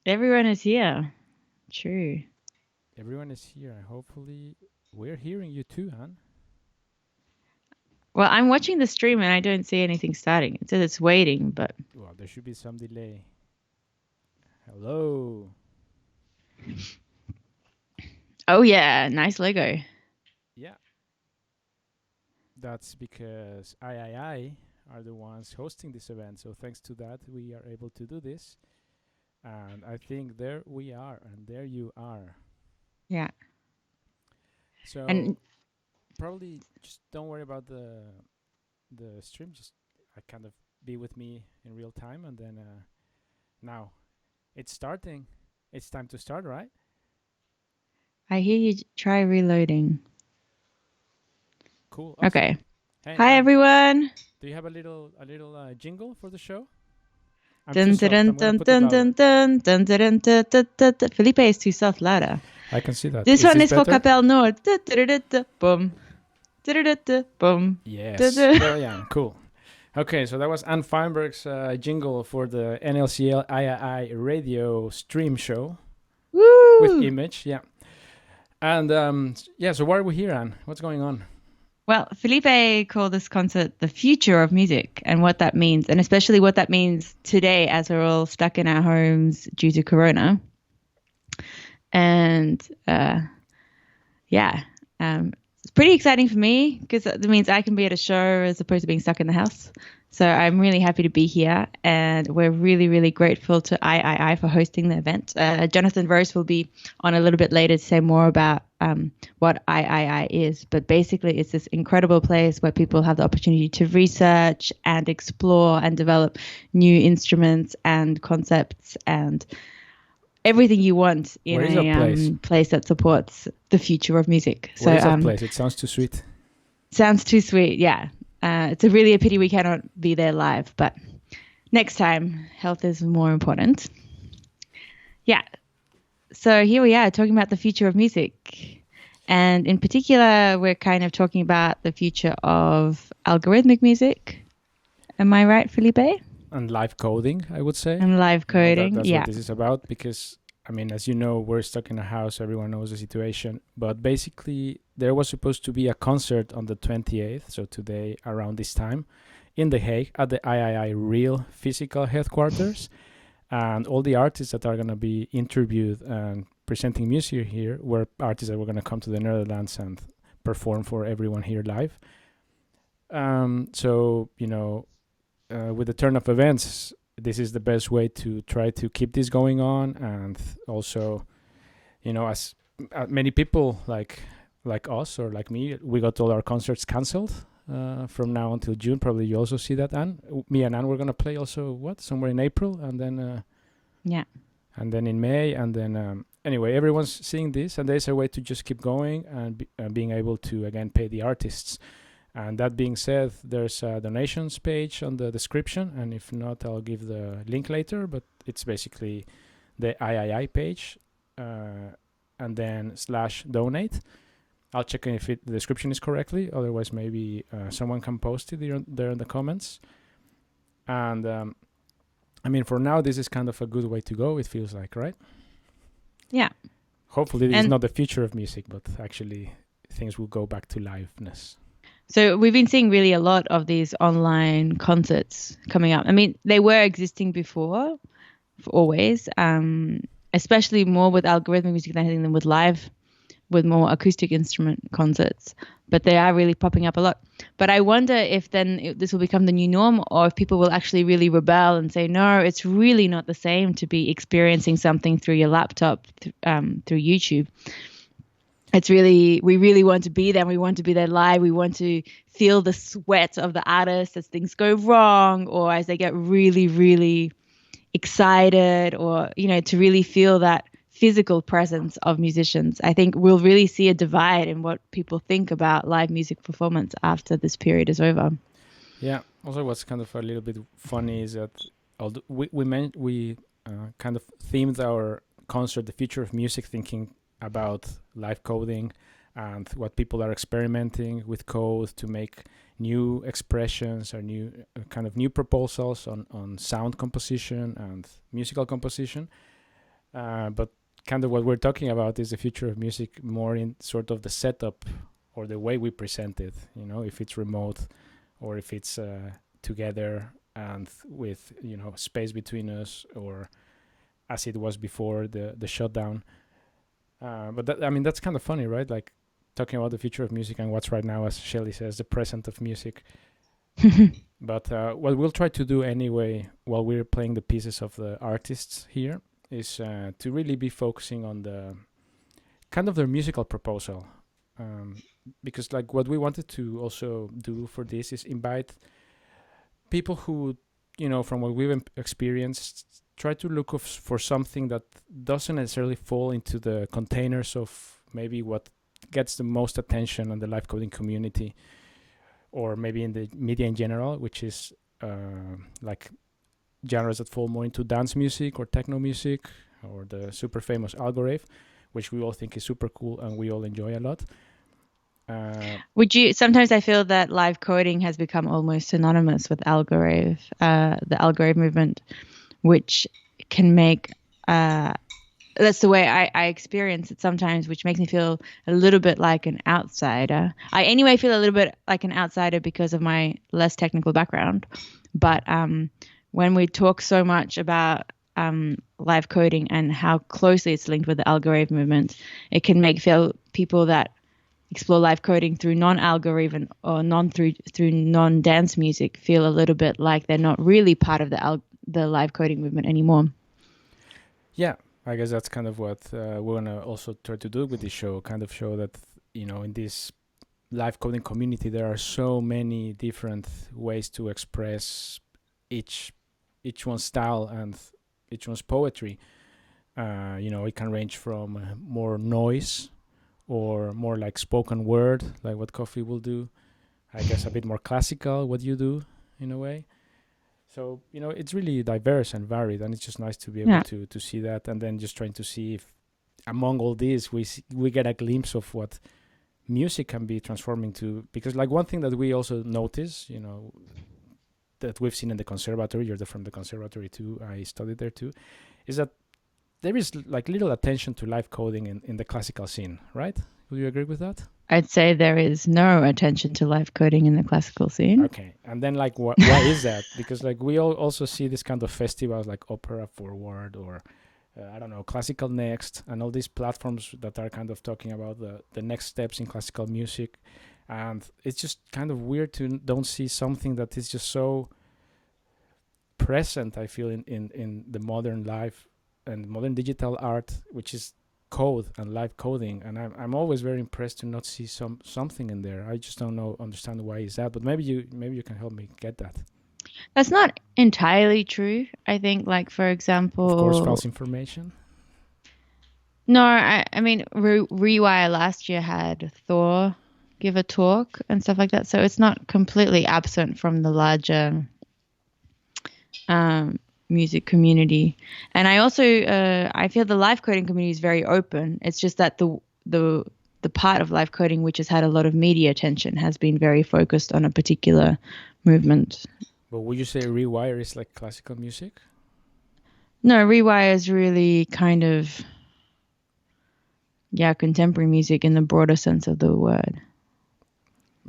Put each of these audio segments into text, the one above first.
Everyone is here. True. Everyone is here. Hopefully, we're hearing you too, Han. Well, I'm watching the stream and I don't see anything starting. It says it's waiting, but Well, there should be some delay. Hello. oh yeah, nice logo. Yeah, that's because I are the ones hosting this event. So thanks to that, we are able to do this. And I think there we are, and there you are. Yeah. And So probably just don't worry about the stream. Just kind of be with me in real time, and then now it's starting. It's time to start, right? I hear you try reloading. Cool, awesome. Okay. Hey, Hi Anne, everyone. do you have a little jingle for the show? I'm too Dun soft. dun I'm gonna dun put it dun louder. dun dun dun dun dun dun dun dun dun. Felipe is too soft, louder. I can see that. This Is one this is for better? Capel Nord. Boom. Boom. Yes, brilliant, cool. Okay, so that was Anne Feinberg's jingle for the NLCL III radio stream show with Woo! image. Yeah, and yeah. So why are we here, Anne? What's going on? Well, Felipe called this concert the future of music and what that means, and especially what that means today as we're all stuck in our homes due to Corona. And yeah, it's pretty exciting for me because that means I can be at a show as opposed to being stuck in the house. So I'm really happy to be here, and we're really, really grateful to III for hosting the event. Jonathan Rose will be on a little bit later to say more about what III is, but basically it's this incredible place where people have the opportunity to research and explore and develop new instruments and concepts and everything you want in Where is that place? a place that supports the future of music. So Where is that place? It sounds too sweet. sounds too sweet. Yeah. It's a really a pity we cannot be there live, but next time, health is more important. Yeah. So here we are talking about the future of music. And in particular, we're kind of talking about the future of algorithmic music. Am I right, Felipe? And live coding, I would say. And live coding. That's what Yeah. this is about because I mean, as you know, we're stuck in a house. Everyone knows the situation. But basically, there was supposed to be a concert on the 28th, so today around this time, in The Hague at the III real physical headquarters. And all the artists that are going to be interviewed and presenting music here were artists that were going to come to the Netherlands and perform for everyone here live. So, with the turn of events, this is the best way to try to keep this going on, and also, as many people like us or like me, we got all our concerts cancelled from now until June. Probably you also see that, Anne. Me and Anne were gonna play also somewhere in April, and then Yeah. and then in May, and then anyway, everyone's seeing this, and there's a way to just keep going and being able to again pay the artists. And that being said, there's a donations page on the description, and if not, I'll give the link later. But it's basically the III page, and then /donate. I'll check if the description is correctly. Otherwise, maybe someone can post it there in the comments. And I mean, for now, this is kind of a good way to go. It feels like, right? Yeah. Hopefully, this is And not the future of music, but actually, things will go back to liveness. so we've been seeing really a lot of these online concerts coming up. I mean, they were existing before, always, especially more with algorithmic music than anything than with more acoustic instrument concerts. But they are really popping up a lot. But I wonder if then this will become the new norm, or if people will actually really rebel and say, no, it's really not the same to be experiencing something through your laptop, through YouTube. It's really, we really want to be there. We want to be there live. We want to feel the sweat of the artist as things go wrong, or as they get really, really excited, or, to really feel that physical presence of musicians. I think we'll really see a divide in what people think about live music performance after this period is over. Yeah. Also, what's kind of a little bit funny is that although we kind of themed our concert "The Future of Music," thinking about live coding and what people are experimenting with code to make new expressions or new kind of new proposals on sound composition and musical composition. But kind of what we're talking about is the future of music more in sort of the setup or the way we present it, you know, if it's remote or if it's together and with, you know, space between us, or as it was before the shutdown. But that, I mean, that's kind of funny, right? Like talking about the future of music and what's right now, as Shelly says, the present of music. But what we'll try to do anyway while we're playing the pieces of the artists here is to really be focusing on the kind of their musical proposal. Because like what we wanted to also do for this is invite people who, you know, from what we've experienced, try to look for something that doesn't necessarily fall into the containers of maybe what gets the most attention on the live coding community, or maybe in the media in general, which is like genres that fall more into dance music or techno music or the super famous algorithm, which we all think is super cool and we all enjoy a lot. Would you? Sometimes I feel that live coding has become almost synonymous with algorithm, the algorithm movement, which can make. That's the way I experience it sometimes, which makes me feel a little bit like an outsider. I anyway feel a little bit like an outsider because of my less technical background. But when we talk so much about live coding and how closely it's linked with the algorithm movement, it can make people that explore live coding through non-algorithm or through non-dance music feel a little bit like they're not really part of the live coding movement anymore. Yeah, I guess that's kind of what we're gonna also try to do with this show. Kind of show that, you know, in this live coding community there are so many different ways to express each one's style and each one's poetry. You know, it can range from more noise or more like spoken word, like what Kofi will do. I guess a bit more classical, what you do, in a way. So, you know, it's really diverse and varied, and it's just nice to be able to see that, and then just trying to see if among all these we get a glimpse of what music can be transforming to. Because like one thing that we also notice, you know, that we've seen in the conservatory, you're from the conservatory too, I studied there too, is that there is like little attention to live coding in the classical scene, right? Would you agree with that? I'd say there is no attention to live coding in the classical scene. Okay, and then like why is that? Because like we all also see this kind of festivals like Opera Forward or I don't know, Classical Next, and all these platforms that are kind of talking about the next steps in classical music, and it's just kind of weird to don't see something that is just so present, I feel, in the modern life and modern digital art, which is code and live coding. And I'm always very impressed to not see something in there. I just don't understand why is that, but maybe you can help me get that. That's not entirely true. I think, like, for example, of course, false information. No, I mean, Rewire last year had Thor give a talk and stuff like that, so it's not completely absent from the larger music community. And I also I feel the live coding community is very open. It's just that the part of live coding which has had a lot of media attention has been very focused on a particular movement. But would you say Rewire is like classical music? No, Rewire is really kind of contemporary music in the broader sense of the word.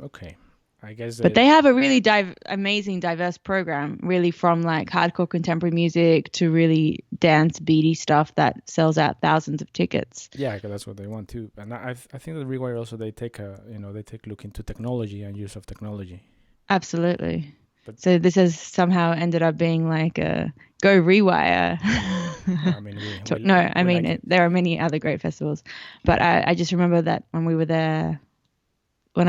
Okay. I guess but they have a really amazing diverse program, really, from like hardcore contemporary music to really dance beaty stuff that sells out thousands of tickets. Yeah, that's what they want too. And I think that Rewire also they take a look into technology and use of technology. Absolutely. But so this has somehow ended up being like a go Rewire. I mean, there are many other great festivals, but I just remember that when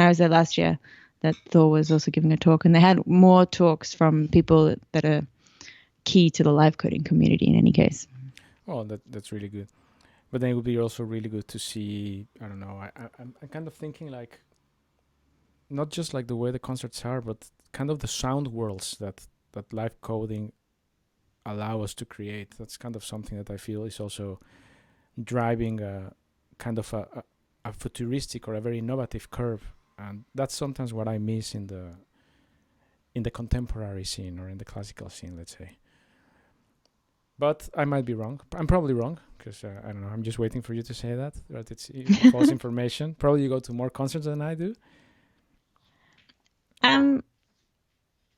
I was there last year, that Thor was also giving a talk, and they had more talks from people that are key to the live coding community in any case. Oh, that's really good. But then it would be also really good to see, I don't know, I'm kind of thinking like, not just like the way the concerts are, but kind of the sound worlds that live coding allow us to create. That's kind of something that I feel is also driving a kind of a futuristic or a very innovative curve. And that's sometimes what I miss in the contemporary scene or in the classical scene, let's say. But I might be wrong. I'm probably wrong because I don't know. I'm just waiting for you to say that. That it's false information. Probably you go to more concerts than I do.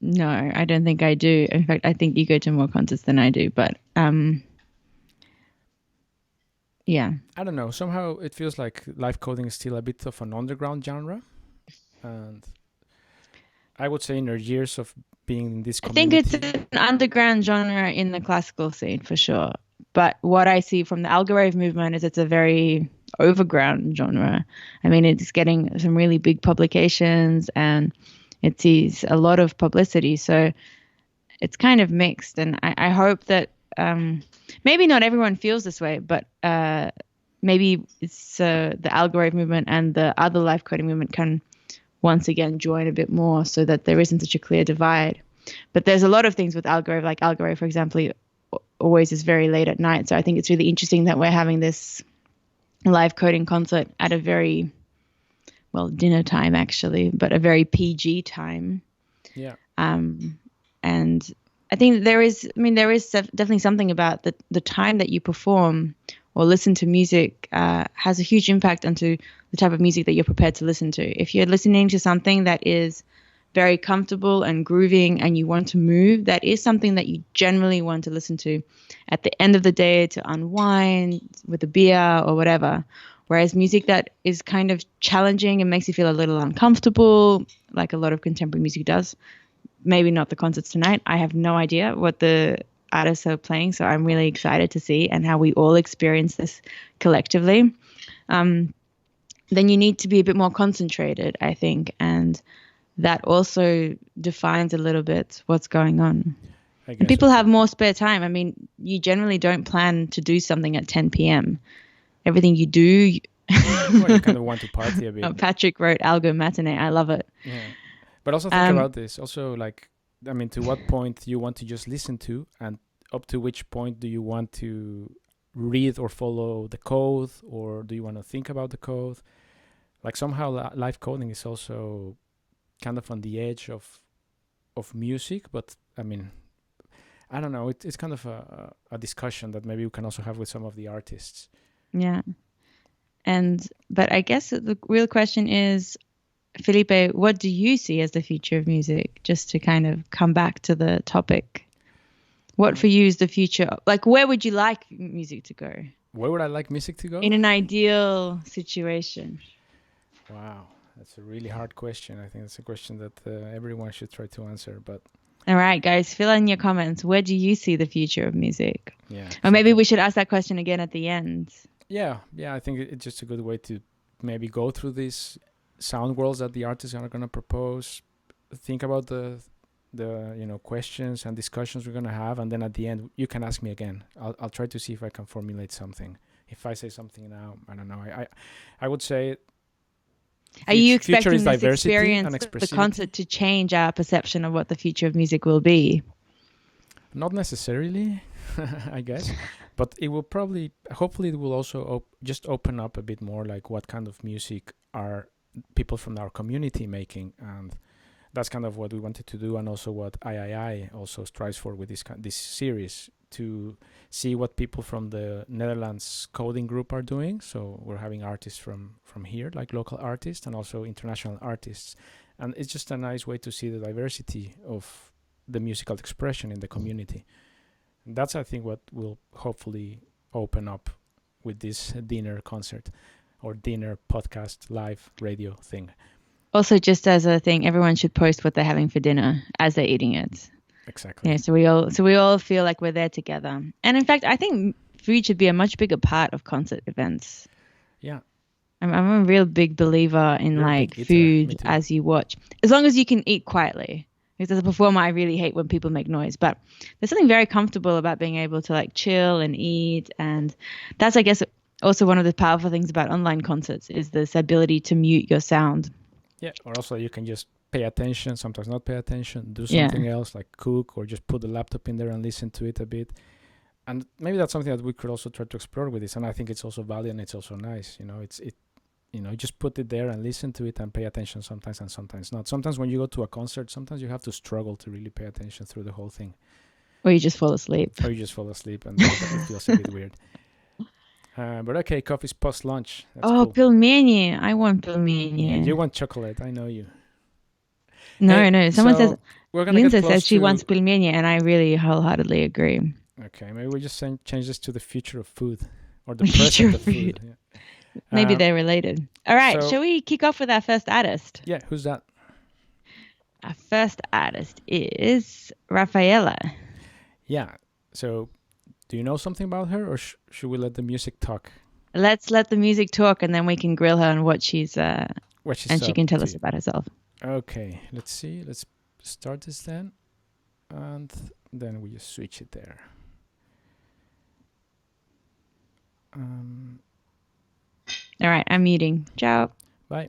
No, I don't think I do. In fact, I think you go to more concerts than I do. But yeah. I don't know. Somehow it feels like live coding is still a bit of an underground genre, and I would say in your years of being in this community, I think it's an underground genre in the classical scene for sure. But what I see from the algorave movement is it's a very overground genre. I mean, it's getting some really big publications and it sees a lot of publicity. So it's kind of mixed. And I hope that maybe not everyone feels this way, but maybe it's the algorave movement and the other live coding movement can once again join a bit more so that there isn't such a clear divide. But there's a lot of things with algorave, like algorave, for example, always is very late at night. So I think it's really interesting that we're having this live coding concert at a very, well, dinner time actually, but a very PG time. Yeah. And I think there is definitely something about the time that you perform or listen to music has a huge impact onto the type of music that you're prepared to listen to. If you're listening to something that is very comfortable and grooving and you want to move, that is something that you generally want to listen to at the end of the day to unwind with a beer or whatever. Whereas music that is kind of challenging and makes you feel a little uncomfortable, like a lot of contemporary music does, maybe not the concerts tonight. I have no idea what the artists are playing, so I'm really excited to see and how we all experience this collectively. Then you need to be a bit more concentrated, I think, and that also defines a little bit what's going on. People have more spare time. I mean, you generally don't plan to do something at 10 p.m. Everything you do... well, you kind of want to party a bit. Patrick wrote Algo Matinee. I love it. Yeah. But also think about this. Also, like, I mean, to what point do you want to just listen to, and up to which point do you want to read or follow the code, or do you want to think about the code? Like somehow live coding is also kind of on the edge of music, but I mean, I don't know. It's kind of a discussion that maybe we can also have with some of the artists. Yeah. But I guess the real question is, Felipe, what do you see as the future of music? Just to kind of come back to the topic. What for you is the future? Like, where would you like music to go? Where would I like music to go? In an ideal situation. Wow, that's a really hard question. I think it's a question that everyone should try to answer. But all right, guys, fill in your comments. Where do you see the future of music? Yeah. Or maybe we should ask that question again at the end. Yeah. I think it's just a good way to maybe go through these sound worlds that the artists are going to propose. Think about the questions and discussions we're going to have, and then at the end you can ask me again. I'll try to see if I can formulate something. If I say something now, I don't know. I would say. Are you expecting this experience, the concert, to change our perception of what the future of music will be? Not necessarily, I guess, but it will probably, hopefully, it will also just open up a bit more, like what kind of music are people from our community making, and that's kind of what we wanted to do, and also what III also strives for with this series, to see what people from the Netherlands coding group are doing. So we're having artists from here, like local artists, and also international artists, and it's just a nice way to see the diversity of the musical expression in the community. And that's, I think, what will hopefully open up with this dinner concert or dinner podcast live radio thing. Also, just as a thing, everyone should post what they're having for dinner as they're eating it. Exactly. Yeah, so we all feel like we're there together. And in fact, I think food should be a much bigger part of concert events. Yeah. I'm a real big believer in like food as you watch, as long as you can eat quietly. Because as a performer, I really hate when people make noise, but there's something very comfortable about being able to like chill and eat. And that's, I guess, also one of the powerful things about online concerts is this ability to mute your sound. Yeah, or also you can just pay attention, sometimes not pay attention, do something else like cook, or just put the laptop in there and listen to it a bit. And maybe that's something that we could also try to explore with this. And I think it's also valid and it's also nice. Just put it there and listen to it and pay attention sometimes and sometimes not. Sometimes when you go to a concert, sometimes you have to struggle to really pay attention through the whole thing. Or you just fall asleep. Or you just fall asleep, and it feels a bit weird. But okay, coffee's post-lunch. That's cool. Pelmeni. I want pelmeni. Yeah, you want chocolate. I know you. No. Someone says, we're gonna Linda get close says she to... wants pelmeni, and I really wholeheartedly agree. Okay, maybe we just change this to the future of food, or the future present of of food. food. Maybe they're related. All right, so- shall we kick off with our first artist? Yeah, who's that? Our first artist is Rafaela. Yeah. So, do you know something about her, or should we let the music talk? Let's let the music talk, and then we can grill her on what she's and she can tell us about herself. Okay, let's see. Let's start this then, and then we just switch it there. All right, I'm muting. Ciao. Bye.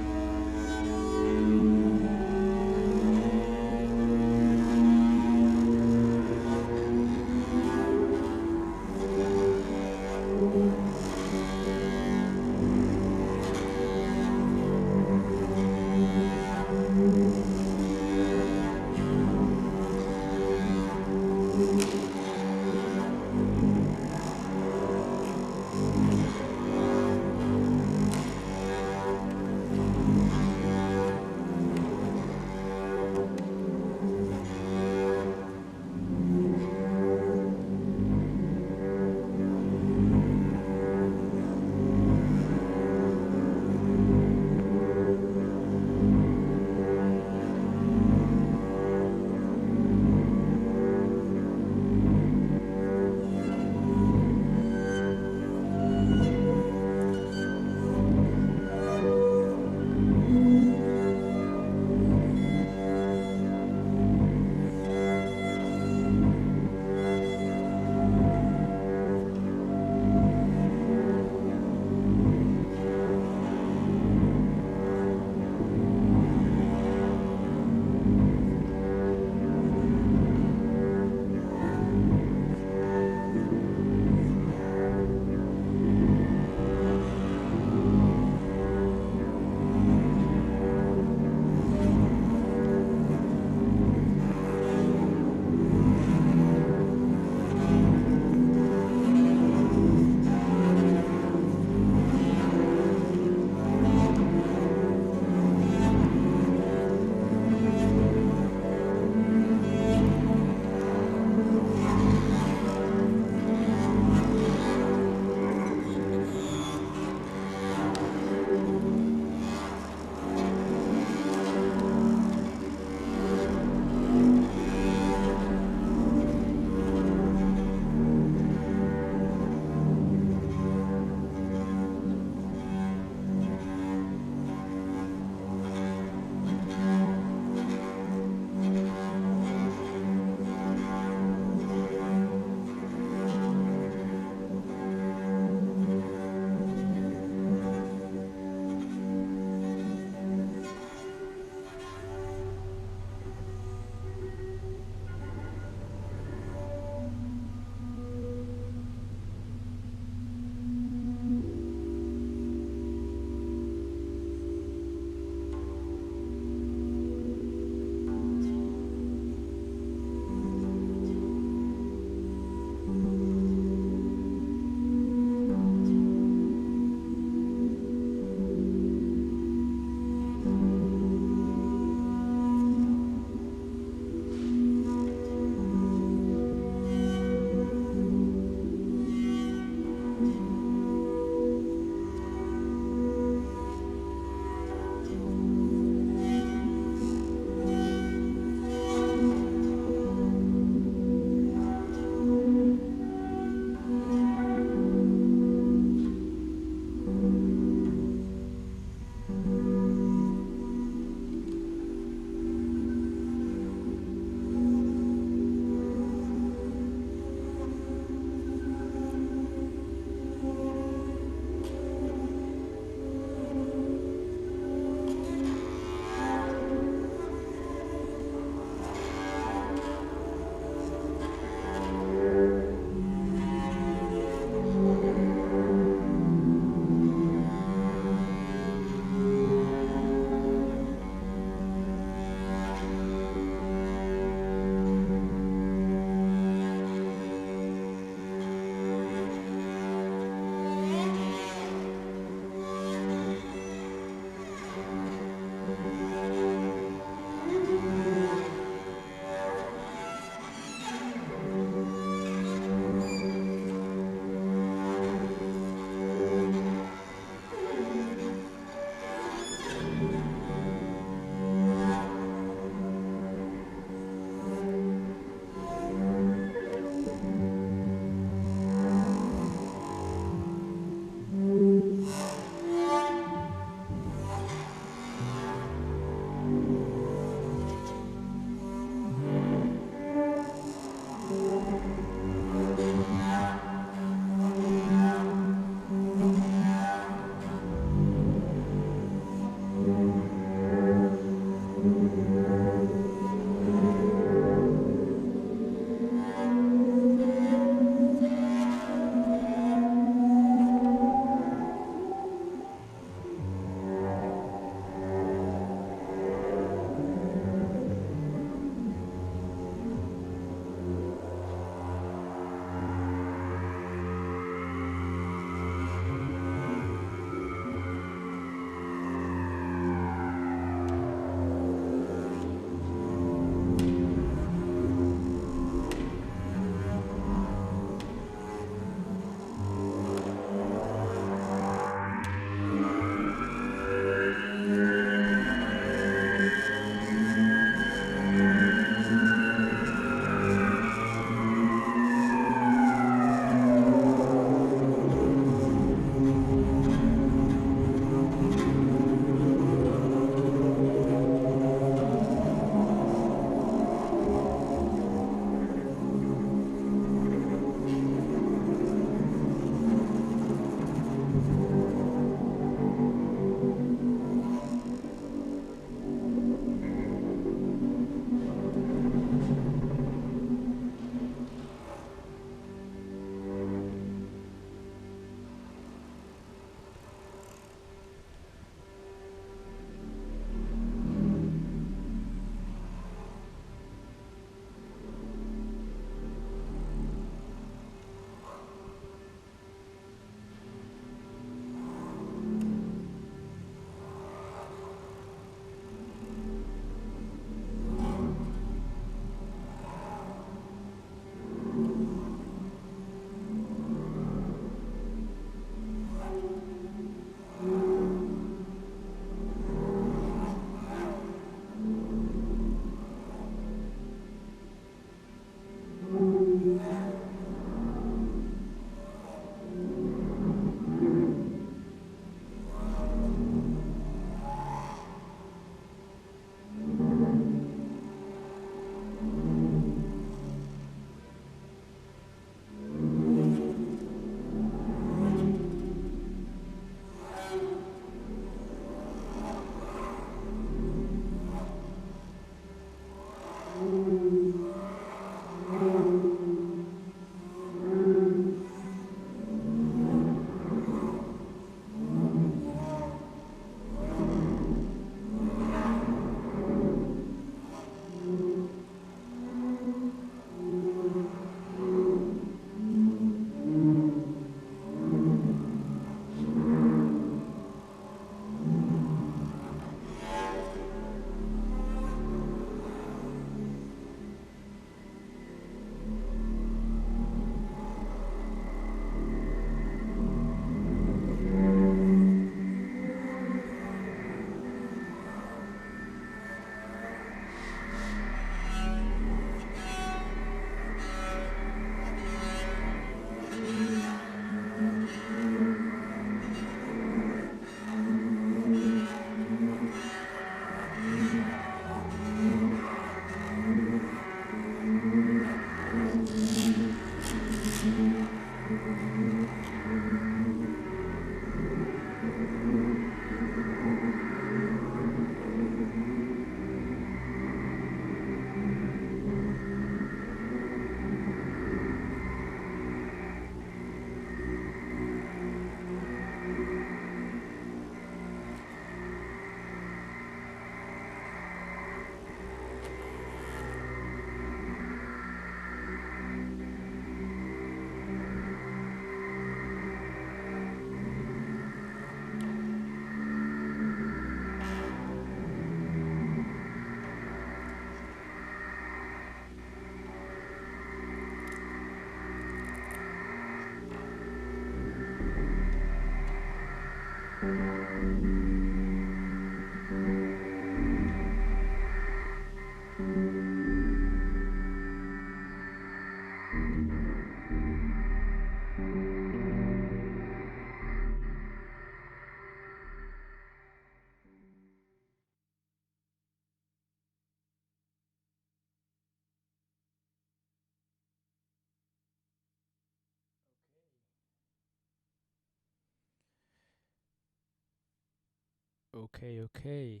Okay.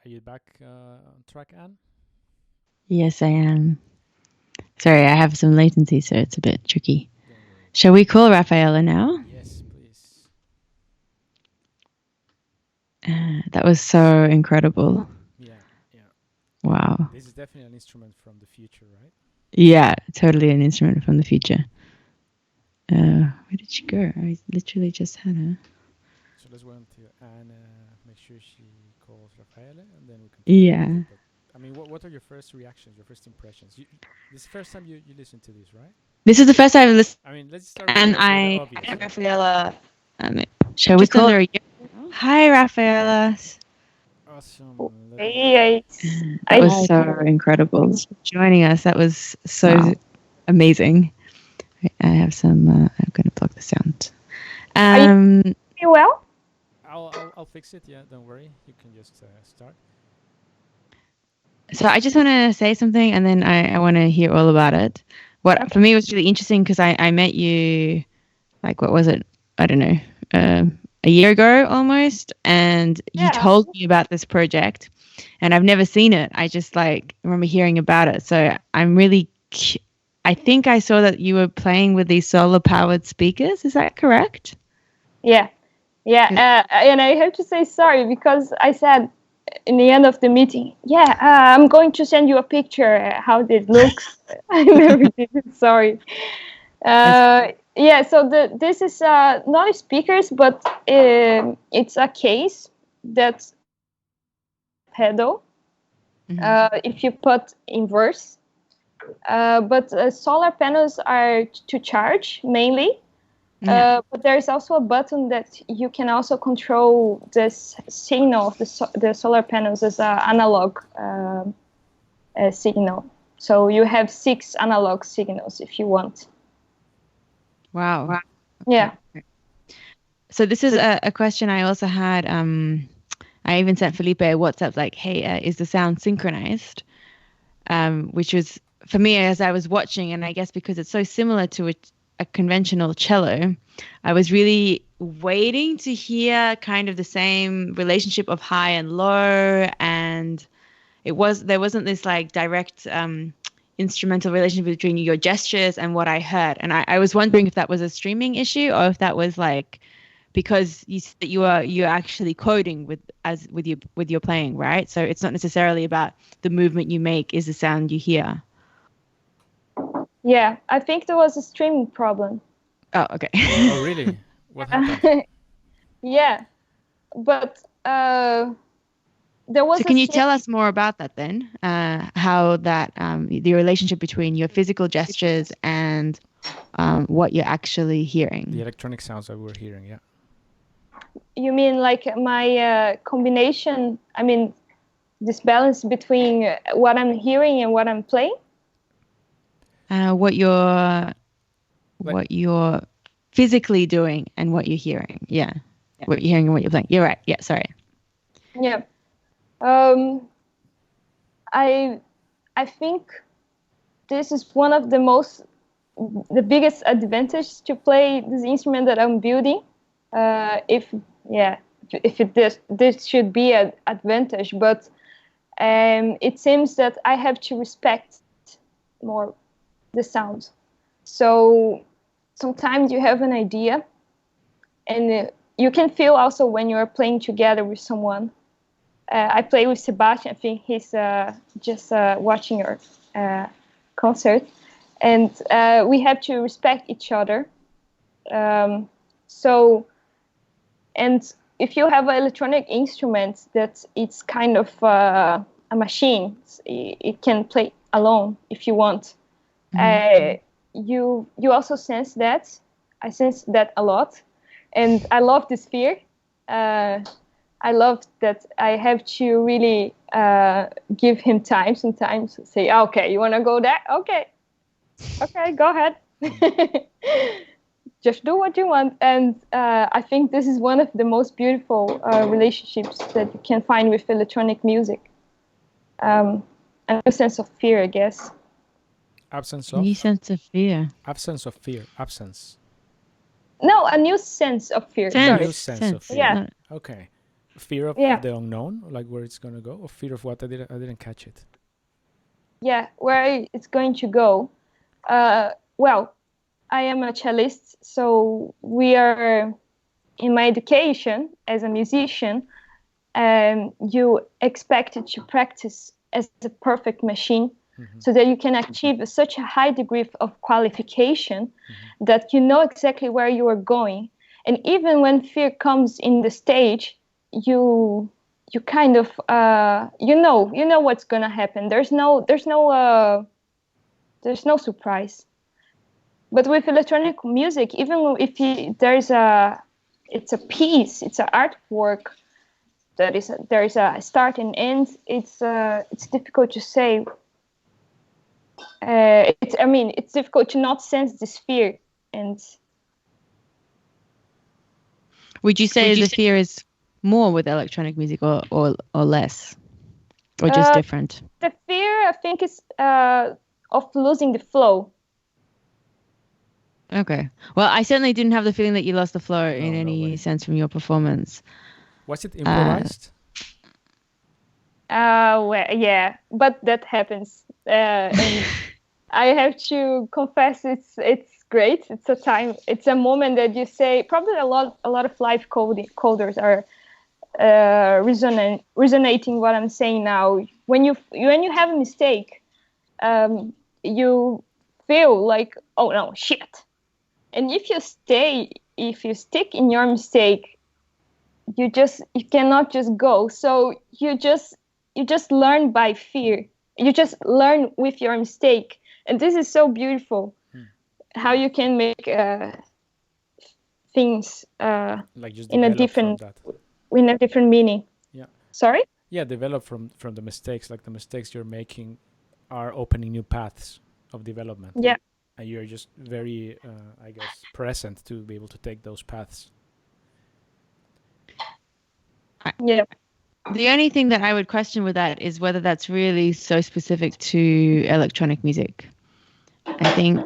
Are you back on track, Anne? Yes, I am. Sorry, I have some latency, so it's a bit tricky. Don't worry. Shall we call Rafaela now? Yes, please. That was so incredible. Yeah. Wow. This is definitely an instrument from the future, right? Yeah, totally an instrument from the future. Where did she go? I literally just had her. So let's wait until Anne make sure she calls Rafaele, and then we can talk Yeah. about it. But I mean, what are your first reactions, your first impressions? This is the first time you listen to this, right? This is the first time I've listened. I mean, let's start with And the I obvious. met Rafaela. Shall we call her? Hi, Rafaela. Awesome. Hey, That was so incredible. Joining us. That was so amazing. I have some. I'm going to plug the sound. Are you well? I'll fix it. Yeah, don't worry. You can just start. So I just want to say something, and then I want to hear all about it. What for me was really interesting because I met you, like what was it? I don't know, a year ago almost, and you told me about this project, and I've never seen it. I just like remember hearing about it. So I'm really. I think I saw that you were playing with these solar powered speakers. Is that correct? Yeah. And I have to say sorry because I said in the end of the meeting, I'm going to send you a picture how it looks. I never did it. Sorry. So this is not speakers, but it's a case that's pedal. If you put inverse. But solar panels are to charge mainly. But there's also a button that you can also control this signal of the solar panels as an analog signal. So you have 6 analog signals if you want. Wow. Yeah. So this is a question I also had. I even sent Felipe a WhatsApp like, hey, is the sound synchronized? Which was, for me, as I was watching, and I guess because it's so similar to a conventional cello, I was really waiting to hear kind of the same relationship of high and low, and there wasn't this like direct instrumental relationship between your gestures and what I heard. And I was wondering if that was a streaming issue or if that was like because you're actually coding with your playing, right? So it's not necessarily about the movement you make is the sound you hear. Yeah, I think there was a streaming problem. Oh, okay. Oh, really? What happened? Yeah, but there was. So can you tell us more about that then? How that the relationship between your physical gestures and what you're actually hearing? The electronic sounds that we're hearing, yeah. You mean like my combination? I mean, this balance between what I'm hearing and what I'm playing. What you're physically doing and what you're hearing. Yeah. What you're hearing and what you're playing. You're right. Yeah. Sorry. Yeah. I think this is one of the biggest advantage to play this instrument that I'm building. If this should be an advantage, but it seems that I have to respect more the sound. So sometimes you have an idea, and you can feel also when you're playing together with someone. I play with Sebastian. I think he's just watching your concert, and we have to respect each other. And if you have an electronic instrument that it's kind of a machine, it can play alone if you want. You also sense that. I sense that a lot, and I love this fear. I love that I have to really give him time sometimes. Say, okay, you want to go there? Okay, go ahead. Just do what you want. And I think this is one of the most beautiful relationships that you can find with electronic music. A new sense of fear, I guess. Absence of? New sense of fear. Absence of fear. Absence. No, a new sense of fear. A new sense of fear. Yeah. Okay. Fear of Yeah. the unknown, like where it's gonna go, or fear of what? I didn't catch it. Yeah, where it's going to go. Well, I am a cellist, so we are in my education as a musician. You expected to practice as a perfect machine, so that you can achieve such a high degree of qualification that you know exactly where you are going. And even when fear comes in the stage, you kind of you know what's gonna happen. There's no surprise. But with electronic music, even if it's a piece, it's an artwork that there is a start and end. It's difficult to say. It's difficult to not sense this fear. And would you say the fear is more with electronic music or less, or just different? The fear, I think, is of losing the flow. Okay. Well, I certainly didn't have the feeling that you lost the flow in any sense from your performance. Was it improvised? Well, yeah, but that happens. And I have to confess, it's great. It's a moment that you say. Probably a lot of live coders are resonating what I'm saying now. When you have a mistake, you feel like, oh no, shit. And if you stick in your mistake, you cannot just go. So you just learn by fear. You just learn with your mistake. And this is so beautiful, how you can make things like just in a different meaning. Yeah. Sorry? Yeah, develop from the mistakes. Like the mistakes you're making are opening new paths of development. Yeah. And you're just very, I guess, present to be able to take those paths. Yeah. The only thing that I would question with that is whether that's really so specific to electronic music. I think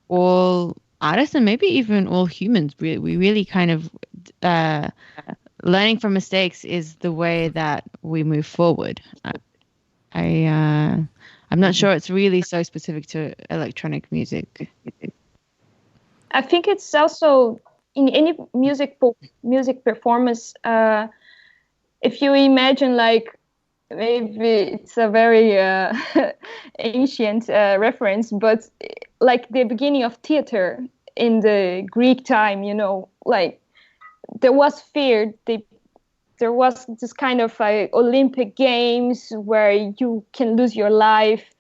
all artists, and maybe even all humans, we really kind of learning from mistakes is the way that we move forward. I'm not sure it's really so specific to electronic music. I think it's also in any music performance. If you imagine, like, maybe it's a very ancient reference, but like the beginning of theater in the Greek time, like there was fear. There was this kind of Olympic Games where you can lose your life.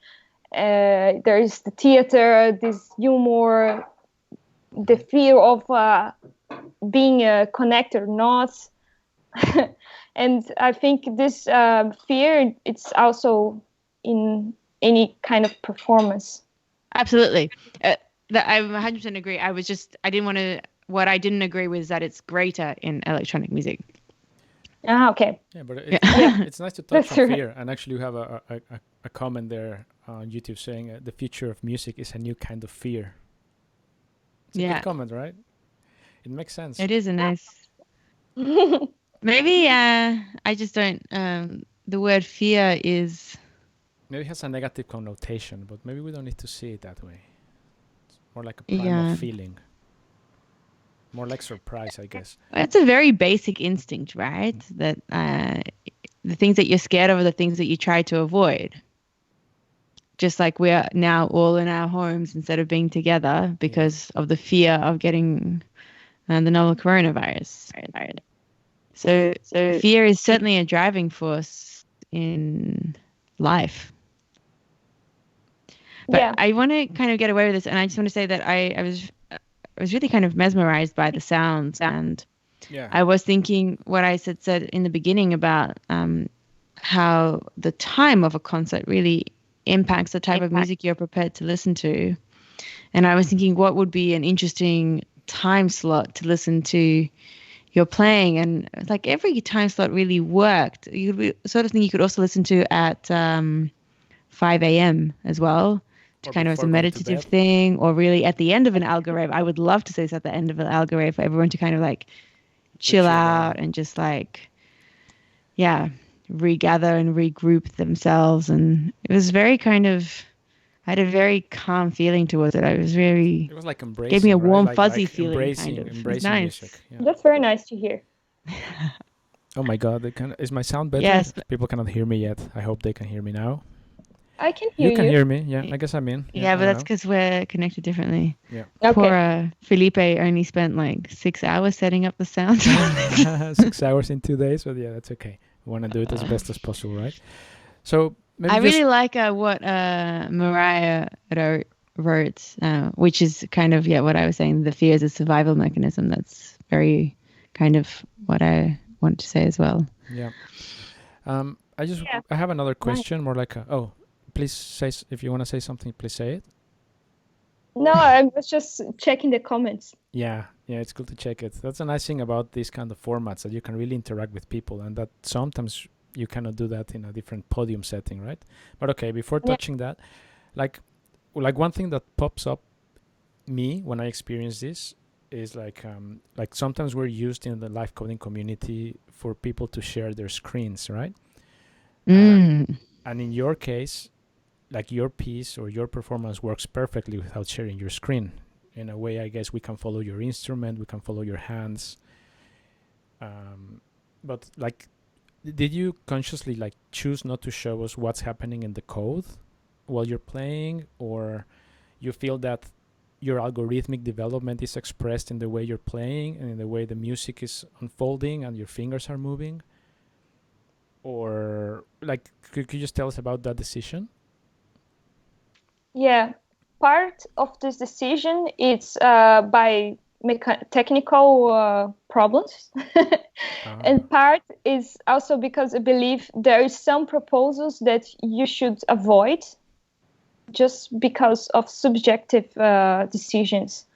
There is the theater, this humor, the fear of being connected or not. And I think this fear, it's also in any kind of performance. Absolutely. I 100% agree. What I didn't agree with is that it's greater in electronic music. Okay. Yeah, but it's nice to touch on fear. And actually you have a comment there on YouTube saying the future of music is a new kind of fear. It's a good comment, right? It makes sense. It is a nice... Maybe I just don't... the word fear is... Maybe it has a negative connotation, but maybe we don't need to see it that way. It's more like a primal feeling. More like surprise, I guess. It's a very basic instinct, right? That the things that you're scared of are the things that you try to avoid. Just like we are now all in our homes instead of being together because of the fear of getting the novel coronavirus. So fear is certainly a driving force in life. But I want to kind of get away with this, and I just want to say that I was really kind of mesmerized by the sounds, and I was thinking what I said in the beginning about how the time of a concert really impacts the type of music you're prepared to listen to. And I was thinking what would be an interesting time slot to listen to your playing, and like every time slot really worked. You sort of thing you could also listen to at 5 a.m. as well. To kind of as a meditative thing, or really at the end of an algorave. I would love to say this at the end of an algorave for everyone to kind of like chill out and just like regather and regroup themselves. And it was very I had a very calm feeling towards it. It was like embracing, gave me a warm, right? fuzzy like feeling. embracing, It was embracing nice. music. Yeah. That's very nice to hear. Oh my God! Is my sound better? Yes. People cannot hear me yet. I hope they can hear me now. I can hear you. You can hear me, yeah. I guess I'm in. Yeah, but that's because we're connected differently. Yeah. Okay. Poor Felipe only spent like 6 hours setting up the sound. 6 hours in 2 days, but yeah, that's okay. We want to do it as best as possible, right? So maybe I really like what Mariah wrote, which is kind of what I was saying. The fear is a survival mechanism. That's very kind of what I want to say as well. Yeah. I have another question, more like please say, if you want to say something, please say it. No, I was just checking the comments. Yeah, it's good to check it. That's a nice thing about these kind of formats, that you can really interact with people, and that sometimes you cannot do that in a different podium setting, right? But okay, before touching that, like one thing that pops up me when I experience this is like sometimes we're used in the live coding community for people to share their screens, right? And in your case, like your piece or your performance works perfectly without sharing your screen. In a way, I guess we can follow your instrument, we can follow your hands. But like, did you consciously like choose not to show us what's happening in the code while you're playing, or you feel that your algorithmic development is expressed in the way you're playing and in the way the music is unfolding and your fingers are moving? Or like, could you just tell us about that decision? Yeah, part of this decision is by technical problems, and part is also because I believe there is some proposals that you should avoid just because of subjective decisions.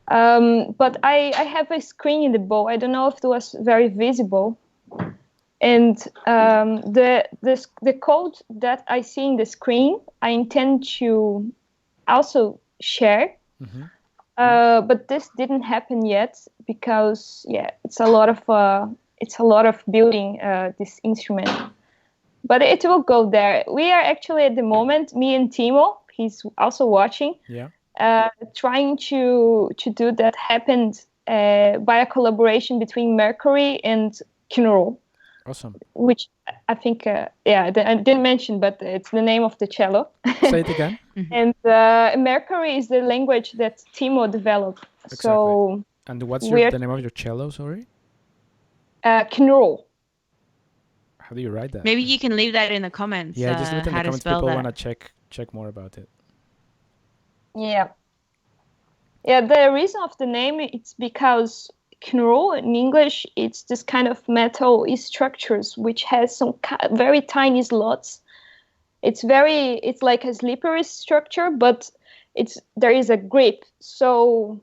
But I have a screen in the bow. I don't know if it was very visible. And the code that I see in the screen, I intend to also share. But this didn't happen yet because it's a lot of building this instrument. But it will go there. We are actually at the moment, me and Timo, he's also watching. Trying to do that happened by a collaboration between Mercury and Kinroll. Awesome. Which I think, I didn't mention, but it's the name of the cello. Say it again. And Mercury is the language that Timo developed. Exactly. So. And what's the name of your cello? Sorry. Kinroll. How do you write that? Maybe you can leave that in the comments. Yeah, just leave it in the comments. People want to check more about it. Yeah. Yeah, the reason of the name, it's because Knurl in English, it's this kind of metal structures which has some very tiny slots. It's like a slippery structure, but there is a grip. So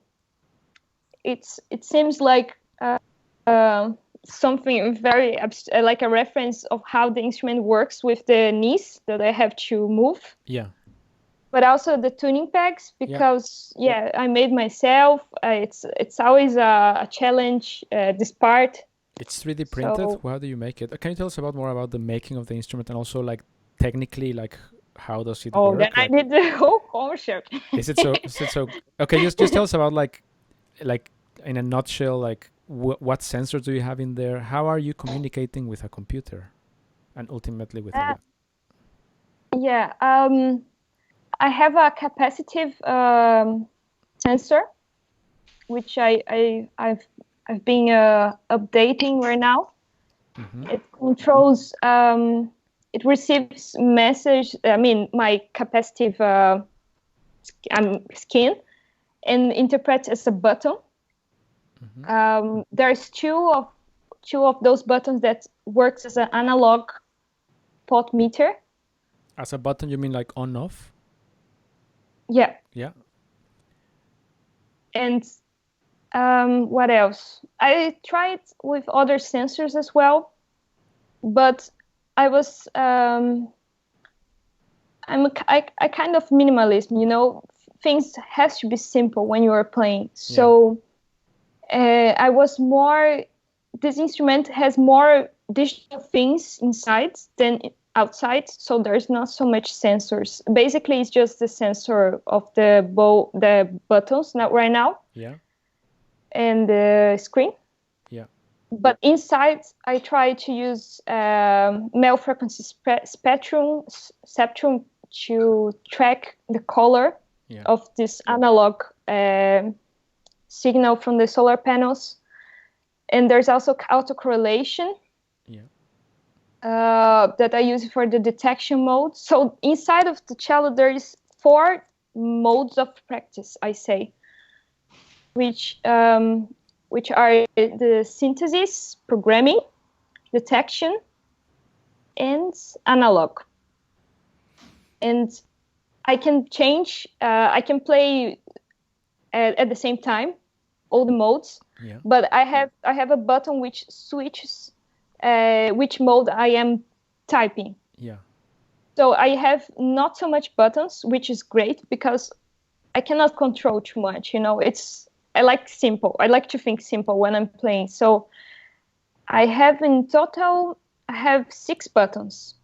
it seems like something very like a reference of how the instrument works with the knees that I have to move. Yeah. But also the tuning pegs, because I made myself. It's always a challenge. This part. It's 3D printed. So, how do you make it? Can you tell us more about the making of the instrument, and also like technically, like how does it work? Then I did the whole concept. Is it so? Okay, just tell us about like in a nutshell, like what sensors do you have in there? How are you communicating with a computer, and ultimately with a I have a capacitive sensor, which I've been updating right now. It controls. It receives message. I mean, my capacitive skin, and interprets as a button. There's two of those buttons that works as an analog pot meter. As a button, you mean like on off? Yeah. Yeah. And what else? I tried with other sensors as well, but I was I kind of minimalism, you know. Things has to be simple when you are playing. So I was more. This instrument has more digital things inside than outside, so there's not so much sensors. Basically, it's just the sensor of the buttons not right now. Yeah. And the screen. Yeah. But inside, I try to use male frequency spectrum to track the color of this analog signal from the solar panels. And there's also autocorrelation that I use for the detection mode. So inside of the cello, there is 4 modes of practice, I say, which are the synthesis, programming, detection, and analog. And I can change, I can play at the same time all the modes, but I have a button which switches which mode I am typing. Yeah. So I have not so much buttons, which is great because I cannot control too much. I like simple. I like to think simple when I'm playing. So I have in total, I have 6 buttons.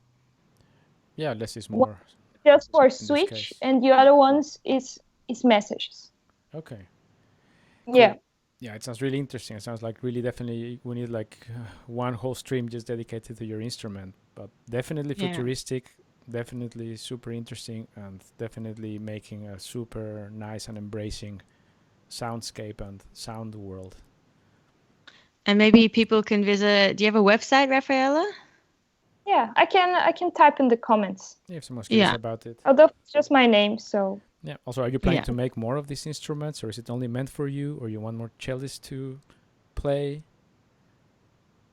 Yeah, less is more. Just for switch, and the other ones is messages. Okay. Cool. Yeah. Yeah, it sounds really interesting. It sounds like really definitely we need like one whole stream just dedicated to your instrument. But definitely futuristic, definitely super interesting, and definitely making a super nice and embracing soundscape and sound world. And maybe people can visit. Do you have a website, Rafaela? Yeah, I can type in the comments. Yeah, if someone's curious about it. Although it's just my name, so. Yeah. Also, are you planning to make more of these instruments, or is it only meant for you, or you want more cellists to play?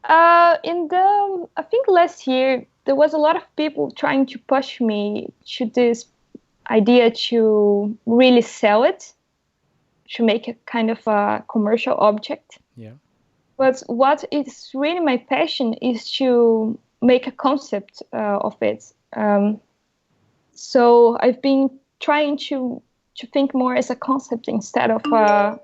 I think last year there was a lot of people trying to push me to this idea to really sell it, to make a kind of a commercial object. Yeah. But what is really my passion is to make a concept of it. So I've been trying to think more as a concept instead of a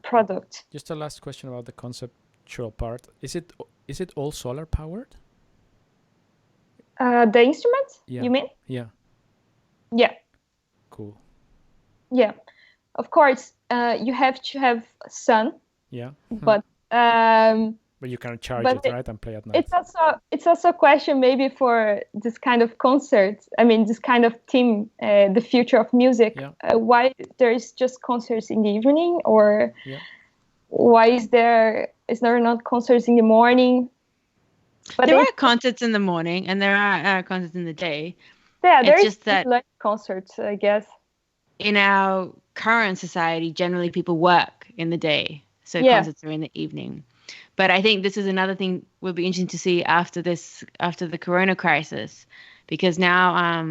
product. Just a last question about the conceptual part. Is it all solar powered? The instrument? Yeah. You mean? Yeah. Yeah. Cool. Yeah. Of course, you have to have sun. Yeah. But but you can charge it, right, and play at night. It's also a question maybe for this kind of concert. I mean, this kind of theme, the future of music. Yeah. Why there's just concerts in the evening, or why is there not concerts in the morning? But there are concerts in the morning, and there are concerts in the day. Yeah, there's just that like concerts, I guess. In our current society, generally people work in the day, so concerts are in the evening. But I think this is another thing will be interesting to see after the corona crisis, because now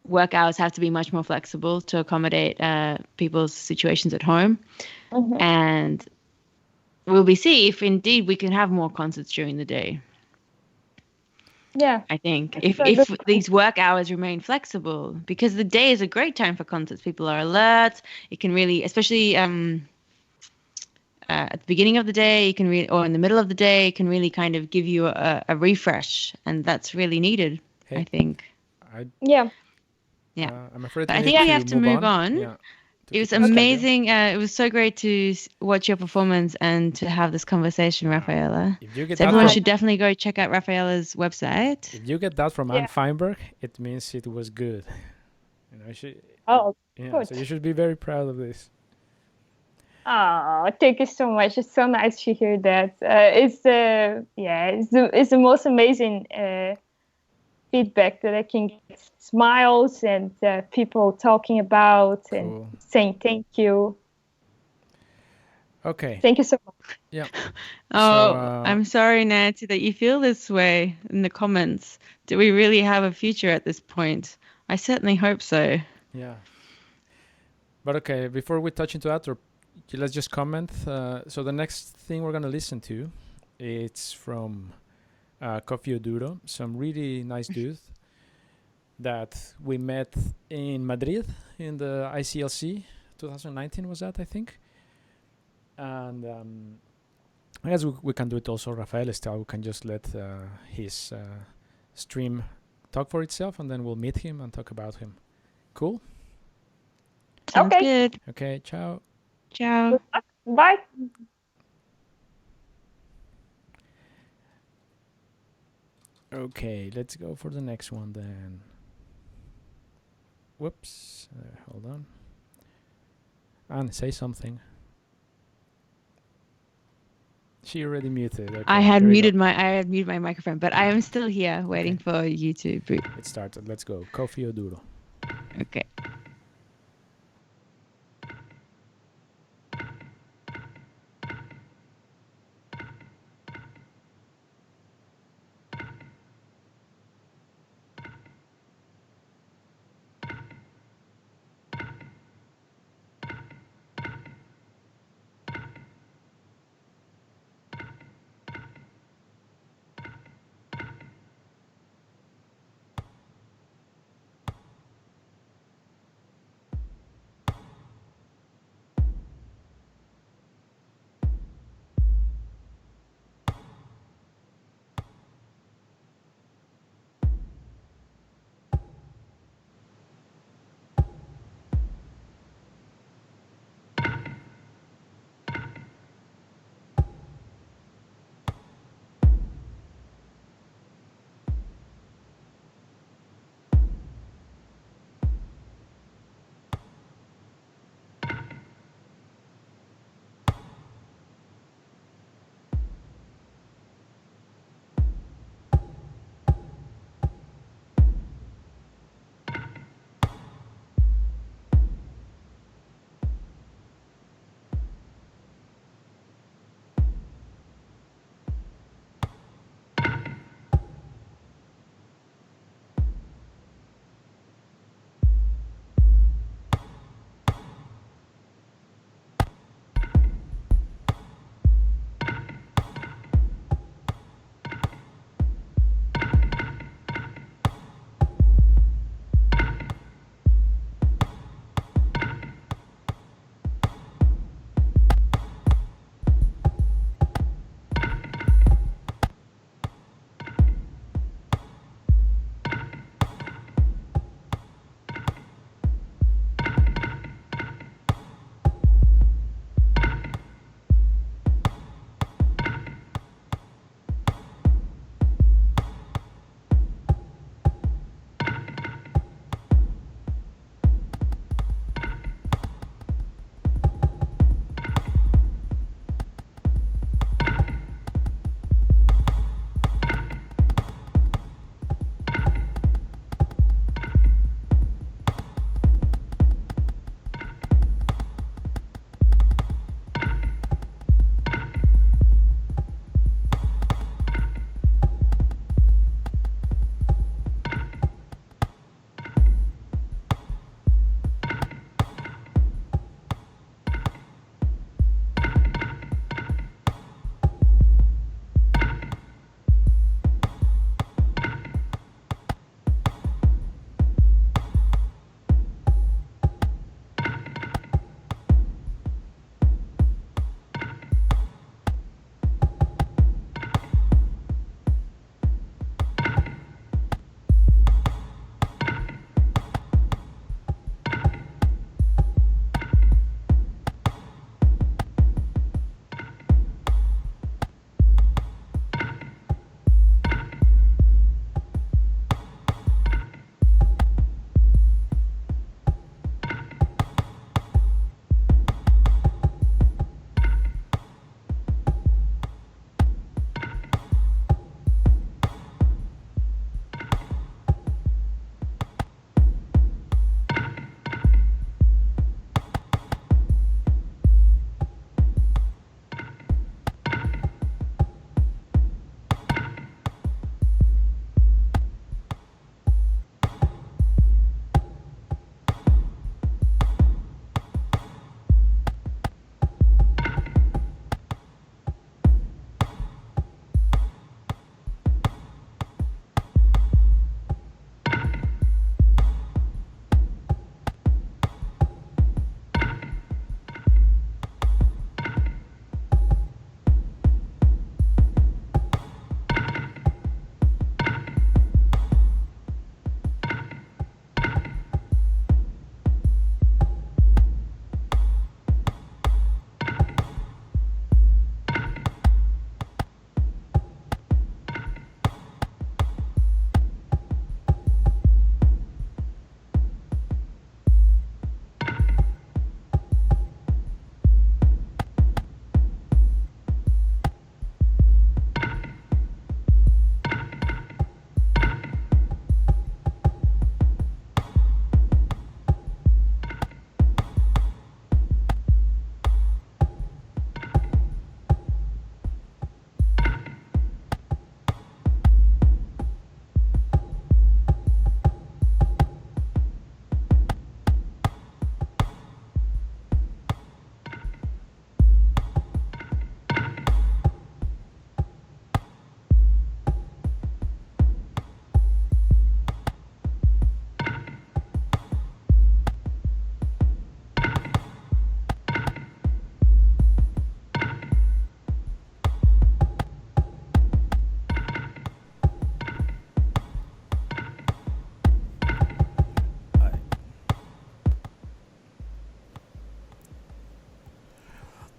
work hours have to be much more flexible to accommodate people's situations at home. Mm-hmm. And we'll see if indeed we can have more concerts during the day. Yeah. I think if these work hours remain flexible, because the day is a great time for concerts. People are alert. It can really, especially at the beginning of the day, or in the middle of the day, it can really kind of give you a refresh, and that's really needed. I think. Yeah. I'm afraid. I think we have to move on. Yeah. It was amazing. It was so great to watch your performance and to have this conversation, Rafaela. So everyone should definitely go check out Rafaela's website. If you get that from Anne Veinberg, it means it was good. Good. So you should be very proud of this. Oh, thank you so much. It's so nice to hear that. It's the most amazing feedback that I can get. Smiles and people talking about and saying thank you. Okay. Thank you so much. Yeah. I'm sorry, Nancy, that you feel this way in the comments. Do we really have a future at this point? I certainly hope so. Yeah. But okay, before we touch into that, let's just comment. So the next thing we're going to listen to, it's from Kofi Oduro, some really nice dude that we met in Madrid in the ICLC 2019 was that, I think. And I guess we can do it also Rafael style. We can just let his stream talk for itself, and then we'll meet him and talk about him. Cool? Sounds Okay. good. Okay, ciao. Ciao. Bye. Okay, let's go for the next one then. Whoops. Hold on. Anne, say something. She already muted. Okay, I had here we muted go. my microphone, but I am still here waiting for you to boot. It started. Let's go. Kofi Oduro. Okay.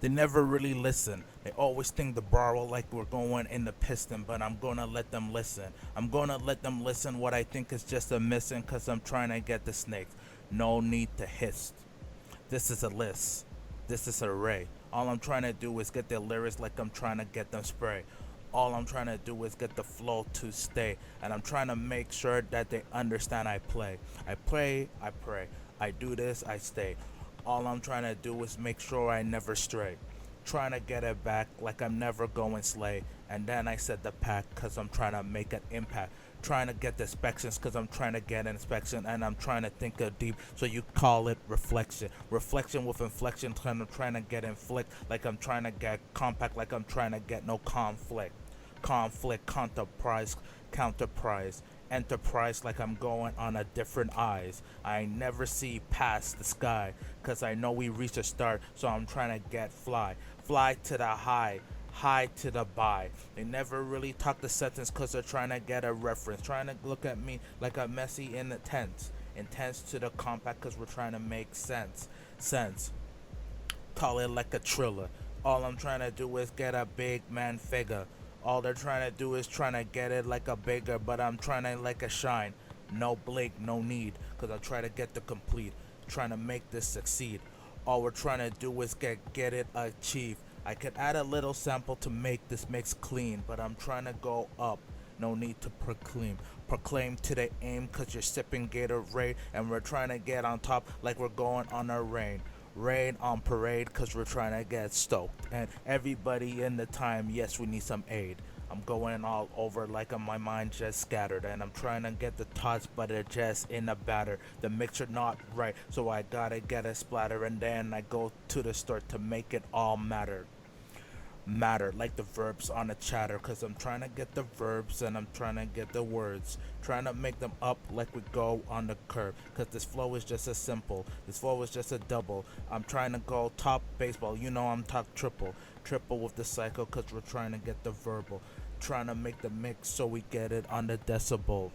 They never really listen. They always think to borrow like we're going in the piston, but I'm gonna let them listen. I'm gonna let them listen what I think is just a missing, cause I'm trying to get the snakes. No need to hiss. This is a list. This is an array. All I'm trying to do is get their lyrics like I'm trying to get them spray. All I'm trying to do is get the flow to stay. And I'm trying to make sure that they understand I play. I play, I pray. I do this, I stay. All I'm trying to do is make sure I never stray. Trying to get it back like I'm never going slay. And then I set the pack cause I'm trying to make an impact. Trying to get the inspections cause I'm trying to get an inspection. And I'm trying to think of deep, so you call it reflection. Reflection with inflection, I'm trying to get inflict like I'm trying to get compact, like I'm trying to get no conflict. Conflict, counterprise, enterprise like I'm going on a different eyes. I never see past the sky, cause I know we reach a start, so I'm trying to get fly. Fly to the high, high to the buy. They never really talk the sentence cause they're trying to get a reference. Trying to look at me like I'm messy in the tense. Intense to the compact cause we're trying to make sense. Sense. Call it like a thriller. All I'm trying to do is get a big man figure. All they're trying to do is trying to get it like a bigger, but I'm trying to like a shine. No blink, no need, cause I'm trying to get the complete. Trying to make this succeed. All we're trying to do is get it achieved. I could add a little sample to make this mix clean, but I'm trying to go up. No need to proclaim. Proclaim to the aim cause you're sipping Gatorade and we're trying to get on top like we're going on a rain. Rain on parade cause we're trying to get stoked. And everybody in the time, yes, we need some aid. I'm going all over like my mind just scattered. And I'm trying to get the thoughts but they're just in a batter. The mixture not right, so I gotta get a splatter. And then I go to the store to make it all matter like the verbs on a chatter, cause I'm trying to get the verbs and I'm trying to get the words, trying to make them up like we go on the curve, cause this flow is just a simple, this flow is just a double. I'm trying to go top baseball, you know I'm top triple with the cycle, cause we're trying to get the verbal, trying to make the mix so we get it on the decimal,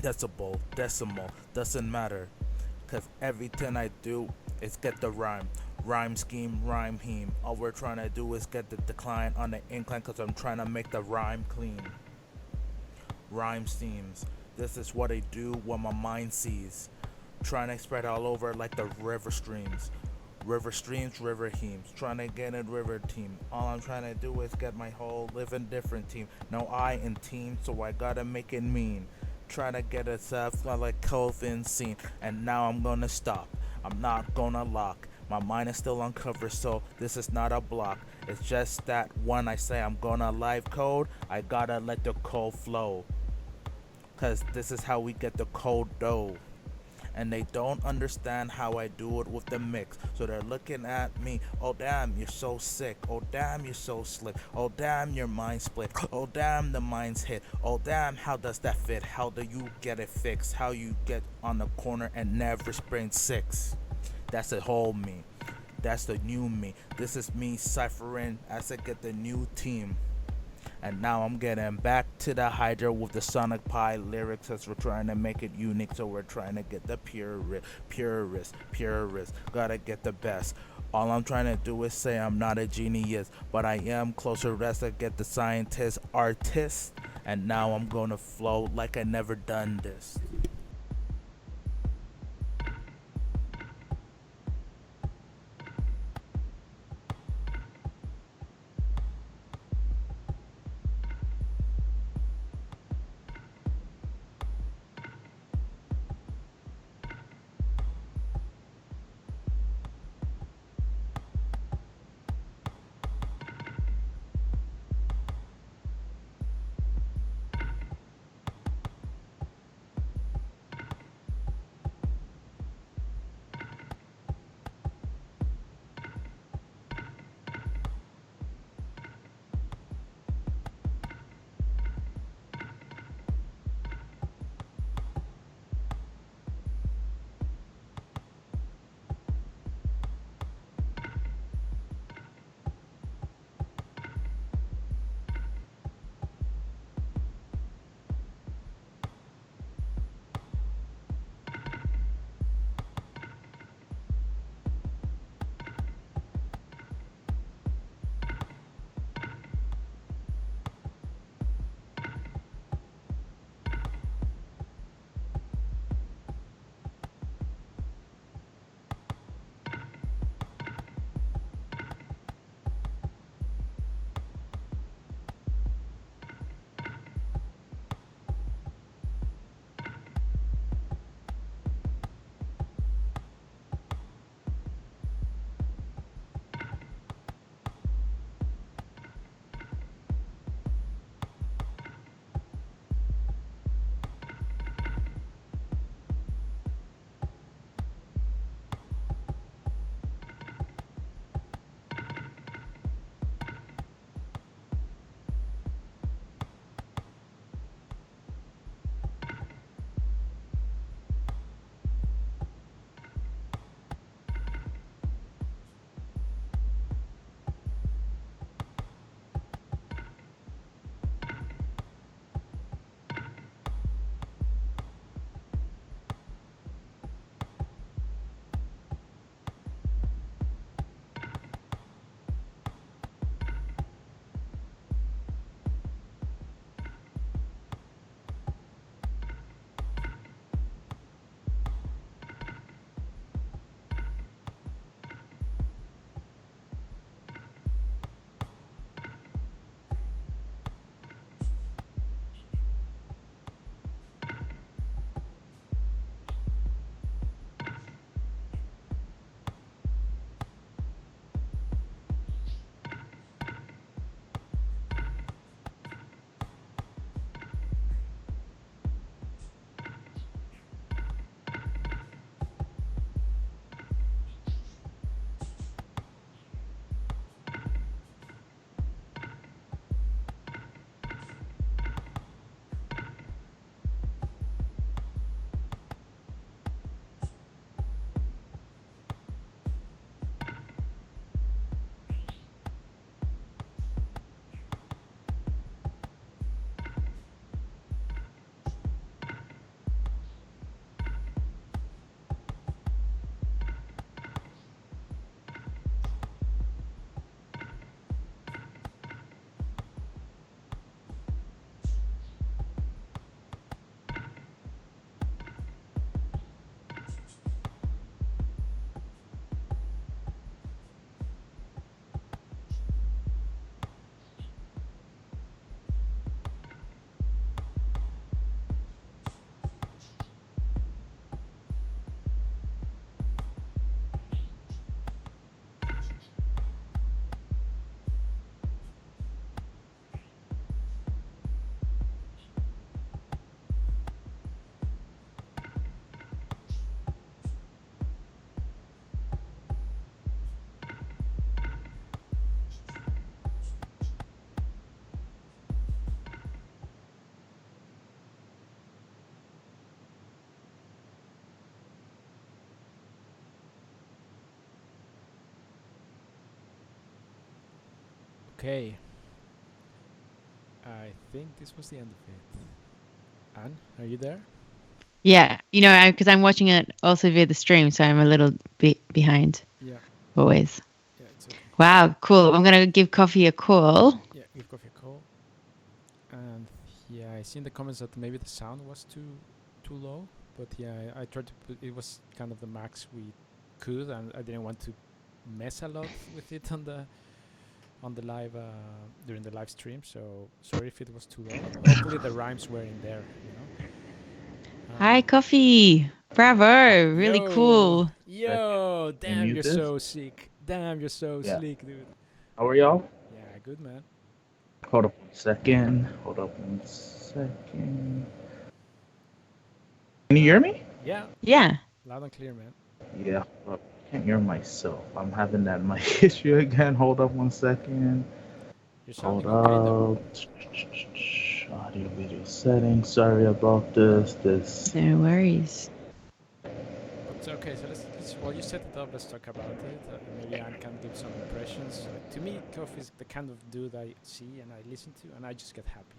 decimal, doesn't matter, cause everything I do is get the rhyme scheme, rhyme heme. All we're trying to do is get the decline on the incline, cause I'm trying to make the rhyme clean. Rhyme steams. This is what I do when my mind sees. Trying to spread all over like the river streams. River streams, river hemes. Trying to get a river team. All I'm trying to do is get my whole living different team. No I in team, so I gotta make it mean. Trying to get a self like Kofi scene. And now I'm gonna stop. I'm not gonna lock. My mind is still uncovered, so this is not a block. It's just that when I say I'm gonna live code, I gotta let the code flow. Cause this is how we get the code dough. And they don't understand how I do it with the mix. So they're looking at me, oh damn, you're so sick. Oh damn, you're so slick. Oh damn, your mind split. Oh damn, the mind's hit. Oh damn, how does that fit? How do you get it fixed? How you get on the corner and never sprint six? That's the whole me. That's the new me. This is me ciphering as I get the new team. And now I'm getting back to the Hydra with the Sonic Pie lyrics as we're trying to make it unique. So we're trying to get the purist. Gotta get the best. All I'm trying to do is say I'm not a genius, but I am closer as I get the scientist, artist. And now I'm gonna flow like I never done this. Okay. I think this was the end of it. Anne, are you there? Yeah, because I'm watching it also via the stream, so I'm a little bit behind. Yeah. Always. Yeah, it's okay. Wow, cool. I'm gonna give Kofi a call. Yeah, give Kofi a call. And yeah, I see in the comments that maybe the sound was too low, but yeah, I tried to put it was kind of the max we could, and I didn't want to mess a lot with it on the live during the live stream. So sorry if it was too low. Hopefully the rhymes were in there. Hi, Kofi. Bravo. Really Yo, cool. Yo, damn, you're this? so sick. Damn, you're so sleek, dude. How are y'all? Yeah, good, man. Hold up 1 second. Can you hear me? Yeah. Yeah. Loud and clear, man. Yeah. I can't hear myself. I'm having that mic issue again. Hold up 1 second. You're sounding Hold okay, though. up. Audio video settings. Sorry about this. No worries. It's okay. So let's while you set it up, let's talk about it. Maybe Anne can give some impressions. To me, Kofi is the kind of dude I see and I listen to, and I just get happy.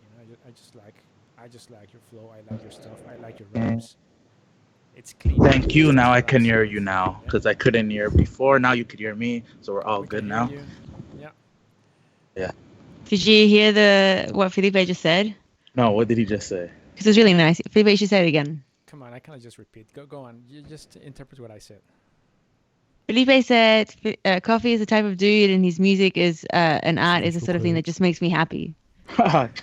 I just like your flow. I like your stuff. I like your rhymes. It's clean. Thank you. Now I can hear you now, because I couldn't hear before. Now you could hear me, so we're all good now. Yeah. Did you hear what Felipe just said? No, what did he just say? Because it was really nice. Felipe, you should say it again. Come on, I cannot just repeat. Go on. You just interpret what I said. Felipe said Kofi is the type of dude and his music is and art is the sort of thing that just makes me happy.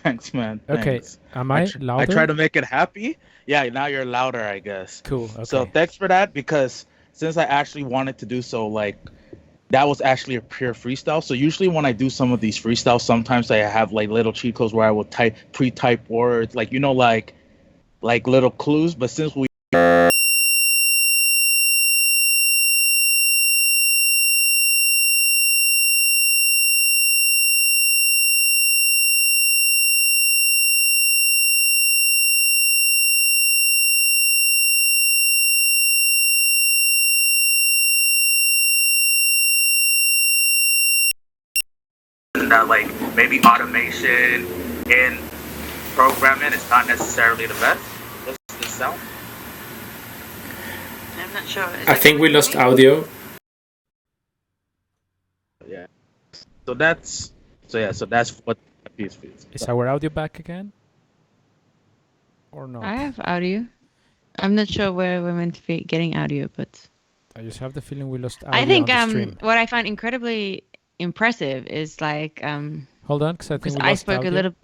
Thanks, man. Okay. Thanks. Am I louder? I try to make it happy. Yeah, now you're louder, I guess. Cool. Okay. So thanks for that, because since I actually wanted to do so, like, that was actually a pure freestyle. So usually when I do some of these freestyles, sometimes I have like little cheat codes where I will pre-type words, like, like little clues. But since we that, like, maybe automation in programming is not necessarily the best. What's this sound? I'm not sure. I think we lost audio. Yeah. So that's what the piece feels. Is our audio back again? Or not? I have audio. I'm not sure where we're meant to be getting audio, but I just have the feeling we lost audio I think on the stream. what I find incredibly impressive is like Hold on, because I think we I lost spoke audio. a little.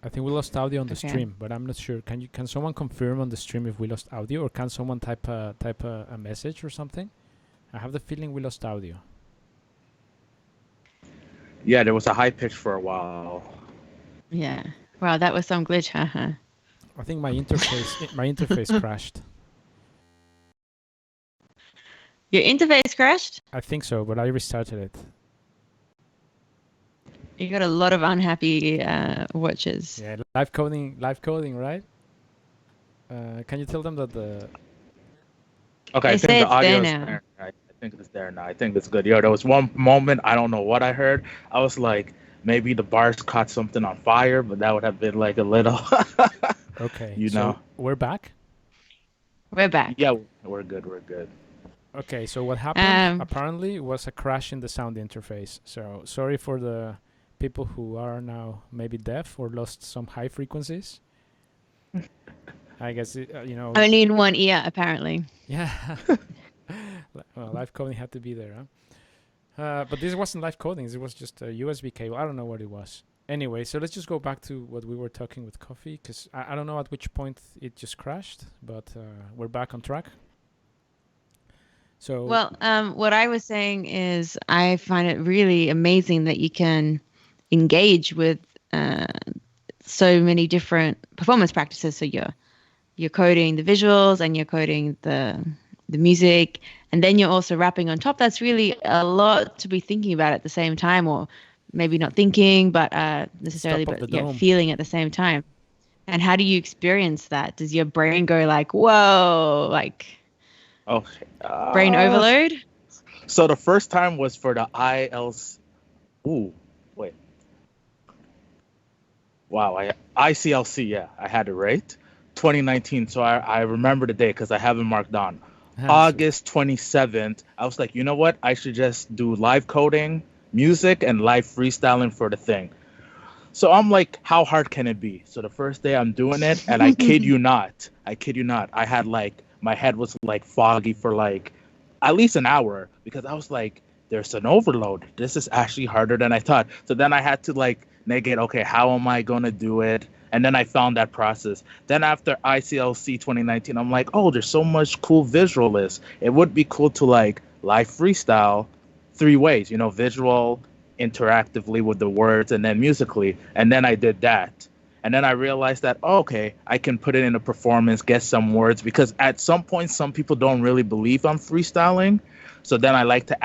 I think we lost audio on the Okay. stream, but I'm not sure. Can someone confirm on the stream if we lost audio, or can someone type a message or something? I have the feeling we lost audio. Yeah, there was a high pitch for a while. Yeah. Wow, that was some glitch, haha. I think my interface crashed. Your interface crashed? I think so, but I restarted it. You got a lot of unhappy watches. Yeah, live coding, right? Can you tell them that the... Okay, I They think say the it's audio there is now. there. I think it's there now. I think it's good. Yo, there was one moment, I don't know what I heard. I was like, maybe the bars caught something on fire, but that would have been like a little... Okay, you so know. we're back? We're back. Yeah, we're good. Okay, so what happened apparently was a crash in the sound interface. So sorry for the people who are now maybe deaf or lost some high frequencies. I guess, Only in one ear, apparently. Yeah. Well, live coding had to be there, huh? But this wasn't live coding. It was just a USB cable. I don't know what it was. Anyway, so let's just go back to what we were talking with Kofi, because I don't know at which point it just crashed, but we're back on track. So Well, what I was saying is I find it really amazing that you can engage with so many different performance practices. So you're coding the visuals and you're coding the music, and then you're also rapping on top. That's really a lot to be thinking about at the same time, or maybe not thinking, but necessarily, but feeling at the same time. And how do you experience that? Does your brain go like, whoa, like brain overload? So the first time was for the ILs. Ooh, wait. Wow, ICLC, yeah, I had it right. 2019. So I remember the day because I have it marked down. August 27th. I was like, you know what? I should just do live coding, music, and live freestyling for the thing. So I'm like, how hard can it be? So the first day I'm doing it, and I kid you not, I had like my head was like foggy for like at least an hour because I was like, there's an overload. This is actually harder than I thought. So then I had to like negate, okay, how am I gonna do it? And then I found that process. Then after ICLC 2019, I'm like, oh, there's so much cool visualists. It would be cool to like live freestyle three ways, visual, interactively with the words, and then musically. And then I did that. And then I realized that, oh, okay, I can put it in a performance, get some words, because at some point, some people don't really believe I'm freestyling. So then I like to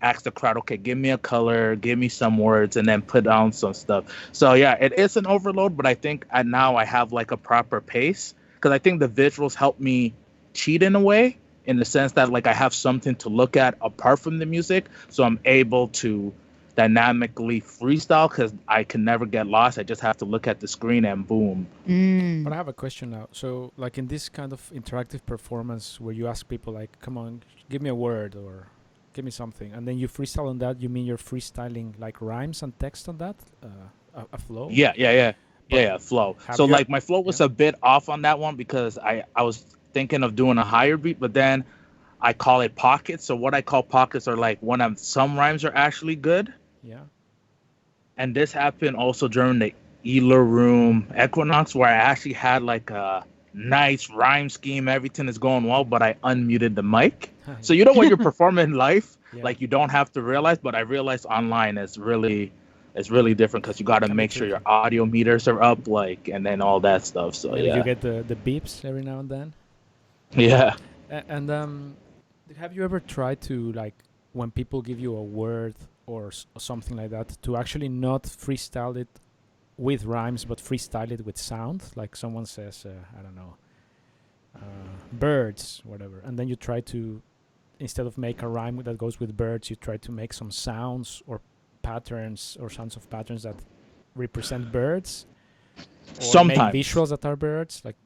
ask the crowd, okay, give me a color, give me some words, and then put down some stuff. So yeah, it is an overload, but I think now I have like a proper pace because I think the visuals help me cheat in a way, in the sense that like I have something to look at apart from the music, so I'm able to dynamically freestyle because I can never get lost. I just have to look at the screen and boom. But I have a question now. So like in this kind of interactive performance where you ask people like, come on, give me a word or give me something, and then you freestyle on that, you mean you're freestyling like rhymes and text on that, a flow? Yeah, flow. So like my flow was a bit off on that one because I was thinking of doing a higher beat, but then I call it pockets. So what I call pockets are like when some rhymes are actually good. Yeah. And this happened also during the Ealer Room Equinox, where I actually had like a nice rhyme scheme. Everything is going well, but I unmuted the mic. So when you're performing live, like you don't have to realize, but I realized online is really different because you got to make sure your audio meters are up, like, and then all that stuff. So maybe you get the beeps every now and then. Yeah. And have you ever tried to, like, when people give you a word or something like that, to actually not freestyle it with rhymes, but freestyle it with sound? Like someone says, I don't know, birds, whatever, and then you try to, instead of make a rhyme that goes with birds, you try to make some sounds or patterns or sounds of patterns that represent birds, or sometimes make visuals that are birds, like.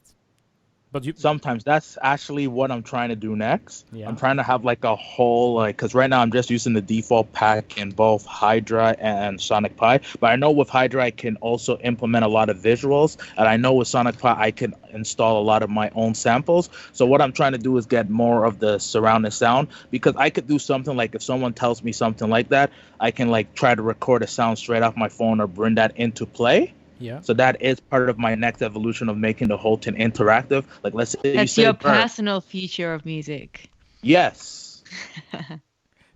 But sometimes that's actually what I'm trying to do next. Yeah. I'm trying to have like a whole, like, because right now I'm just using the default pack in both Hydra and Sonic Pi. But I know with Hydra I can also implement a lot of visuals, and I know with Sonic Pi I can install a lot of my own samples. So what I'm trying to do is get more of the surrounding sound, because I could do something like, if someone tells me something like that, I can like try to record a sound straight off my phone or bring that into play. Yeah. So that is part of my next evolution of making the whole thing interactive. Like, let's say that's your personal future of music. Yes.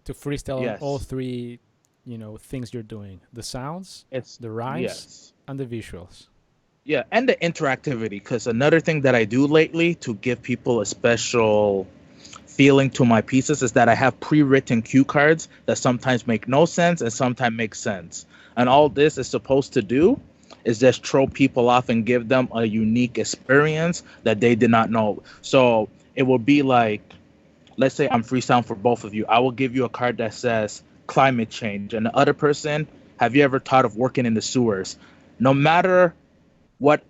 To freestyle on all three, things you're doing: the sounds, the rhymes, and the visuals. Yeah, and the interactivity. Because another thing that I do lately to give people a special feeling to my pieces is that I have pre-written cue cards that sometimes make no sense and sometimes make sense. And all this is supposed to do is just throw people off and give them a unique experience that they did not know. So it will be like, let's say I'm freestyling for both of you. I will give you a card that says climate change. And the other person, have you ever thought of working in the sewers? No matter what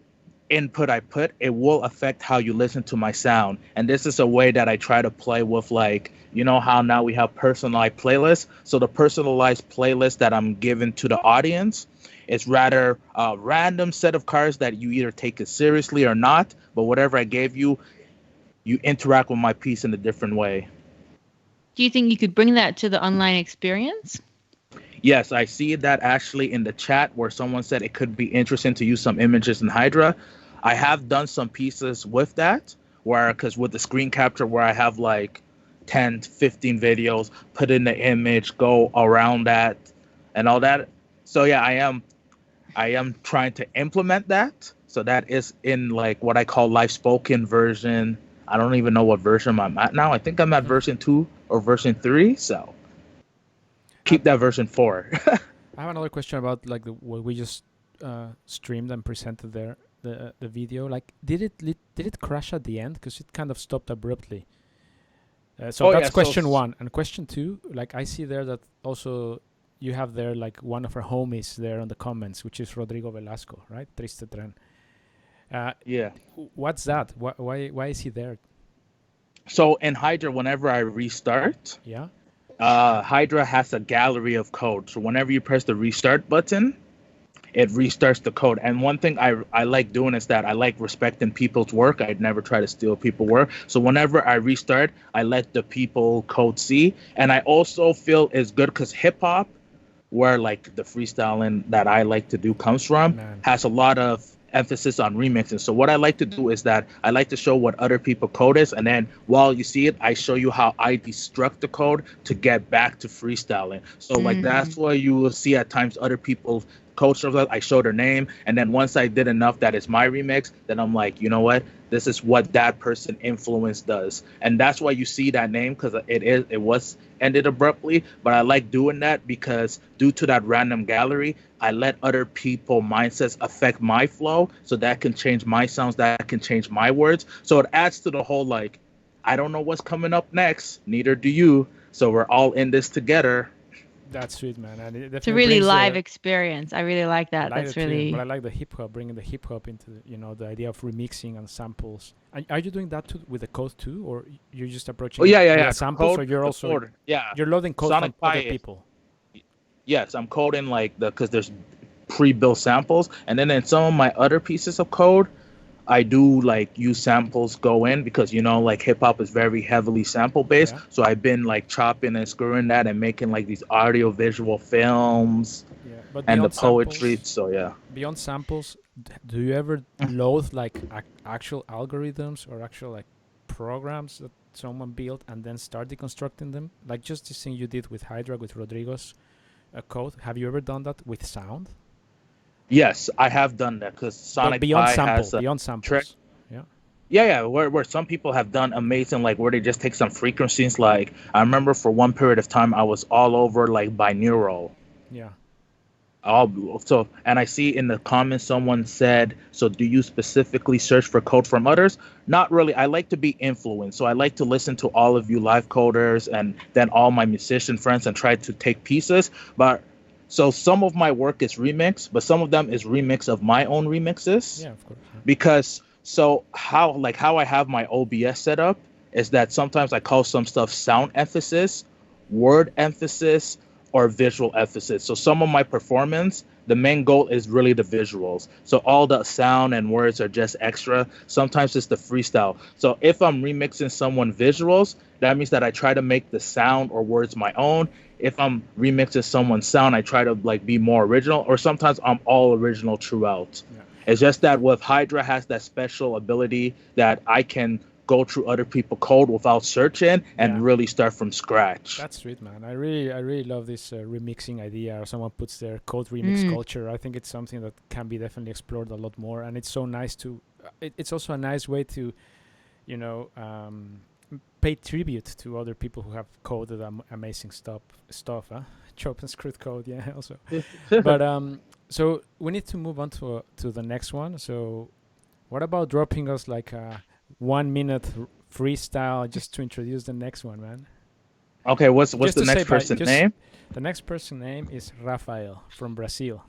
input I put, it will affect how you listen to my sound. And this is a way that I try to play with, like, how now we have personalized playlists. So the personalized playlist that I'm giving to the audience, it's rather a random set of cards that you either take it seriously or not, but whatever I gave you, you interact with my piece in a different way. Do you think you could bring that to the online experience? Yes, I see that actually in the chat where someone said it could be interesting to use some images in Hydra. I have done some pieces with that, because with the screen capture where I have like 10 to 15 videos, put in the image, go around that and all that. So yeah, I am trying to implement that. So that is in like what I call live spoken version. I don't even know what version I'm at now. I think I'm at version 2 or version 3. So keep that version 4. I have another question about like what we just streamed and presented there, the video. Like, did it crash at the end? Because it kind of stopped abruptly. So that's question 1. And question 2, like I see there that also you have there like one of our homies there on the comments, which is Rodrigo Velasco, right? Triste Tren. Yeah. What's that? Why is he there? So in Hydra, whenever I restart, Yeah. Hydra has a gallery of code. So whenever you press the restart button, it restarts the code. And one thing I like doing is that I like respecting people's work. I'd never try to steal people's work. So whenever I restart, I let the people code see. And I also feel it's good because hip hop, where like the freestyling that I like to do comes from, has a lot of emphasis on remixing. So what I like to do is that I like to show what other people code is, and then while you see it, I show you how I destruct the code to get back to freestyling. So like that's why you will see at times other people code stuff. I show their name, and then once I did enough that is my remix, then I'm like, you know what, this is what that person influence does. And that's why you see that name, because it was ended abruptly, but I like doing that because due to that random gallery, I let other people mindsets affect my flow, so that can change my sounds, that can change my words. So it adds to the whole like, I don't know what's coming up next, neither do you, so we're all in this together. That's sweet, man. And it's a really live experience. I really like that. That's really. But I like the hip hop, bringing the hip hop into the idea of remixing and samples. Are you doing that with the code too, or you're just approaching? Samples, or you're also you're loading code from other people. Yes, I'm coding like because there's pre-built samples, and then in some of my other pieces of code, I do like use samples go in because like hip hop is very heavily sample based. Yeah. So I've been like chopping and screwing that and making like these audio visual films and the poetry. Samples, beyond samples, do you ever load like actual algorithms or actual like programs that someone built and then start deconstructing them? Like just this thing you did with Hydra, with Rodrigo's code. Have you ever done that with sound? Yes, I have done that because Sonic Pi has beyond samples. Trick. Yeah. Where some people have done amazing, like where they just take some frequencies. Like I remember for one period of time, I was all over like binaural. Yeah. And I see in the comments someone said, so do you specifically search for code from others? Not really. I like to be influenced. So I like to listen to all of you live coders and then all my musician friends and try to take pieces. So some of my work is remix, but some of them is remix of my own remixes. Yeah, of course. Yeah. Because how I have my OBS set up is that sometimes I call some stuff sound emphasis, word emphasis, or visual emphasis. So some of my performance, the main goal is really the visuals. So all the sound and words are just extra. Sometimes it's the freestyle. So if I'm remixing someone visuals, that means that I try to make the sound or words my own. If I'm remixing someone's sound, I try to like be more original, or sometimes I'm all original throughout. Yeah. It's just that with Hydra has that special ability that I can go through other people's code without searching and really start from scratch. That's sweet, man. I really love this remixing idea, or someone puts their code remix culture. I think it's something that can be definitely explored a lot more, and it's so nice to. It's also a nice way to, pay tribute to other people who have coded amazing stuff. Chop and screwed code, also. But so we need to move on to the next one. So, what about dropping us like a 1 minute freestyle just to introduce the next one, man? Okay, what's the next person's name? The next person's name is Rafael from Brazil.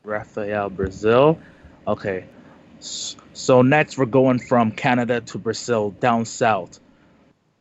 Rafael, Brazil. Okay. So next we're going from Canada to Brazil, down south.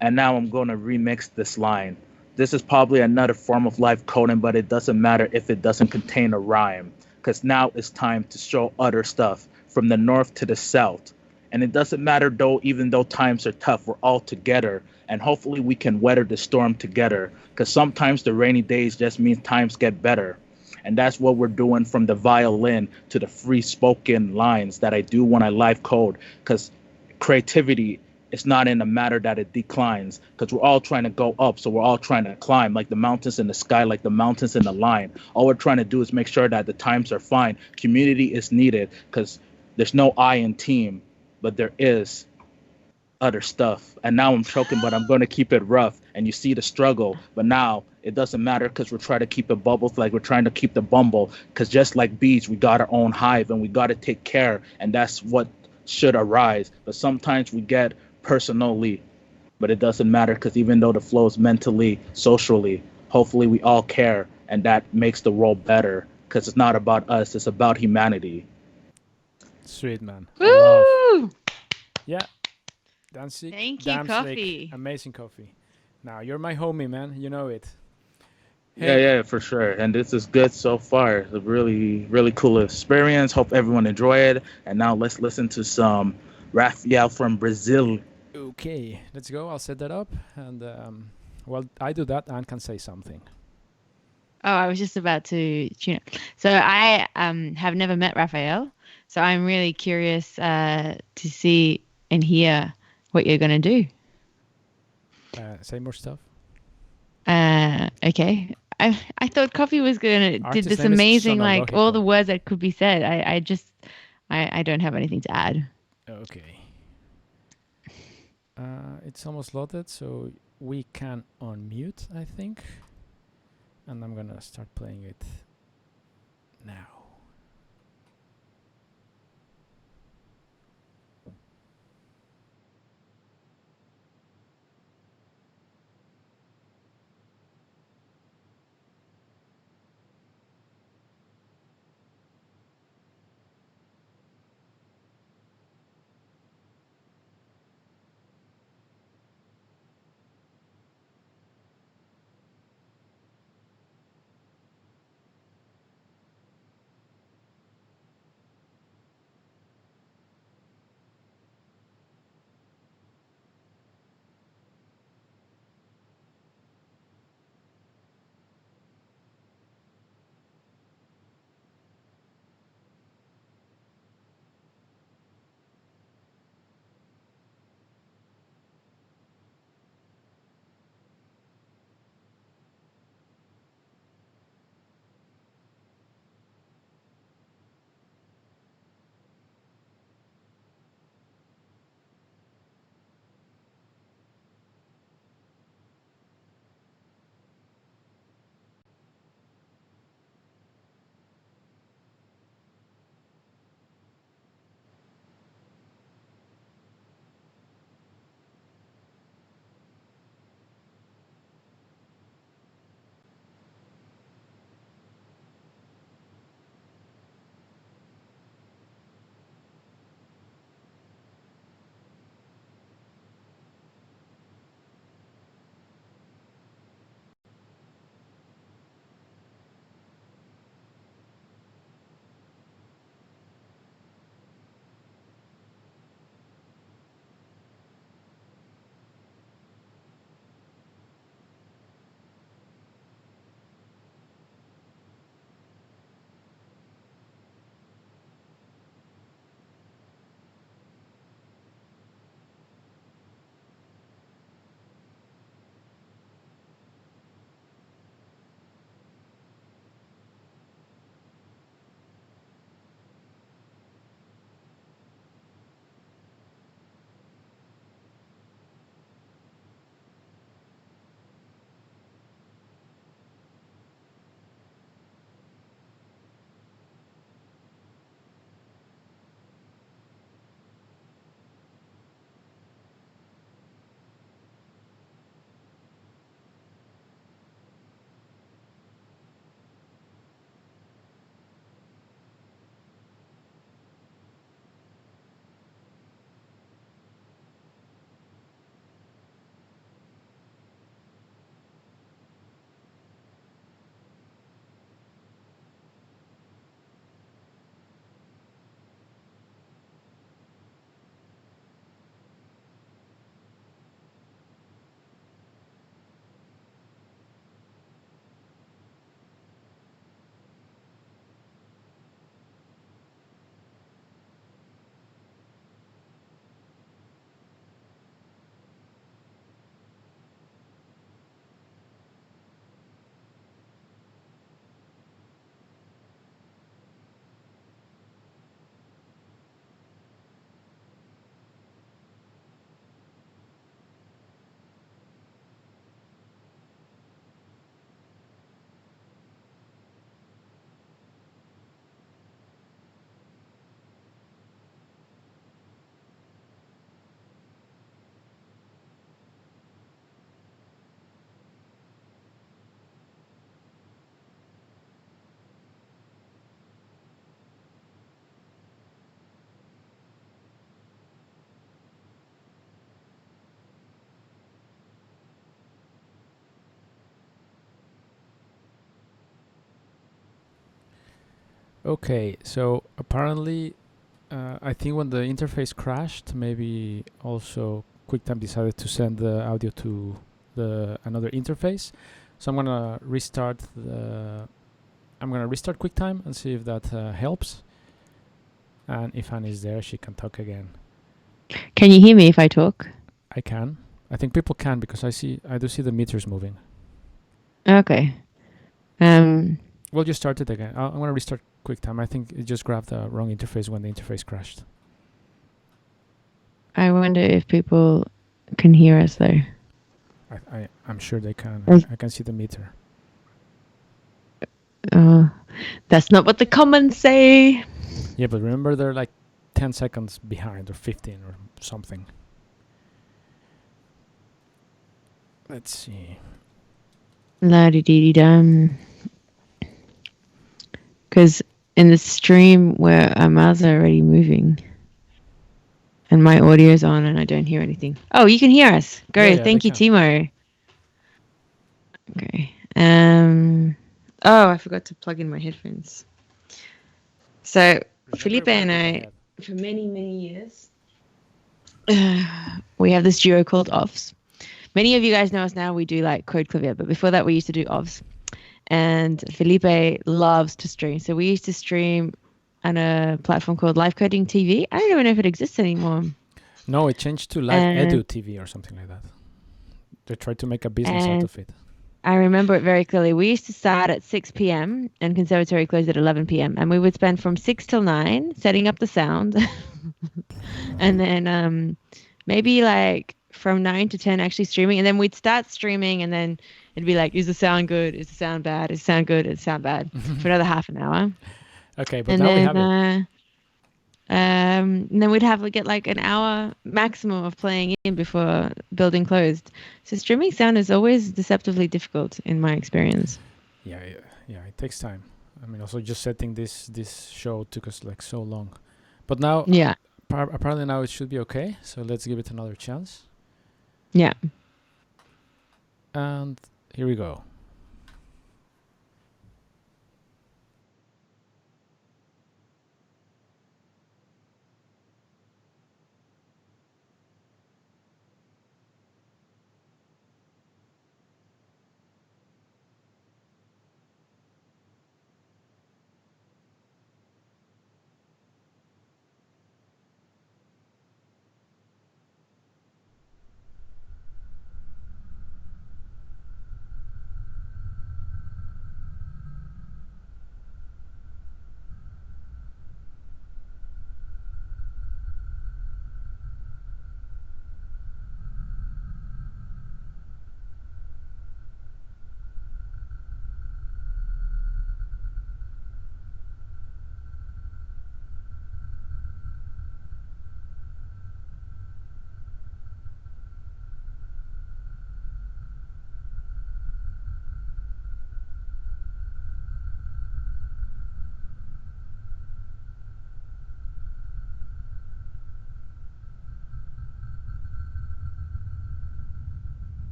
And now I'm going to remix this line. This is probably another form of live coding, but it doesn't matter if it doesn't contain a rhyme, because now it's time to show other stuff from the north to the south. And it doesn't matter though, even though times are tough, we're all together. And hopefully we can weather the storm together, because sometimes the rainy days just means times get better. And that's what we're doing from the violin to the free spoken lines that I do when I live code, because creativity is not in a matter that it declines, because we're all trying to go up. So we're all trying to climb like the mountains in the sky, like the mountains in the line. All we're trying to do is make sure that the times are fine. Community is needed, because there's no I in team, but there is other stuff. And now I'm choking, but I'm going to keep it rough. And you see the struggle, but now it doesn't matter, because we're trying to keep it bubbles, like we're trying to keep the bumble, because just like bees, we got our own hive and we got to take care. And that's what should arise. But sometimes we get personally, but it doesn't matter, because even though the flow is mentally, socially, hopefully we all care and that makes the world better because it's not about us, it's about humanity. Sweet, man. I love. Woo! Yeah. Danzig. Thank you, Damslik. Kofi. Amazing coffee. Now, you're my homie, man. You know it. Yeah, yeah, for sure. And this is good so far. It's a really, really cool experience. Hope everyone enjoyed it. And now let's listen to some Raphael from Brazil. Okay, let's go. I'll set that up. And, while I do that, Anne can say something. Oh, I was just about to tune it. So I have never met Raphael. So I'm really curious to see and hear what you're going to do. Say more stuff. Okay. I thought Coffee was going to did this amazing, like all the words that could be said. I don't have anything to add. Okay. It's almost loaded, so we can unmute, I think. And I'm gonna start playing it now. Okay, so apparently, I think when the interface crashed, maybe also QuickTime decided to send the audio to the another interface. So I'm gonna restart QuickTime and see if that helps. And if Anne is there, she can talk again. Can you hear me if I talk? I can. I think people can because I do see the meters moving. Okay. We'll just start it again. I'm gonna restart QuickTime. I think it just grabbed the wrong interface when the interface crashed. I wonder if people can hear us though. I'm sure they can. I can see the meter. That's not what the comments say. Yeah, but remember they're like 10 seconds behind or 15 or something. Let's see. La-di-di-di-dum. Because in the stream where our mouths are already moving and my audio's on and I don't hear anything. Oh, you can hear us. Go. Yeah, Thank you, can. Timo. Okay. Oh, I forgot to plug in my headphones. So Felipe and I, for many, many years, we have this duo called OFFs. Many of you guys know us now. We do like Code Clavier, but before that we used to do OFFs. And Felipe loves to stream. So we used to stream on a platform called Live Coding TV. I don't even know if it exists anymore. No, it changed to Live Edu TV or something like that. They tried to make a business out of it. I remember it very clearly. We used to start at 6 p.m. and Conservatory closed at 11 p.m. And we would spend from 6 till 9 setting up the sound. And then maybe like from 9 to 10 actually streaming. And then we'd start streaming and then it'd be like, is the sound good? Is the sound bad? Is the sound good? Is the sound bad? For another half an hour. Okay, but and now we have it. And then we'd get like an hour maximum of playing in before building closed. So streaming sound is always deceptively difficult in my experience. Yeah, it takes time. I mean, also just setting this show took us like so long. But now, yeah, apparently now it should be okay. So let's give it another chance. Yeah. And here we go.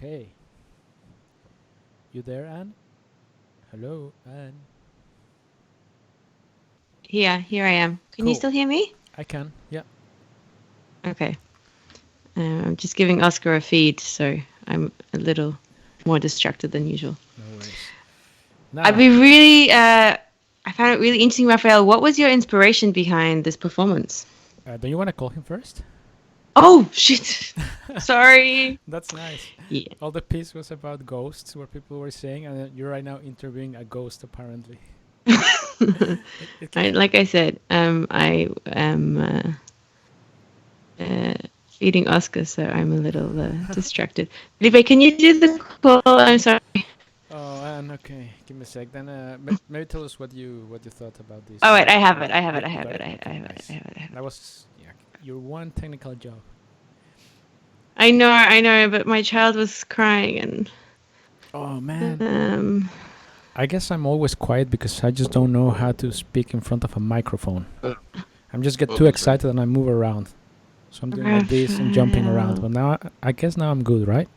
Okay. You there, Anne? Hello, Anne. Here I am. Can you Cool. still hear me? I can. Yeah. Okay. I'm just giving Oscar a feed, so I'm a little more distracted than usual. No worries. Now, I'd be really, I found it really interesting, Raphael. What was your inspiration behind this performance? do you want to call him first? Oh, shit. Sorry. That's nice. Yeah. All the piece was about ghosts, where people were saying, and you're right now interviewing a ghost, apparently. Like I said, I am feeding Oscar, so I'm a little distracted. Felipe, can you do the call? I'm sorry. Oh, Anne, okay. Give me a sec. Then maybe tell us what you thought about this. Oh, wait, I have it. You got it? Okay, nice. I have it. That was your one technical job. I know, but my child was crying and. Oh man. I guess I'm always quiet because I just don't know how to speak in front of a microphone. I'm just get too excited and I move around. So I'm doing like this and jumping around. But now I guess now I'm good, right?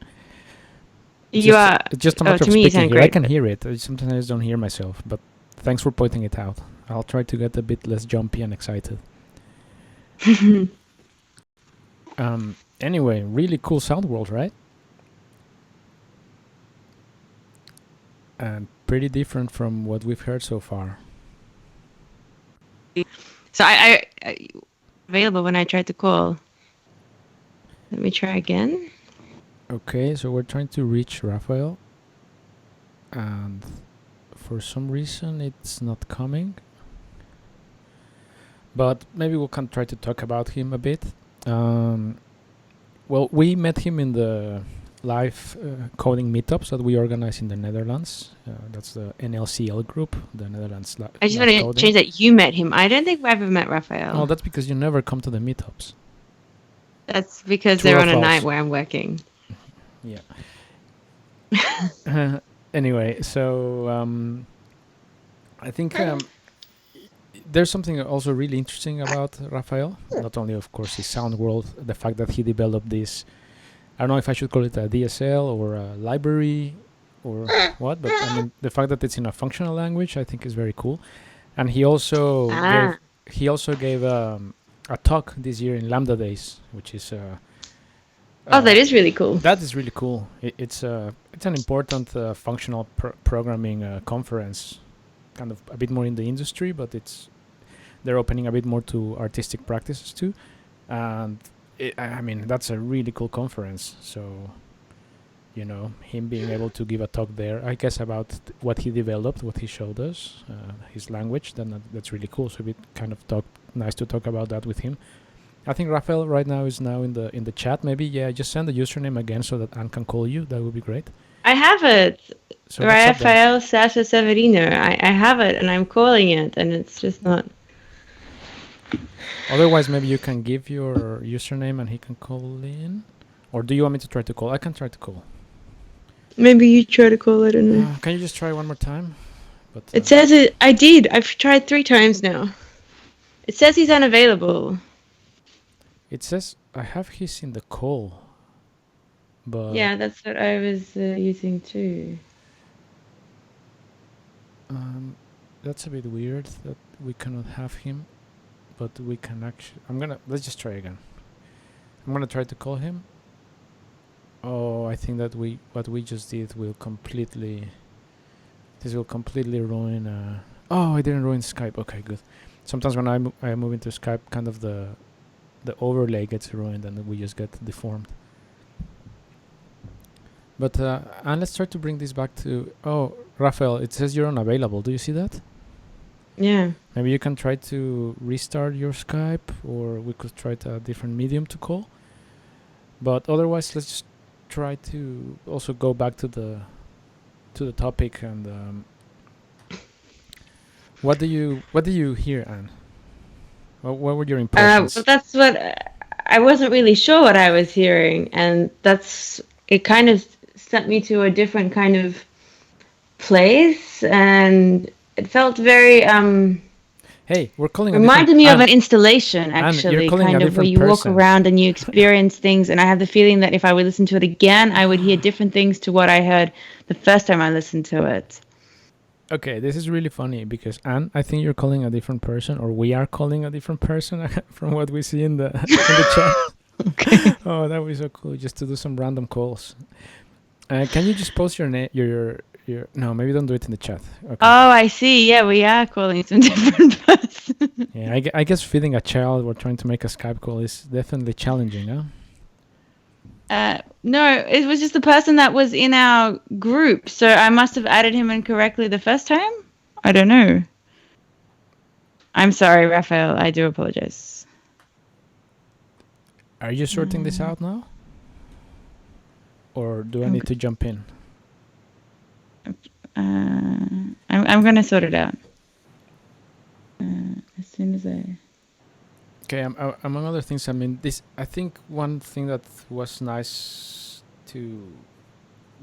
You are. It's just a matter of to me you speaking sound here. I great. can hear it. Sometimes I just don't hear myself. But thanks for pointing it out. I'll try to get a bit less jumpy and excited. Anyway, really cool sound world, right? And pretty different from what we've heard so far. So I available when I tried to call. Let me try again. Okay, so we're trying to reach Raphael, and for some reason it's not coming. But maybe we can try to talk about him a bit. Well, we met him in the live coding meetups that we organize in the Netherlands. That's the NLCL group, the Netherlands. I just want to change that you met him. I don't think I've ever met Raphael. Oh, that's because you never come to the meetups. That's because True they're or on a false? night where I'm working. Yeah. Anyway, so I think there's something also really interesting about Raphael. Not only, of course, his sound world, the fact that he developed this. I don't know if I should call it a DSL or a library or what, but I mean the fact that it's in a functional language, I think, is very cool. And he also gave a talk this year in Lambda Days, which is that is really cool. That is really cool. It's an important functional programming conference, kind of a bit more in the industry, but they're opening a bit more to artistic practices too, and I mean that's a really cool conference. So, him being able to give a talk there, I guess about what he developed, what he showed us, his language, then that's really cool. So it kind of nice to talk about that with him. I think Raphael right now is in the chat. Maybe just send the username again so that Anne can call you. That would be great. I have it. So Rafael Sousa Severino. I have it and I'm calling it and it's just not. Otherwise, maybe you can give your username and he can call in. Or do you want me to try to call? I can try to call. Maybe you try to call. I don't know. Can you just try one more time? But it says it. I did. I've tried 3 times now. It says he's unavailable. It says I have his in the call. But yeah, that's what I was using too. That's a bit weird that we cannot have him, but we can actually. Let's just try again. I'm gonna try to call him. Oh, I think that what we just did will completely. This will completely ruin. Oh, I didn't ruin Skype. Okay, good. Sometimes when I move into Skype, kind of the overlay gets ruined and we just get deformed. But and let's try to bring this back to. Oh, Raphael, it says you're unavailable. Do you see that? Yeah. Maybe you can try to restart your Skype, or we could try a different medium to call. But otherwise, let's just try to also go back to the topic and what do you hear, Anne? What were your impressions? Well, that's what I wasn't really sure what I was hearing, and it kind of sent me to a different kind of place, and it felt very Hey, we're calling Reminded me of an Anne, installation, you're actually, calling a kind of where different you walk person. around and you experience things. And I have the feeling that if I would listen to it again, I would hear different things to what I heard the first time I listened to it. Okay, this is really funny because Anne, I think you're calling a different person, or we are calling a different person from what we see in the chat. Okay. Oh, that was so cool! Just to do some random calls. Can you just post your name? Your no, maybe don't do it in the chat. Okay. Oh, I see. Yeah, we are calling some different person. Yeah, I guess feeding a child or trying to make a Skype call is definitely challenging, huh? No, it was just the person that was in our group. So I must have added him incorrectly the first time. I don't know. I'm sorry, Raphael. I do apologize. Are you sorting this out now? Or do I need to jump in? I'm going to sort it out. As soon as I... Okay, among other things, I mean, I think one thing that was nice to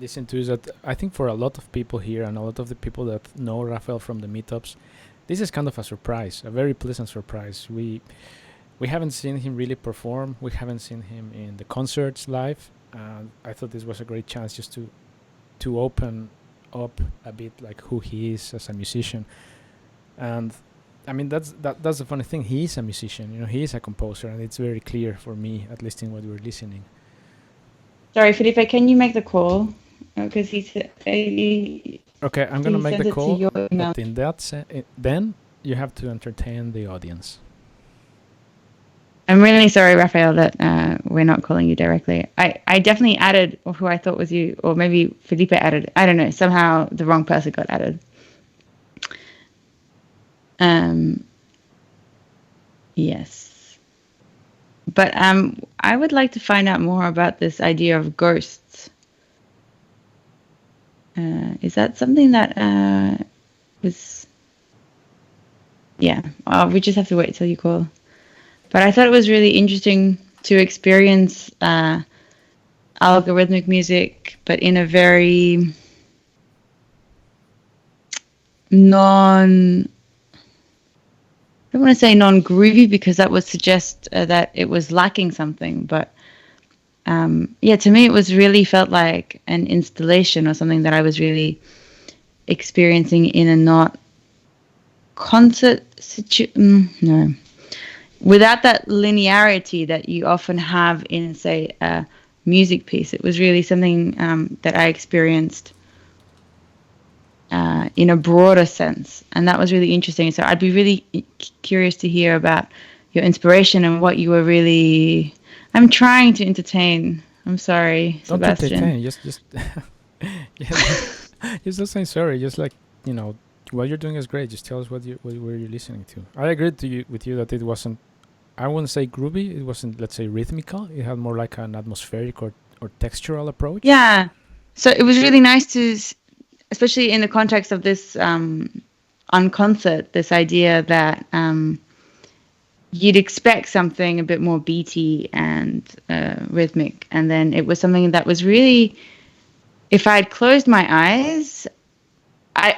listen to is that I think for a lot of people here and a lot of the people that know Raphael from the meetups, this is kind of a surprise, a very pleasant surprise. We haven't seen him really perform. We haven't seen him in the concerts live. And I thought this was a great chance just to open up a bit like who he is as a musician. And I mean, that's the funny thing. He is a musician, you know, he is a composer, and it's very clear for me, at least in what we're listening. Sorry, Felipe, can you make the call? Because okay, I'm going to make the call, but in that then you have to entertain the audience. I'm really sorry, Raphael, that we're not calling you directly. I definitely added who I thought was you, or maybe Felipe added. I don't know. Somehow the wrong person got added. Yes. But I would like to find out more about this idea of ghosts. Is that something that was... Yeah. Oh, we just have to wait till you call. But I thought it was really interesting to experience algorithmic music, but in a very I don't want to say non-groovy because that would suggest that it was lacking something. But yeah, to me, it was really felt like an installation or something that I was really experiencing in a not concert no. Without that linearity that you often have in, say, a music piece. It was really something that I experienced in a broader sense. And that was really interesting. So I'd be really curious to hear about your inspiration and what you were really... I'm trying to entertain. I'm sorry, Don't Sebastian. entertain. Just just don't say sorry. Just like, you know, what you're doing is great. Just tell us what were you listening to. I agreed with you that it wasn't... I wouldn't say groovy. It wasn't, let's say, rhythmical. It had more like an atmospheric or textural approach. Yeah. So it was really nice to, especially in the context of this on concert, this idea that you'd expect something a bit more beaty and rhythmic. And then it was something that was really, if I'd closed my eyes, I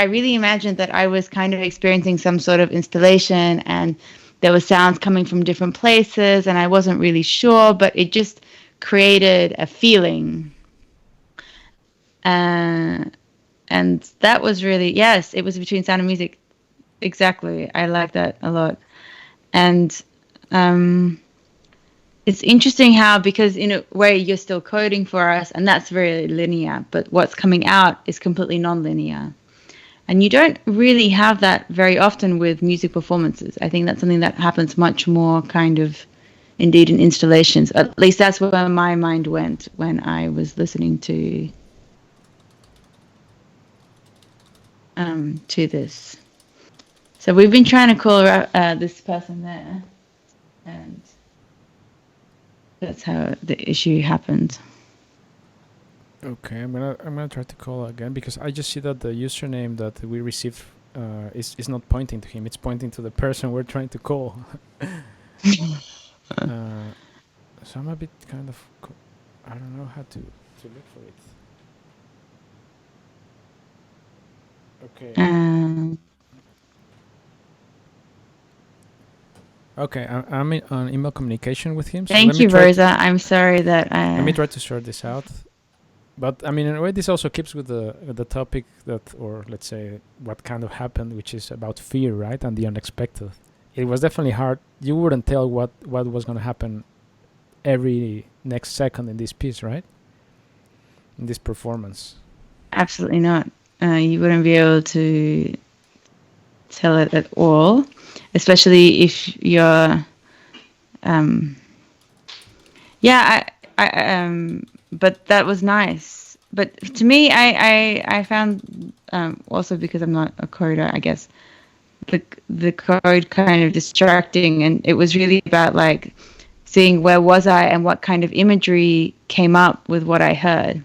really imagined that I was kind of experiencing some sort of installation and there were sounds coming from different places and I wasn't really sure, but it just created a feeling. And that was really, yes, it was between sound and music. Exactly. I like that a lot. And it's interesting how, because in a way you're still coding for us and that's very linear, but what's coming out is completely non-linear. And you don't really have that very often with music performances. I think that's something that happens much more kind of indeed in installations. At least that's where my mind went when I was listening to this. So we've been trying to call this person there, and that's how the issue happened. Okay, I'm gonna try to call again because I just see that the username that we received is not pointing to him. It's pointing to the person we're trying to call. So I'm a bit kind of I don't know how to look for it. Okay. Okay, I'm on email communication with him. So Thank you, Rosa. I'm sorry that. Let me try to sort this out. But I mean, in a way, this also keeps with the topic that, or let's say, what kind of happened, which is about fear, right, and the unexpected. It was definitely hard. You wouldn't tell what was going to happen every next second in this piece, right? In this performance. Absolutely not. You wouldn't be able to tell it at all, especially if you're. But that was nice. But to me, I found also because I'm not a coder, I guess the code kind of distracting, and it was really about like seeing where was I and what kind of imagery came up with what I heard.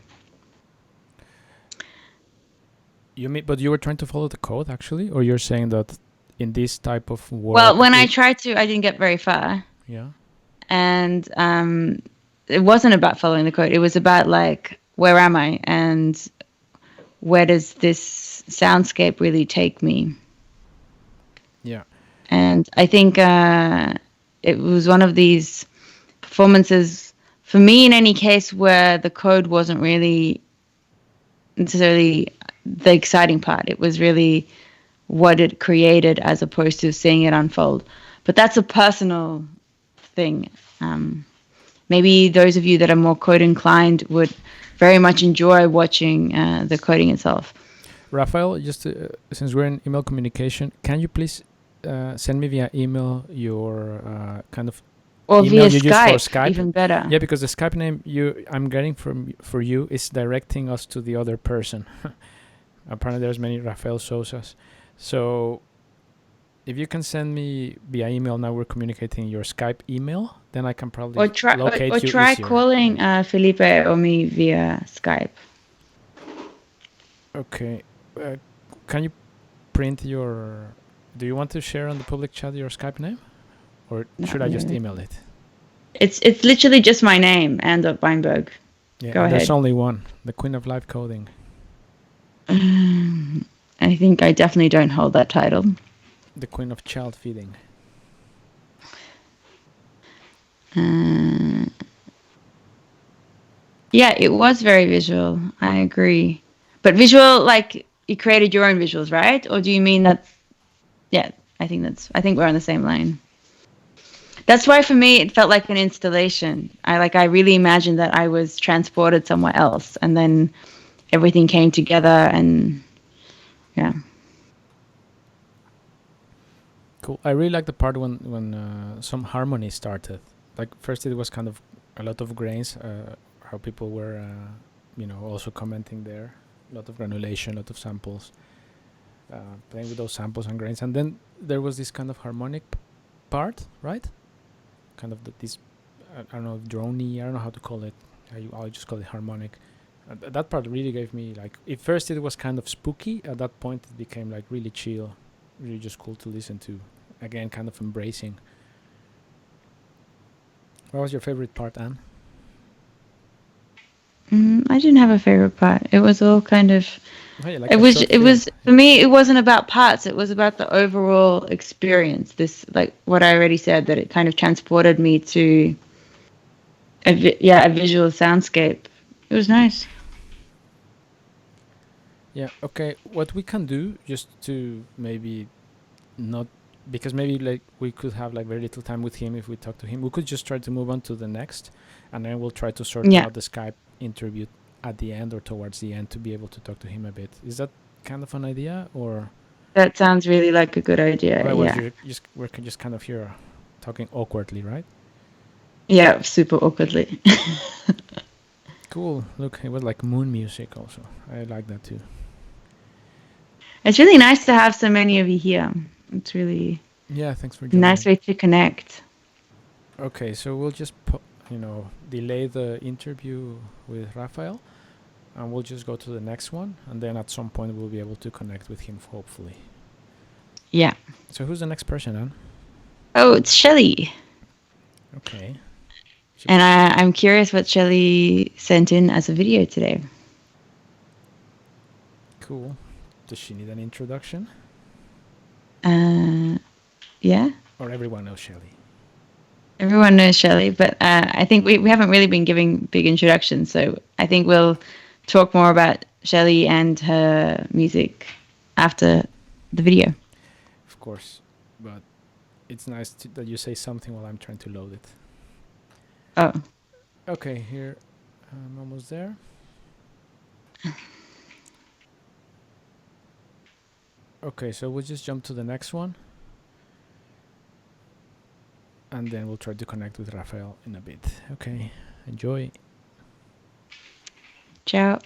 But you were trying to follow the code actually, or you're saying that in this type of work? Well, when I tried to, I didn't get very far. Yeah. And it wasn't about following the code. It was about like, where am I and where does this soundscape really take me? Yeah. And I think it was one of these performances, for me in any case, where the code wasn't really necessarily the exciting part. It was really what it created as opposed to seeing it unfold. But that's a personal thing. Maybe those of you that are more code inclined would very much enjoy watching the coding itself. Raphael, just since we're in email communication, can you please send me via email your kind of or email via you use for Skype? Even better. Yeah, because the Skype name I'm getting for you is directing us to the other person. Apparently, there's many Raphael Sousas. So if you can send me via email, now we're communicating your Skype email, then I can probably locate you. Or try easier. calling Felipe or me via Skype. Okay. Can you print your... Do you want to share on the public chat your Skype name? Or should I just email it? It's literally just my name, Veinberg. Yeah, Go ahead. There's only one, the Queen of Live Coding. I think I definitely don't hold that title. The Queen of Child Feeding. Yeah, it was very visual. I agree. But visual, like you created your own visuals, right? Or do you mean that? Yeah, I think we're on the same line. That's why for me it felt like an installation. I really imagined that I was transported somewhere else, and then everything came together, and yeah. Cool. I really like the part when some harmony started. Like first it was kind of a lot of grains, how people were, also commenting there. A lot of granulation, a lot of samples, playing with those samples and grains. And then there was this kind of harmonic part, right? Kind of this, I don't know, droney, I don't know how to call it. I'll just call it harmonic. That part really gave me, like, at first it was kind of spooky. At that point it became like really chill, really just cool to listen to. Again, kind of embracing. What was your favorite part, Anne? I didn't have a favorite part. It was all kind of. Oh, yeah, like it was for me. It wasn't about parts. It was about the overall experience. This, like what I already said, that it kind of transported me to. A visual soundscape. It was nice. Yeah. Okay. What we can do, just to maybe not, because maybe like we could have like very little time with him if we talk to him. We could just try to move on to the next, and then we'll try to sort out the Skype interview at the end or towards the end to be able to talk to him a bit. Is that kind of an idea, or? That sounds really like a good idea. We're just kind of here talking awkwardly, right? Yeah, super awkwardly. Cool. Look, it was like moon music also. I like that too. It's really nice to have so many of you here. It's really thanks for joining. Nice way to connect. Okay, so we'll just delay the interview with Raphael, and we'll just go to the next one, and then at some point we'll be able to connect with him, hopefully. Yeah. So who's the next person, Anne? Oh, it's Shelly. Okay. And I'm curious what Shelly sent in as a video today. Cool. Does she need an introduction? Yeah. Or everyone knows Shelly? Everyone knows Shelly, but I think we haven't really been giving big introductions. So I think we'll talk more about Shelly and her music after the video. Of course, but it's nice that you say something while I'm trying to load it. Oh. Okay, here I'm almost there. Okay, so we'll just jump to the next one. And then we'll try to connect with Raphael in a bit. Okay, enjoy. Ciao.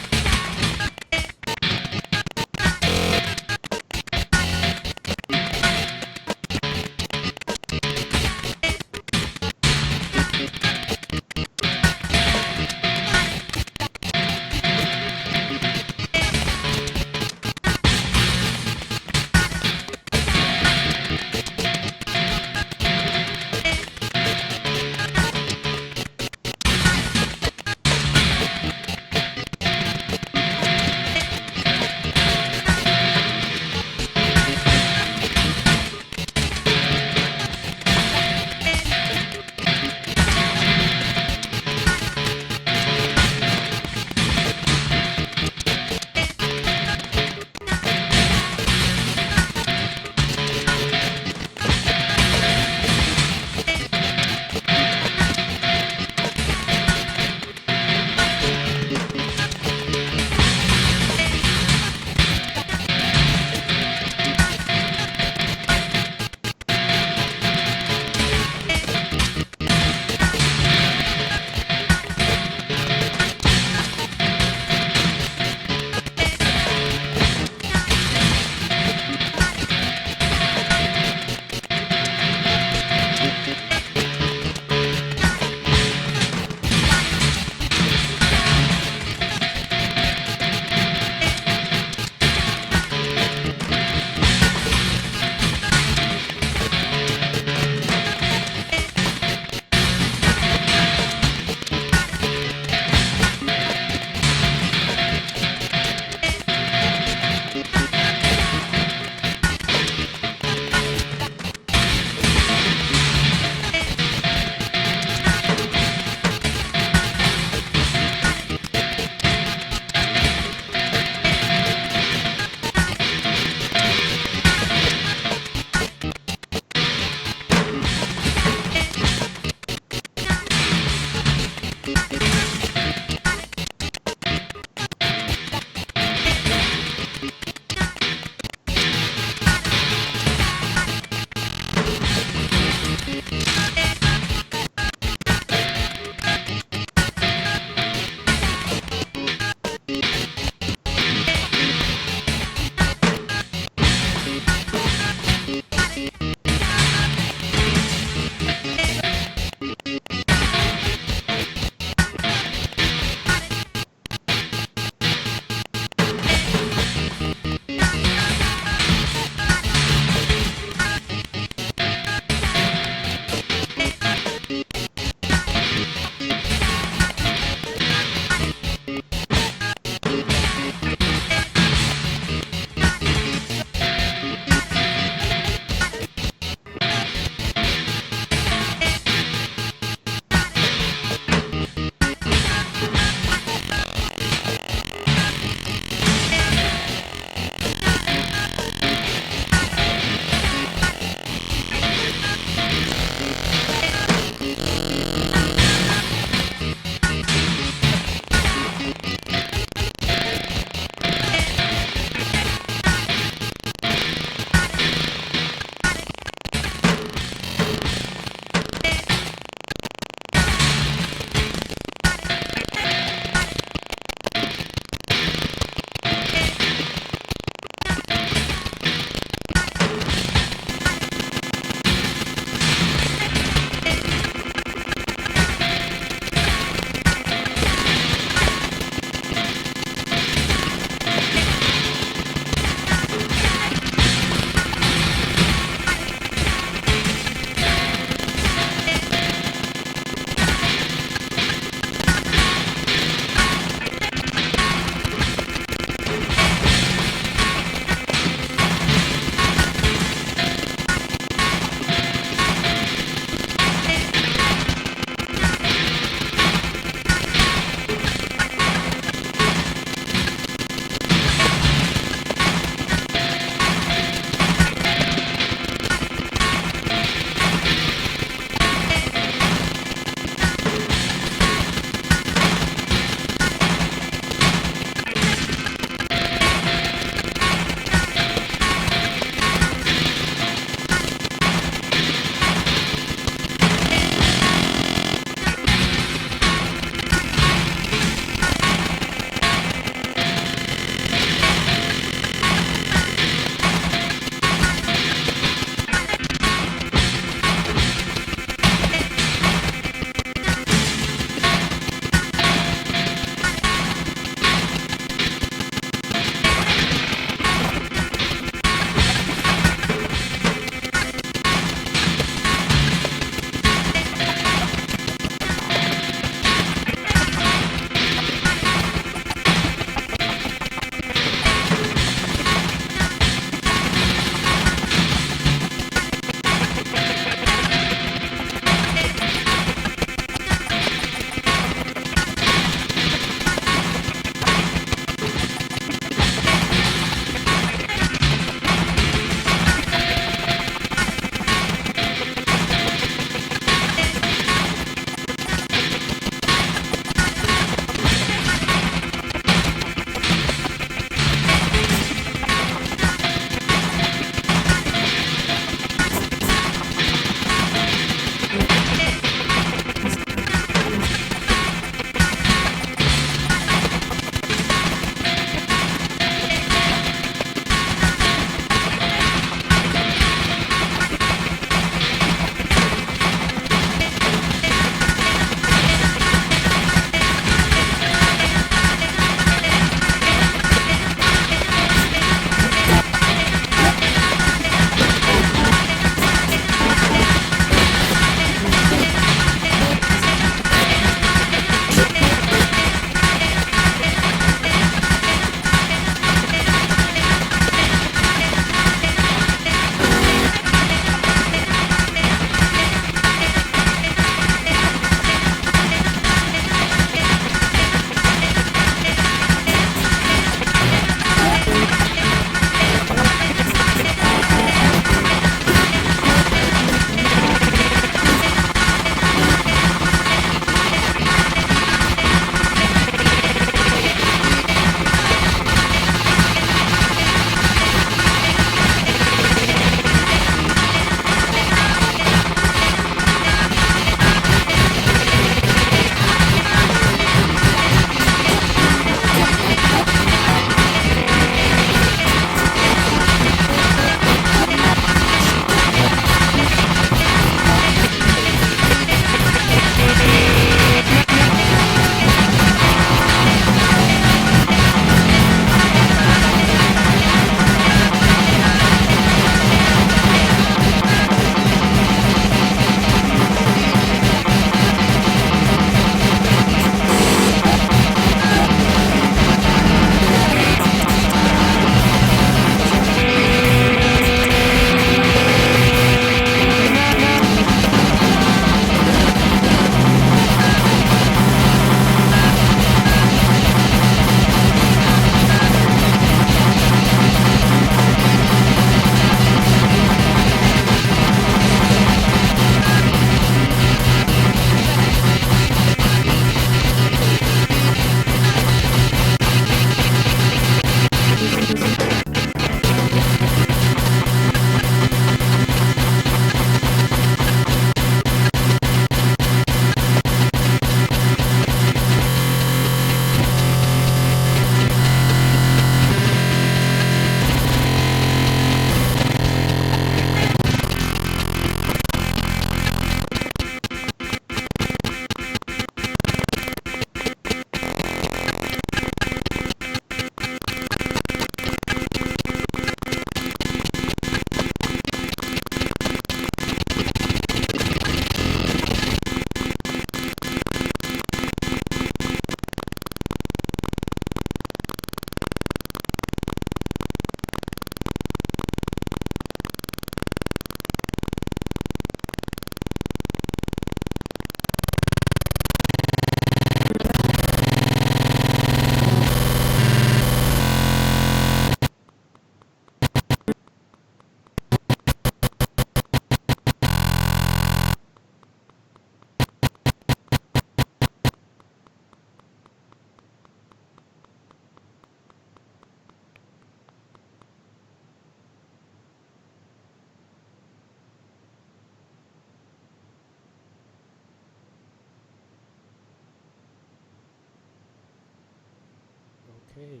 Okay.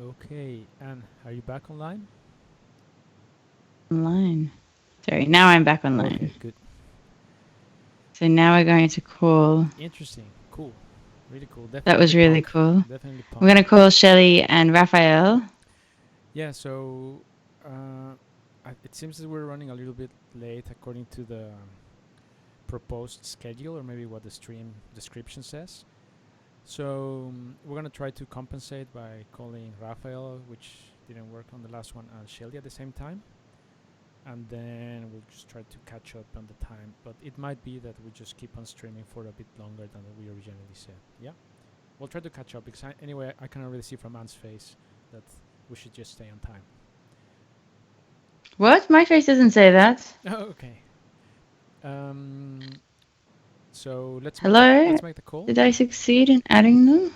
Okay, and are you back online? Online. Sorry, now I'm back online. Okay, good. So now we're going to call. Interesting. Cool. Really cool. Definitely That was really punk. cool. Definitely punk. We're going to call Shelly and Raphael. Yeah, so it seems that we're running a little bit late according to the proposed schedule, or maybe what the stream description says. So we're going to try to compensate by calling Raphael, which didn't work on the last one, and Shelly at the same time. And then we'll just try to catch up on the time. But it might be that we just keep on streaming for a bit longer than we originally said. Yeah? We'll try to catch up, because anyway, I can already see from Anne's face that we should just stay on time. What? My face doesn't say that. Oh, okay. So let's Hello? make the call. Did I succeed in adding them?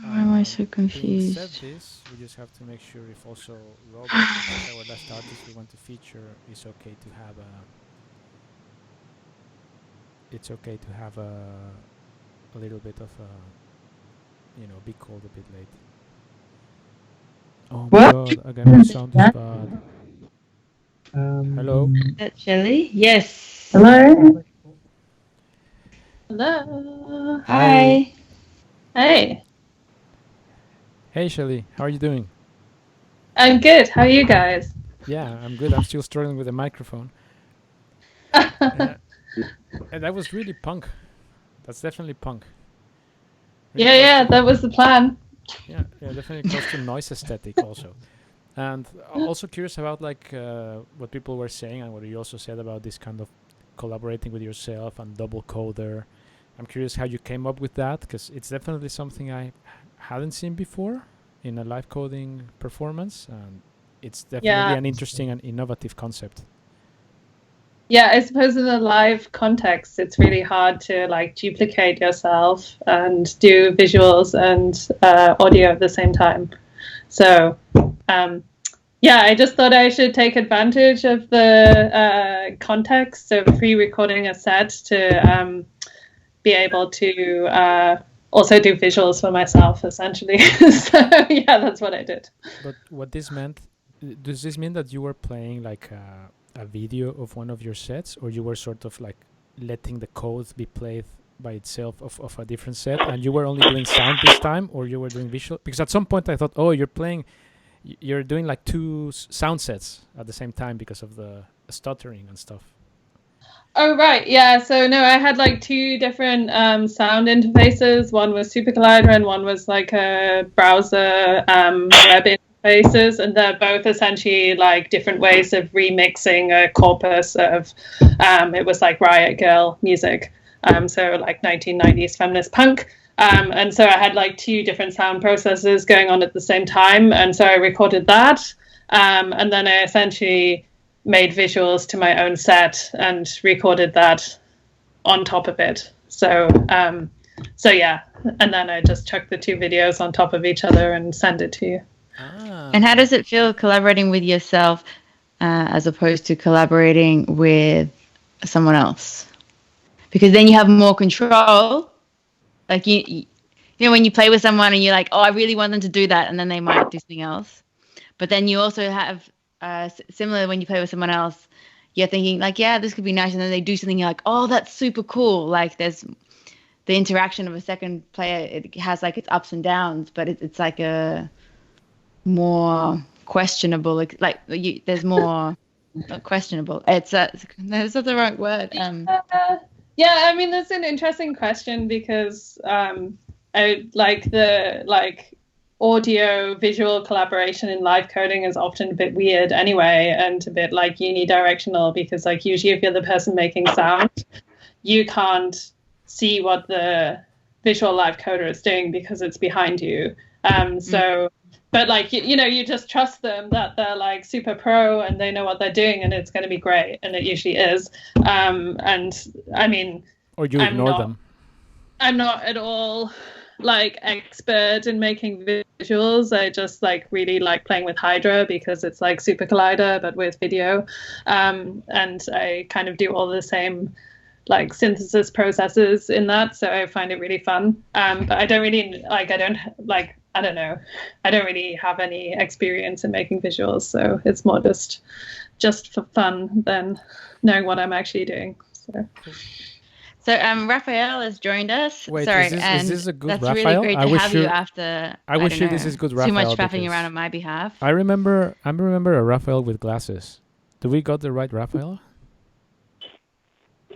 Why am I so Being confused? said this, we just have to make sure if also Robert, which is our last artist we want to feature, is okay to have a. It's okay to have a little bit of a, be called a bit late. Oh my god! Again, my sound is bad. Hello. Is that Shelly? Yes. Hello. Hello. Hi. Hey. Hey Shelly, how are you doing? I'm good. How are you guys? Yeah, I'm good. I'm still struggling with the microphone. And that was really punk. That's definitely punk. Really Yeah, that was the plan. Yeah, definitely close to noise aesthetic also. And also curious about what people were saying and what you also said about this kind of collaborating with yourself and double coder. I'm curious how you came up with that, because it's definitely something I hadn't seen before in a live coding performance, and it's definitely an interesting and innovative concept. Yeah, I suppose in a live context, it's really hard to duplicate yourself and do visuals and audio at the same time. So, I just thought I should take advantage of the context of pre-recording a set to be able to also do visuals for myself, essentially. So, that's what I did. But what this meant, does this mean that you were playing a video of one of your sets, or you were sort of letting the code be played by itself of a different set, and you were only doing sound this time, or you were doing visual? Because at some point I thought, oh, you're doing two sound sets at the same time because of the stuttering and stuff. Oh, right. Yeah. So, no, I had two different sound interfaces. One was Super Collider and one was a browser web interfaces. And they're both essentially different ways of remixing a corpus of, it was Riot Girl music. So 1990s feminist punk. And so I had two different sound processes going on at the same time. And so I recorded that. And then I essentially made visuals to my own set and recorded that on top of it. So yeah. And then I just chucked the two videos on top of each other and send it to you. And how does it feel collaborating with yourself as opposed to collaborating with someone else? Because then you have more control. You know, when you play with someone and you're like, oh, I really want them to do that, and then they might do something else. But then you also have similar when you play with someone else, you're thinking yeah, this could be nice, and then they do something, you're like, oh, that's super cool. There's the interaction of a second player. It has its ups and downs, but it's a more questionable. There's more not questionable. It's that's not the right word. Yeah, I mean, that's an interesting question, because I the audio visual collaboration in live coding is often a bit weird anyway, and a bit unidirectional, because usually if you're the person making sound, you can't see what the visual live coder is doing because it's behind you. So but you just trust them that they're super pro and they know what they're doing and it's going to be great, and it usually is. And I mean, or you ignore them. I'm not at all expert in making visuals. I just really like playing with Hydra because it's Super Collider but with video, and I kind of do all the same like synthesis processes in that, so I find it really fun. But I don't really I don't know. I don't really have any experience in making visuals, so it's more just for fun than knowing what I'm actually doing. So Raphael has joined us. Wait, Sorry, is this a good that's Raphael? really great to have you after. I wish don't this know, is good too Raphael. much faffing around on my behalf. I remember a Raphael with glasses. Do we got the right Raphael?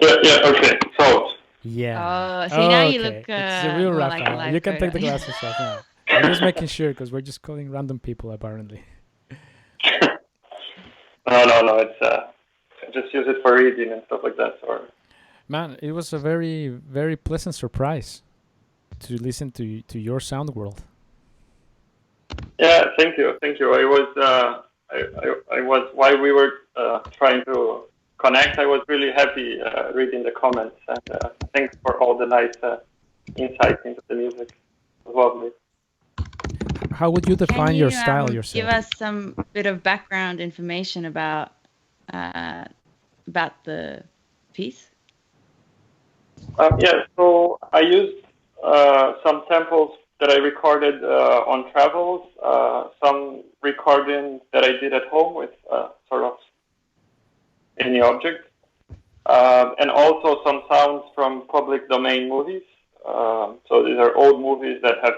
Yeah, okay. So. Yeah. Oh, see, now you look it's the real more Raphael. like a You can take the photo. glasses off now. I'm just making sure because we're just calling random people apparently. No. It's I just use it for reading and stuff like that. Or. Man, it was a very, very pleasant surprise to listen to your sound world. Yeah, thank you. I was while we were trying to connect, I was really happy reading the comments, and thanks for all the nice insights into the music. It was lovely. How would you define your style yourself? Give us some bit of background information about the piece. So I used some samples that I recorded on travels, some recording that I did at home with sort of any object, and also some sounds from public domain movies. So these are old movies that have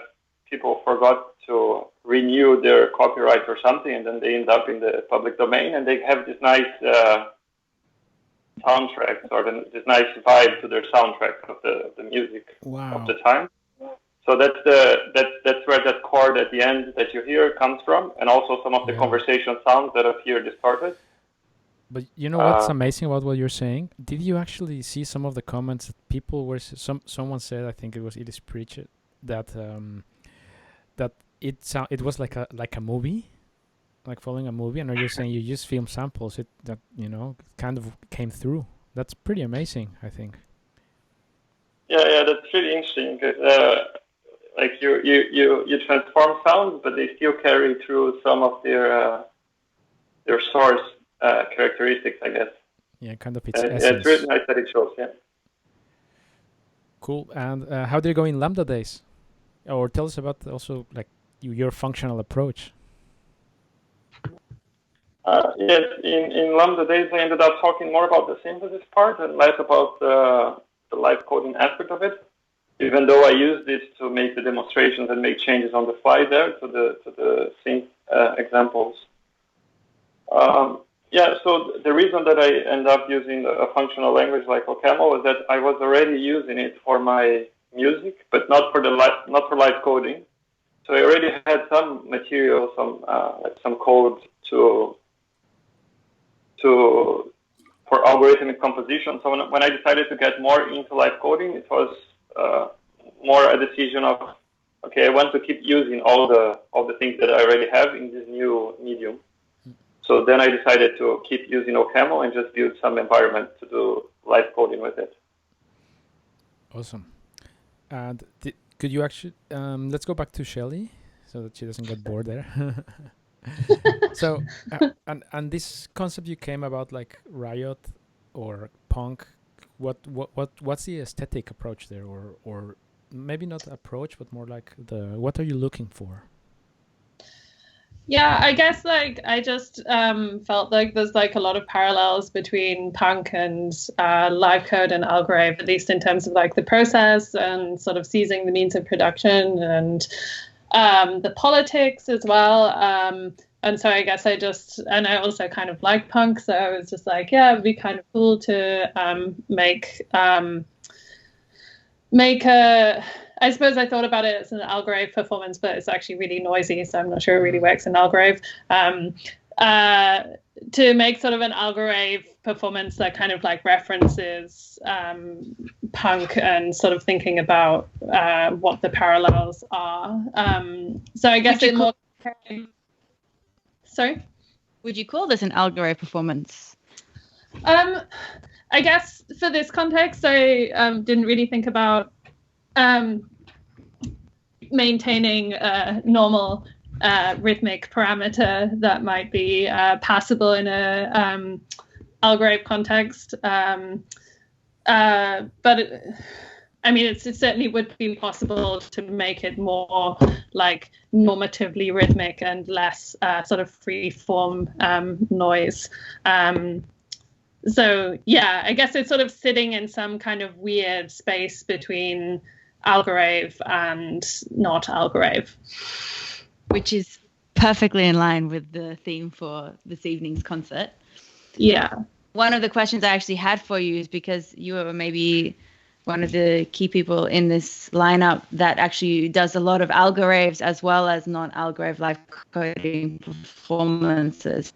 people forgot to renew their copyright or something, and then they end up in the public domain, and they have this nice soundtrack, or this nice vibe to their soundtrack of the music of the time. So that's where that chord at the end that you hear comes from, and also some of the conversation sounds that appear distorted. But you know what's amazing about what you're saying? Did you actually see some of the comments that people were? Someone said, I think it is Preach that that it was like a movie, like following a movie, and you're saying you just film samples. That kind of came through. That's pretty amazing, I think. Yeah, that's really interesting. Like you transform sounds, but they still carry through some of their source characteristics, I guess. Yeah, kind of its essence. It's really nice that it shows. Yeah. Cool. And how did it go in Lambda days? Or tell us about also like your functional approach. Yes, in Lambda days, I ended up talking more about the synthesis part and less about the live coding aspect of it. Even though I used it to make the demonstrations and make changes on the fly there to the synth examples. So the reason that I end up using a functional language like OCaml was that I was already using it for my music, but not for live coding. So I already had some material, some code for algorithmic composition. So when I decided to get more into live coding, it was more a decision of, okay, I want to keep using all the things that I already have in this new medium. So then I decided to keep using OCaml and just build some environment to do live coding with it. Awesome. And could you actually let's go back to Shelly so that she doesn't get bored there. So and this concept you came about like Riot or punk, what's the aesthetic approach there, or maybe not approach, but more like what are you looking for? Yeah, I guess like I just felt like there's like a lot of parallels between punk and live code and Algorave, at least in terms of like the process and sort of seizing the means of production and the politics as well. And so I guess I also kind of like punk, so I was just like, yeah, it'd be kind of cool to make a. I suppose I thought about it as an Algorave performance, but it's actually really noisy, so I'm not sure it really works in Algorave. To make sort of an Algorave performance that kind of like references punk and sort of thinking about what the parallels are. So I guess it's more. Sorry? Would you call this an Algorave performance? I guess for this context, I didn't really think about maintaining a normal rhythmic parameter that might be passable in a Algorave context. But I mean, it certainly would be possible to make it more like normatively rhythmic and less sort of free form noise. So yeah, I guess it's sort of sitting in some kind of weird space between Algorave and not Algorave, which is perfectly in line with the theme for this evening's concert. Yeah. One of the questions I actually had for you is because you were maybe one of the key people in this lineup that actually does a lot of Algoraves as well as non-Algorave live coding performances.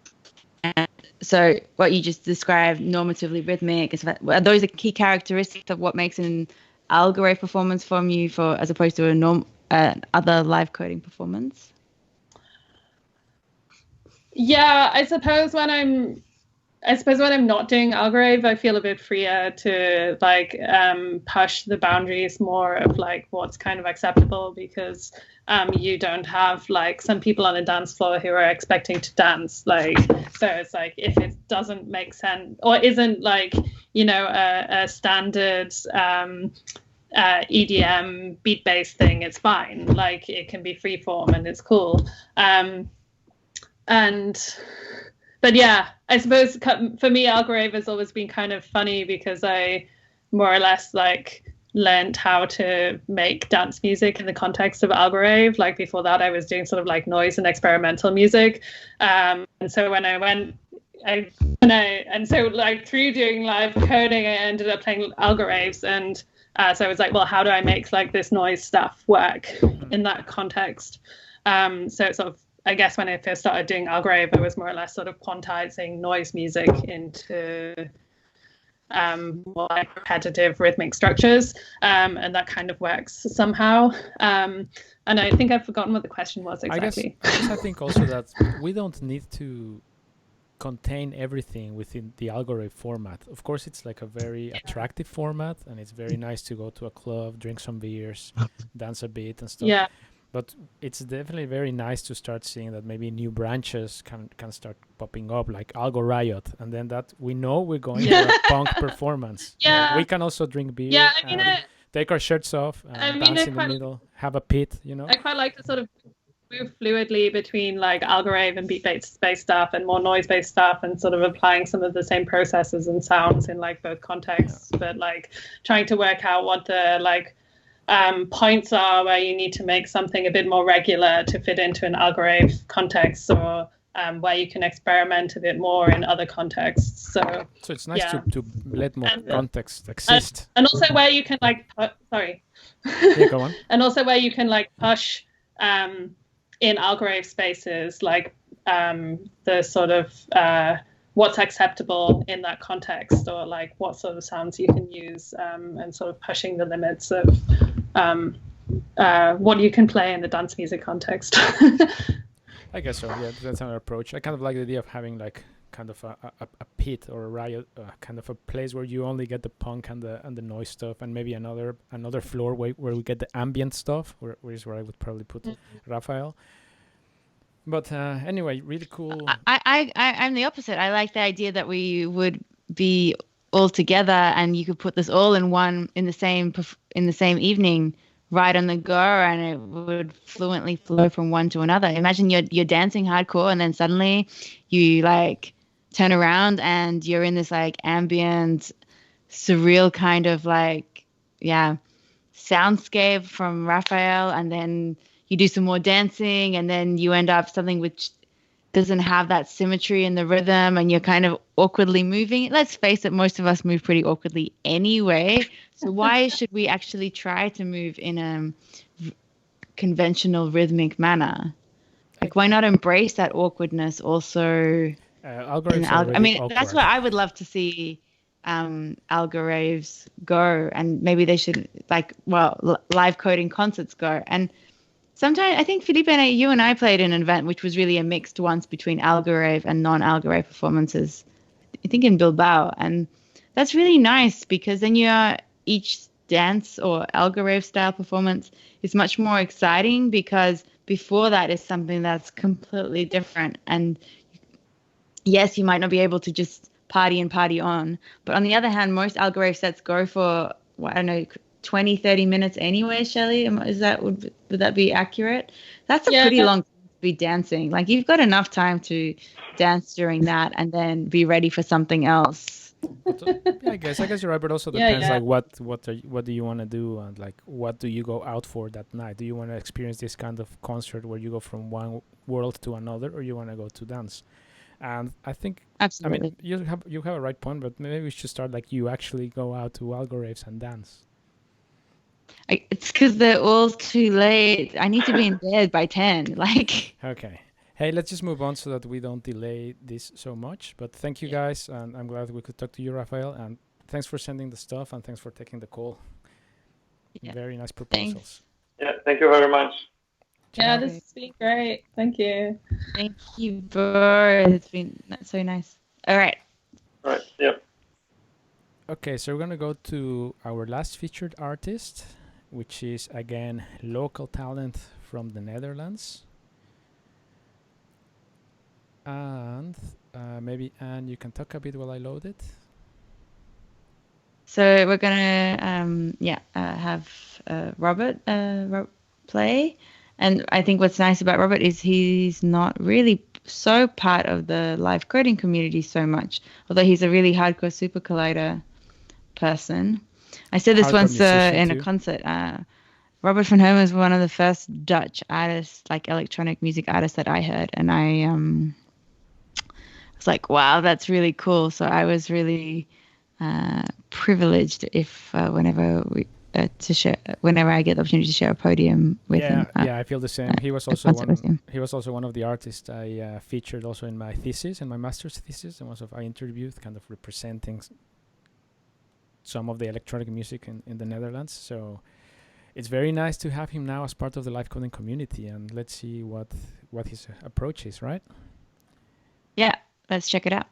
And so what you just described, normatively rhythmic, are those the key characteristics of what makes an Algorave performance from you as opposed to other live coding performance? Yeah, I suppose when I'm not doing Algorave, I feel a bit freer to like push the boundaries more of like what's kind of acceptable, because you don't have like some people on a dance floor who are expecting to dance. Like, so it's like if it doesn't make sense or isn't like, you know, a standard EDM beat-based thing, it's fine. Like it can be freeform and it's cool. But yeah, I suppose for me, Algorave has always been kind of funny because I more or less like learned how to make dance music in the context of Algorave. Like before that, I was doing sort of like noise and experimental music. And so when so like through doing live coding, I ended up playing Algoraves. And so I was like, well, how do I make like this noise stuff work in that context? So it's sort of, I guess when I first started doing Algorave, I was more or less sort of quantizing noise music into more like repetitive rhythmic structures, and that kind of works somehow. And I think I've forgotten what the question was exactly. I think also that we don't need to contain everything within the Algorave format. Of course, it's like a very attractive format, and it's very nice to go to a club, drink some beers, dance a bit and stuff. Yeah. But it's definitely very nice to start seeing that maybe new branches can start popping up, like Algo Riot, and then that we know we're going to a punk performance. Yeah. We can also drink beer. Yeah, I mean, take our shirts off and dance in the middle, have a pit, you know. I quite like to sort of move fluidly between like Algorave and beat-based stuff and more noise-based stuff, and sort of applying some of the same processes and sounds in like both contexts, but like trying to work out what the like points are where you need to make something a bit more regular to fit into an Algorave context, or where you can experiment a bit more in other contexts. So it's nice to let more context exist. And also where you can like, Go on. And also where you can like push in Algorave spaces, like the sort of what's acceptable in that context, or like what sort of sounds you can use, and sort of pushing the limits of what you can play in the dance music context. I guess so. Yeah, that's our approach. I kind of like the idea of having like kind of a pit or a riot, kind of a place where you only get the punk and the noise stuff, and maybe another floor where we get the ambient stuff, where I would probably put Raphael. But anyway, really cool. I'm the opposite. I like the idea that we would be all together and you could put this all in the same evening, right on the go, and it would fluently flow from one to another. Imagine you're dancing hardcore and then suddenly you like turn around and you're in this like ambient, surreal kind of like soundscape from Raphael, and then you do some more dancing, and then you end up something which doesn't have that symmetry in the rhythm, and you're kind of awkwardly moving. Let's face it, most of us move pretty awkwardly anyway. So why should we actually try to move in a conventional rhythmic manner? Like, why not embrace that awkwardness also? That's what I would love to see Algoraves go, and maybe they should live coding concerts go. And sometimes I think Felipe and you and I played in an event which was really a mixed once between Algorave and non-Algorave performances, I think in Bilbao. And that's really nice because then each dance or Algorave style performance is much more exciting, because before that is something that's completely different. And yes, you might not be able to just party and party on. But on the other hand, most Algorave sets go for, I don't know, 20, 30 minutes anyway, Shelly. Would that be accurate? That's a pretty long time to be dancing. Like, you've got enough time to dance during that and then be ready for something else. I guess you're right, but also depends like what do you want to do, and like what do you go out for that night? Do you want to experience this kind of concert where you go from one world to another, or you want to go to dance? And I think absolutely, I mean you have a right point, but maybe we should start like you actually go out to Algoraves and dance. It's because they're all too late. I need to be in bed by 10. Like, okay. Hey, let's just move on so that we don't delay this so much. But thank you guys, and I'm glad we could talk to you, Raphael. And thanks for sending the stuff, and thanks for taking the call. Yeah. Very nice proposals. Thanks. Yeah, thank you very much. Yeah, this has been great. Thank you. Thank you both. It's been so nice. All right. All right. Yep. Okay, so we're gonna go to our last featured artist, which is again local talent from the Netherlands. And maybe, Anne, you can talk a bit while I load it. So we're going to have Robert play. And I think what's nice about Robert is he's not really so part of the live coding community so much, although he's a really hardcore Super Collider person. I said this once in a concert. Robert van Heumen was one of the first Dutch artists, like electronic music artists that I heard. And I was like, wow, that's really cool. So I was really privileged if whenever I get the opportunity to share a podium with him. I feel the same. He was also one of the artists I featured also in my thesis, in my master's thesis, and I interviewed, kind of representing some of the electronic music in the Netherlands. So it's very nice to have him now as part of the live coding community, and let's see what his approach is, right? Yeah. Let's check it out.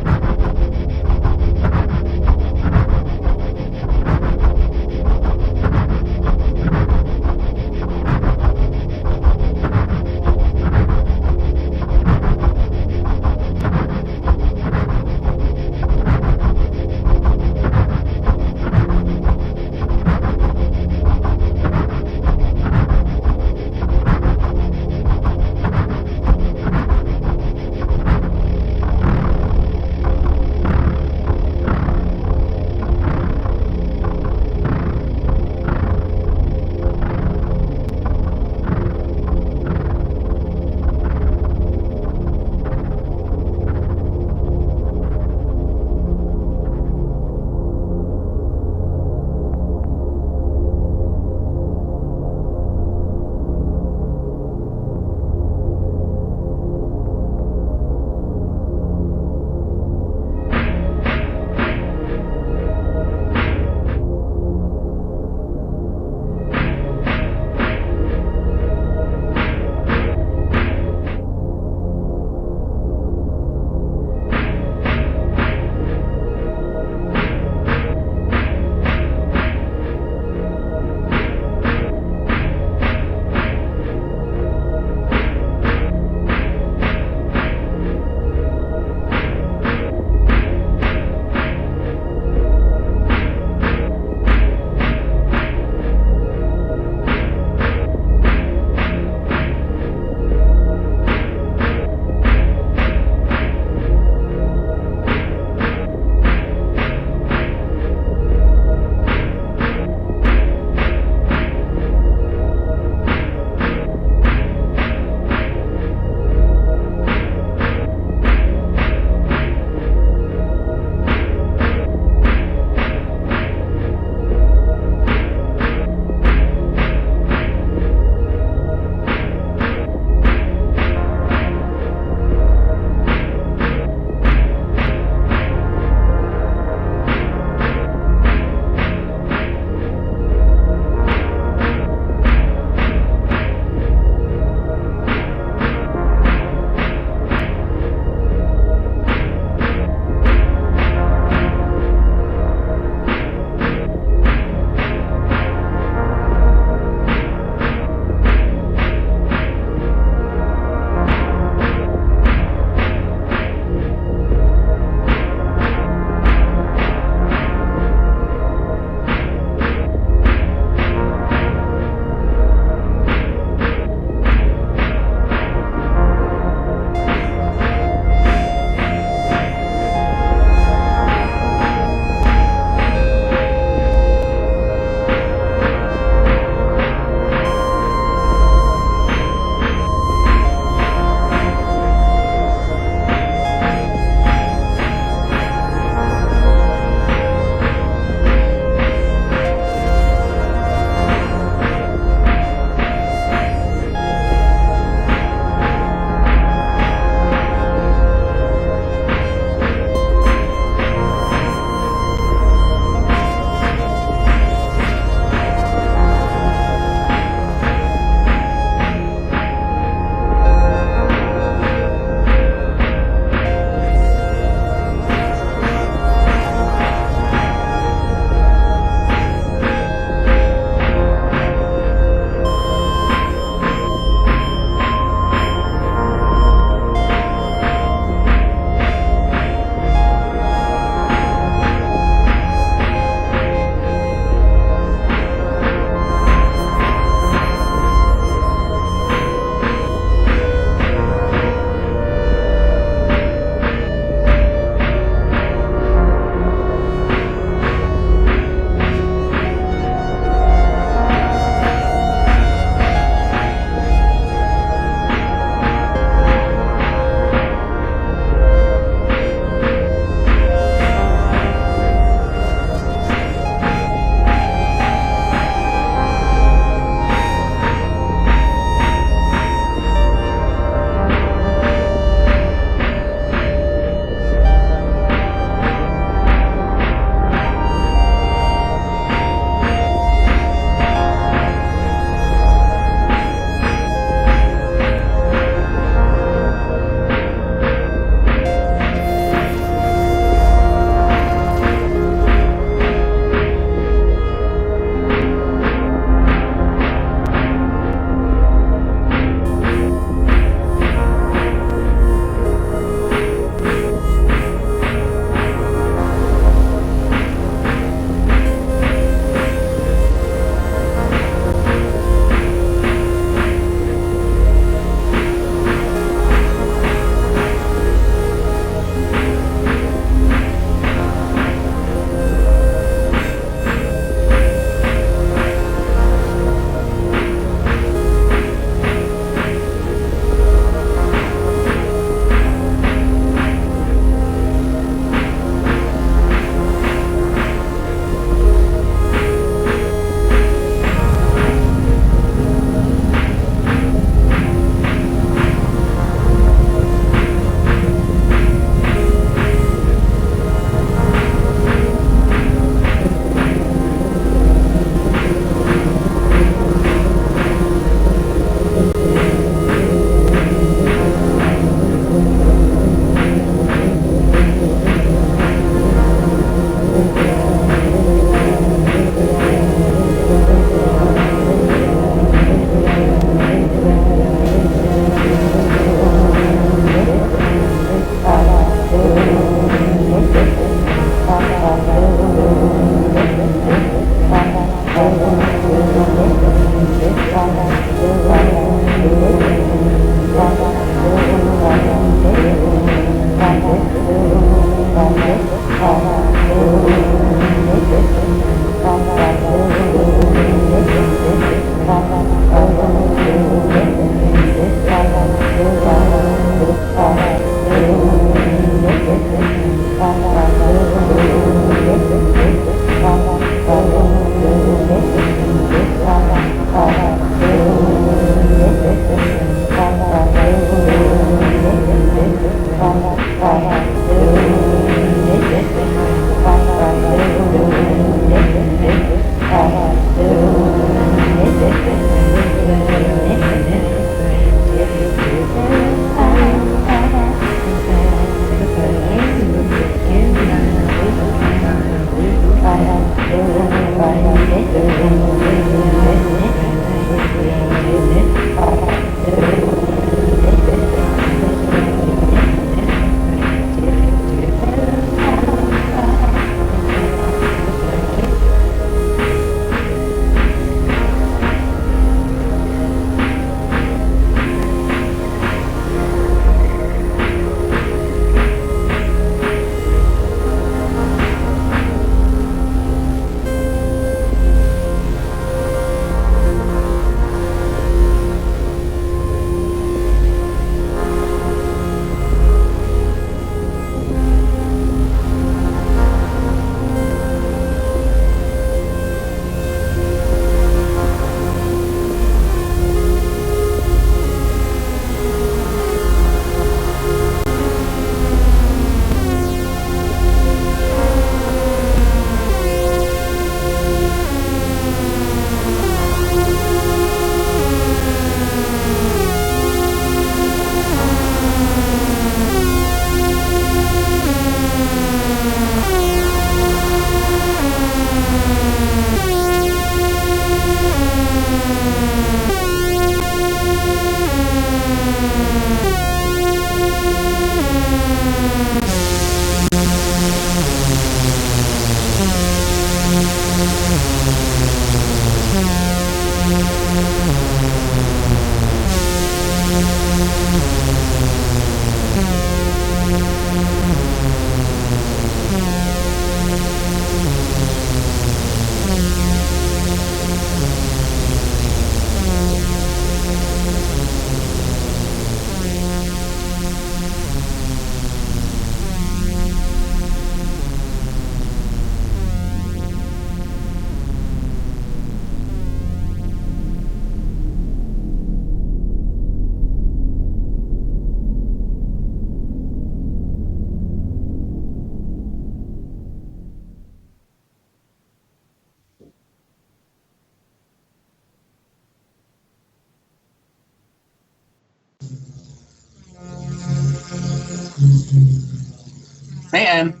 Hey, Anne.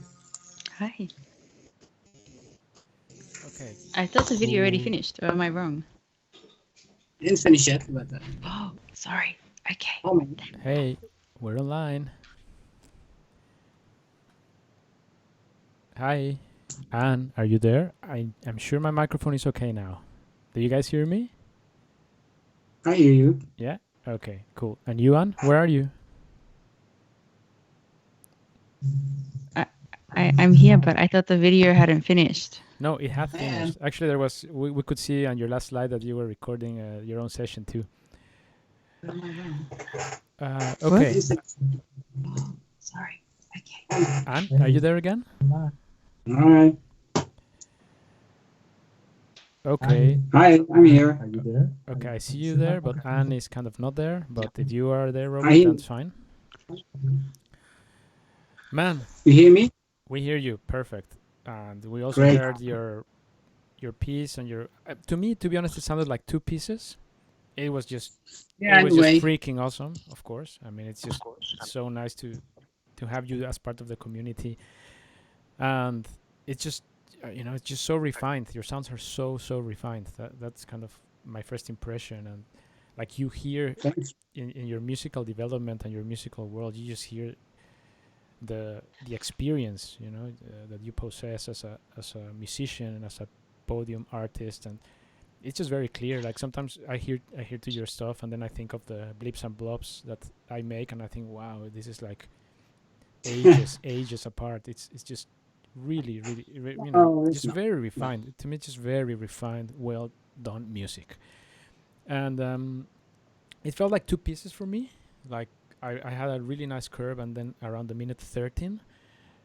Hi. Okay. I thought the video already finished, or am I wrong? Didn't finish yet, but Oh, sorry. Okay. oh man. Hey, we're online. Hi, Anne, are you there? I'm sure my microphone is okay now. Do you guys hear me? I hear you. Yeah? Okay, cool. And you, Anne, where are you? I'm here, but I thought the video hadn't finished. No, it had finished. Actually, there was we could see on your last slide that you were recording your own session too. Okay. Oh, sorry. Okay. Anne, are you there again? All right. Okay. Hi, I'm here. Are you there? Okay, I see you there, but Anne is kind of not there. But if you are there, Robert, that's fine. Man, You hear me? we hear you. Perfect. And we also Great. heard your piece and your. To me, to be honest, it sounded like two pieces. It was just. Yeah, it was anyway. just freaking awesome. Of course. I mean, it's just so nice to have you as part of the community, and it's just it's just so refined. Your sounds are so refined. That's kind of my first impression, and like you hear Thanks. in your musical development and your musical world, you just hear the experience that you possess as a musician and as a podium artist, and it's just very clear. Like sometimes I hear to your stuff, and then I think of the blips and blobs that I make, and I think, wow, this is like ages apart. It's just really just very refined. To me, it's just very refined, well done music, and it felt like two pieces for me. Like I had a really nice curve, and then around the minute 13,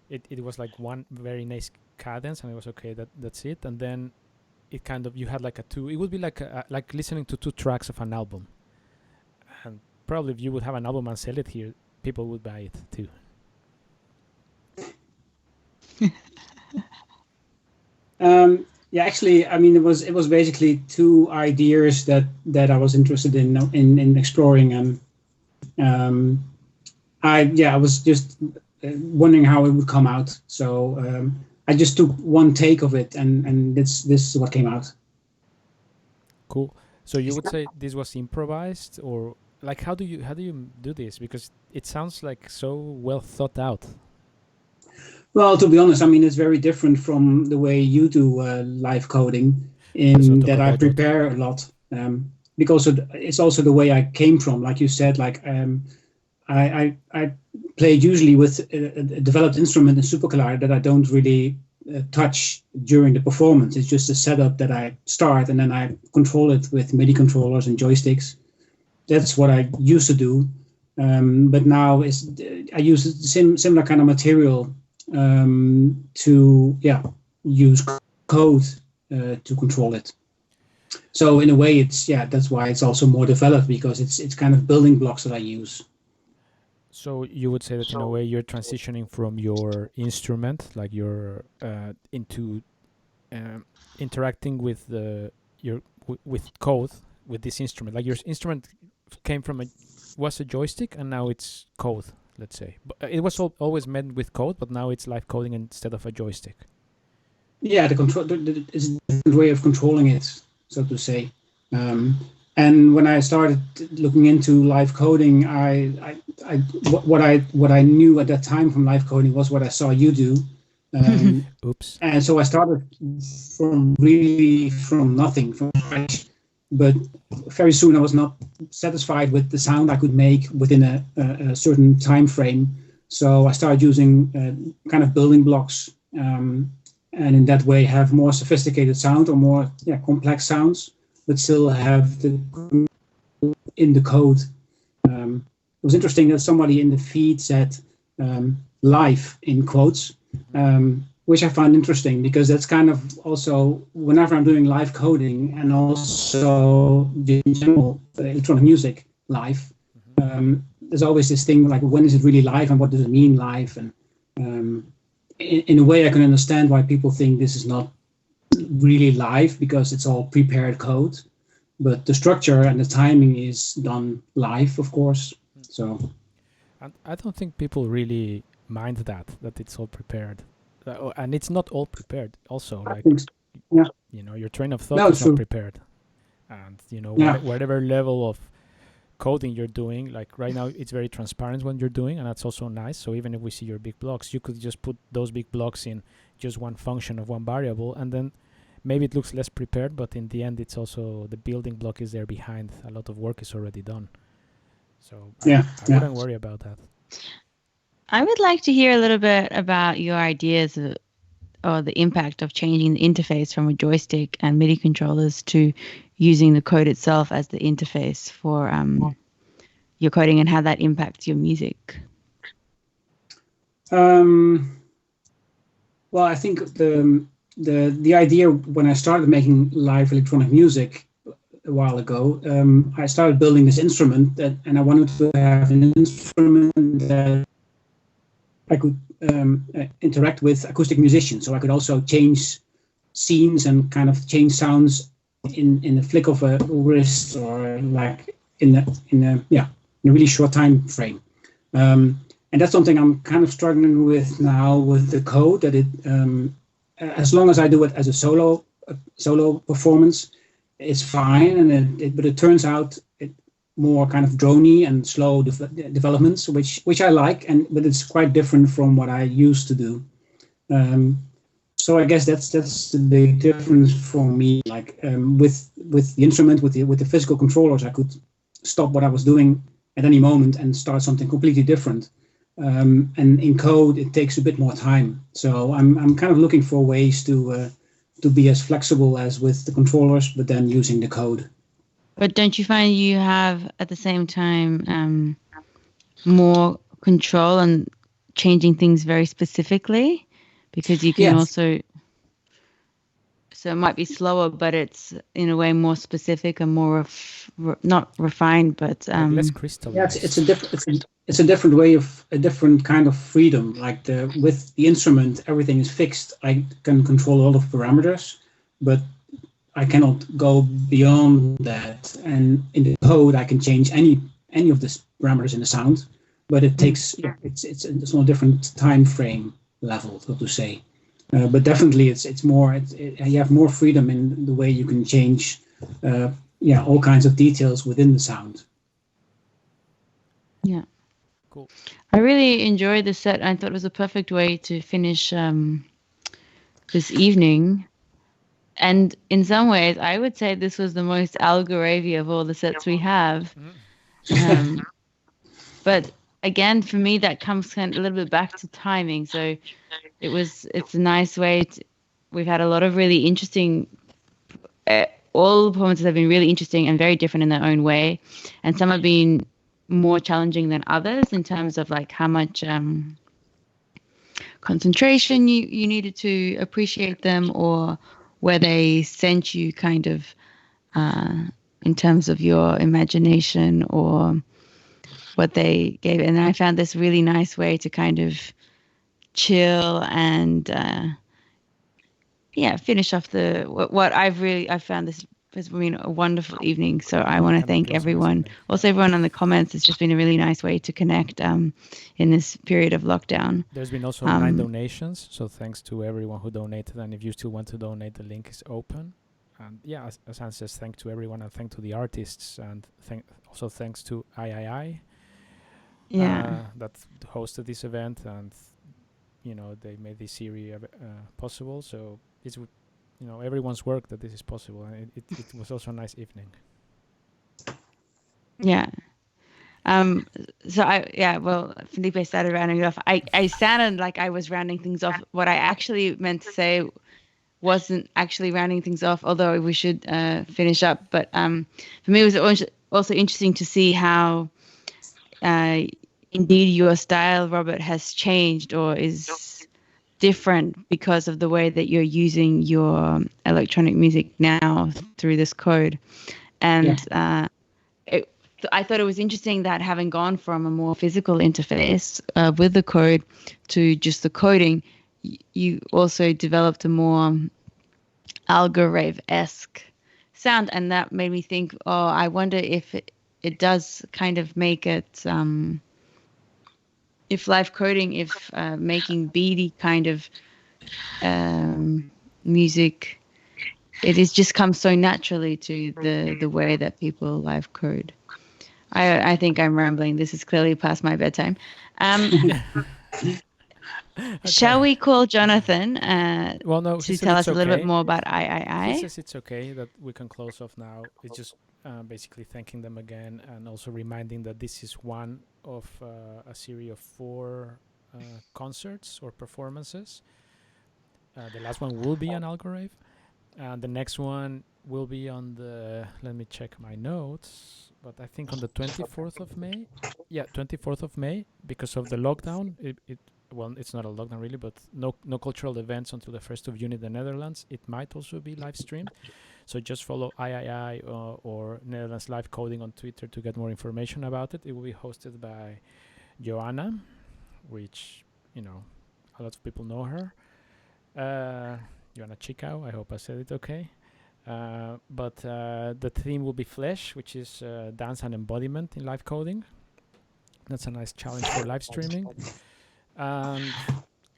it was like one very nice cadence, and it was okay. That's it. And then it kind of, you had like a two. It would be like like listening to two tracks of an album, and probably if you would have an album and sell it here, people would buy it too. Yeah, actually, I mean, it was basically two ideas that I was interested in exploring, and I was just wondering how it would come out. So I just took one take of it, and this is what came out. Cool. So you would say this was improvised, or like how do you do this? Because it sounds like so well thought out. Well, to be honest, I mean, it's very different from the way you do live coding, Let's not in talk that I about that. prepare a lot. Because it's also the way I came from. Like you said, like I play usually with a developed instrument in Super Collider that I don't really touch during the performance. It's just a setup that I start and then I control it with MIDI controllers and joysticks. That's what I used to do. But now I use the similar kind of material to use code to control it. So in a way, that's why it's also more developed, because it's kind of building blocks that I use. So you would say that in a way you're transitioning from your instrument, like you're into interacting with with code with this instrument. Like your instrument came from was a joystick, and now it's code. Let's say, but it was always meant with code, but now it's live coding instead of a joystick. Yeah, the control is a different way of controlling it, so to say. And when I started looking into live coding, what I knew at that time from live coding was what I saw you do. Oops. And so I started from nothing, from scratch. But very soon I was not satisfied with the sound I could make within a certain time frame. So I started using kind of building blocks, and in that way have more sophisticated sound, or more complex sounds, but still have in the code. It was interesting that somebody in the feed said live in quotes, which I find interesting, because that's kind of also, whenever I'm doing live coding and also in general electronic music live, there's always this thing like, when is it really live and what does it mean live? And in a way I can understand why people think this is not really live, because it's all prepared code, but the structure and the timing is done live, of course. So I don't think people really mind that it's all prepared, and it's not all prepared also, like your train of thought is not prepared, and whatever level of coding you're doing, like right now it's very transparent when you're doing, and that's also nice. So even if we see your big blocks, you could just put those big blocks in just one function of one variable, and then maybe it looks less prepared, but in the end it's also the building block is there behind. A lot of work is already done, so I wouldn't worry about that. I would like to hear a little bit about your ideas or the impact of changing the interface from a joystick and MIDI controllers to using the code itself as the interface for your coding, and how that impacts your music. Well, I think the idea when I started making live electronic music a while ago, I started building this instrument and I wanted to have an instrument that I could interact with acoustic musicians, so I could also change scenes and kind of change sounds in a flick of a wrist, or like in a really short time frame. And that's something I'm kind of struggling with now with the code, that it as long as I do it as a solo performance, it's fine, and but it turns out more kind of drony and slow developments, which I like, but it's quite different from what I used to do. So I guess that's the big difference for me. Like with the instrument, with the physical controllers, I could stop what I was doing at any moment and start something completely different. And in code, it takes a bit more time. So I'm kind of looking for ways to be as flexible as with the controllers, but then using the code. But don't you find you have at the same time more control and changing things very specifically, because you can also. So it might be slower, but it's in a way more specific and more not refined, but less crystallized. Yeah, it's a different way of a different kind of freedom. Like with the instrument, everything is fixed. I can control a lot of parameters, but I cannot go beyond that. And in the code, I can change any of the parameters in the sound, but it takes it's on a different time frame level, so to say. But definitely, it's more. You have more freedom in the way you can change, all kinds of details within the sound. Yeah, cool. I really enjoyed the set. I thought it was a perfect way to finish this evening. And in some ways, I would say this was the most Algorave of all the sets we have. But again, for me, that comes kind of a little bit back to timing. So it's a nice way. We've had a lot of really interesting. All the performances have been really interesting and very different in their own way, and some have been more challenging than others in terms of like how much concentration you needed to appreciate them, or where they sent you kind of in terms of your imagination or what they gave. And I found this really nice way to kind of chill and finish off I found this has been a wonderful evening. So I want to thank everyone, also everyone on the comments. It's just been a really nice way to connect in this period of lockdown. There's been also 9 donations, so thanks to everyone who donated. And if you still want to donate, the link is open. And yeah, as Hans says, thanks to everyone, and thanks to the artists, and also thanks to III that hosted this event, and they made this series possible. So it's everyone's work that this is possible, and it was also a nice evening. Yeah. Well, Felipe started rounding it off. I sounded like I was rounding things off. What I actually meant to say wasn't actually rounding things off, although we should finish up. But for me, it was also interesting to see how indeed your style, Robert, has changed or is different because of the way that you're using your electronic music now through this code. And I thought it was interesting that having gone from a more physical interface with the code to just the coding, you also developed a more Algorave-esque sound, and that made me think, I wonder if it does kind of make it, if live coding, if making beady kind of music, it has just come so naturally to the way that people live code. I think I'm rambling. This is clearly past my bedtime. Okay. Shall we call Jonathan to tell us a little bit more about III? He says it's okay that we can close off now. It's just basically thanking them again, and also reminding that this is one of a series of 4 concerts or performances. The last one will be on Algorave, and the next one will be on let me check my notes, but I think on the 24th of May. Yeah, 24th of May, because of the lockdown. It's not a lockdown really, but no cultural events until the 1st of June in the Netherlands. It might also be live streamed. So just follow III or Netherlands Live Coding on Twitter to get more information about it. It will be hosted by Joanna, which, a lot of people know her. Joanna Chikau, I hope I said it okay. But the theme will be Flesh, which is dance and embodiment in live coding. That's a nice challenge for live streaming.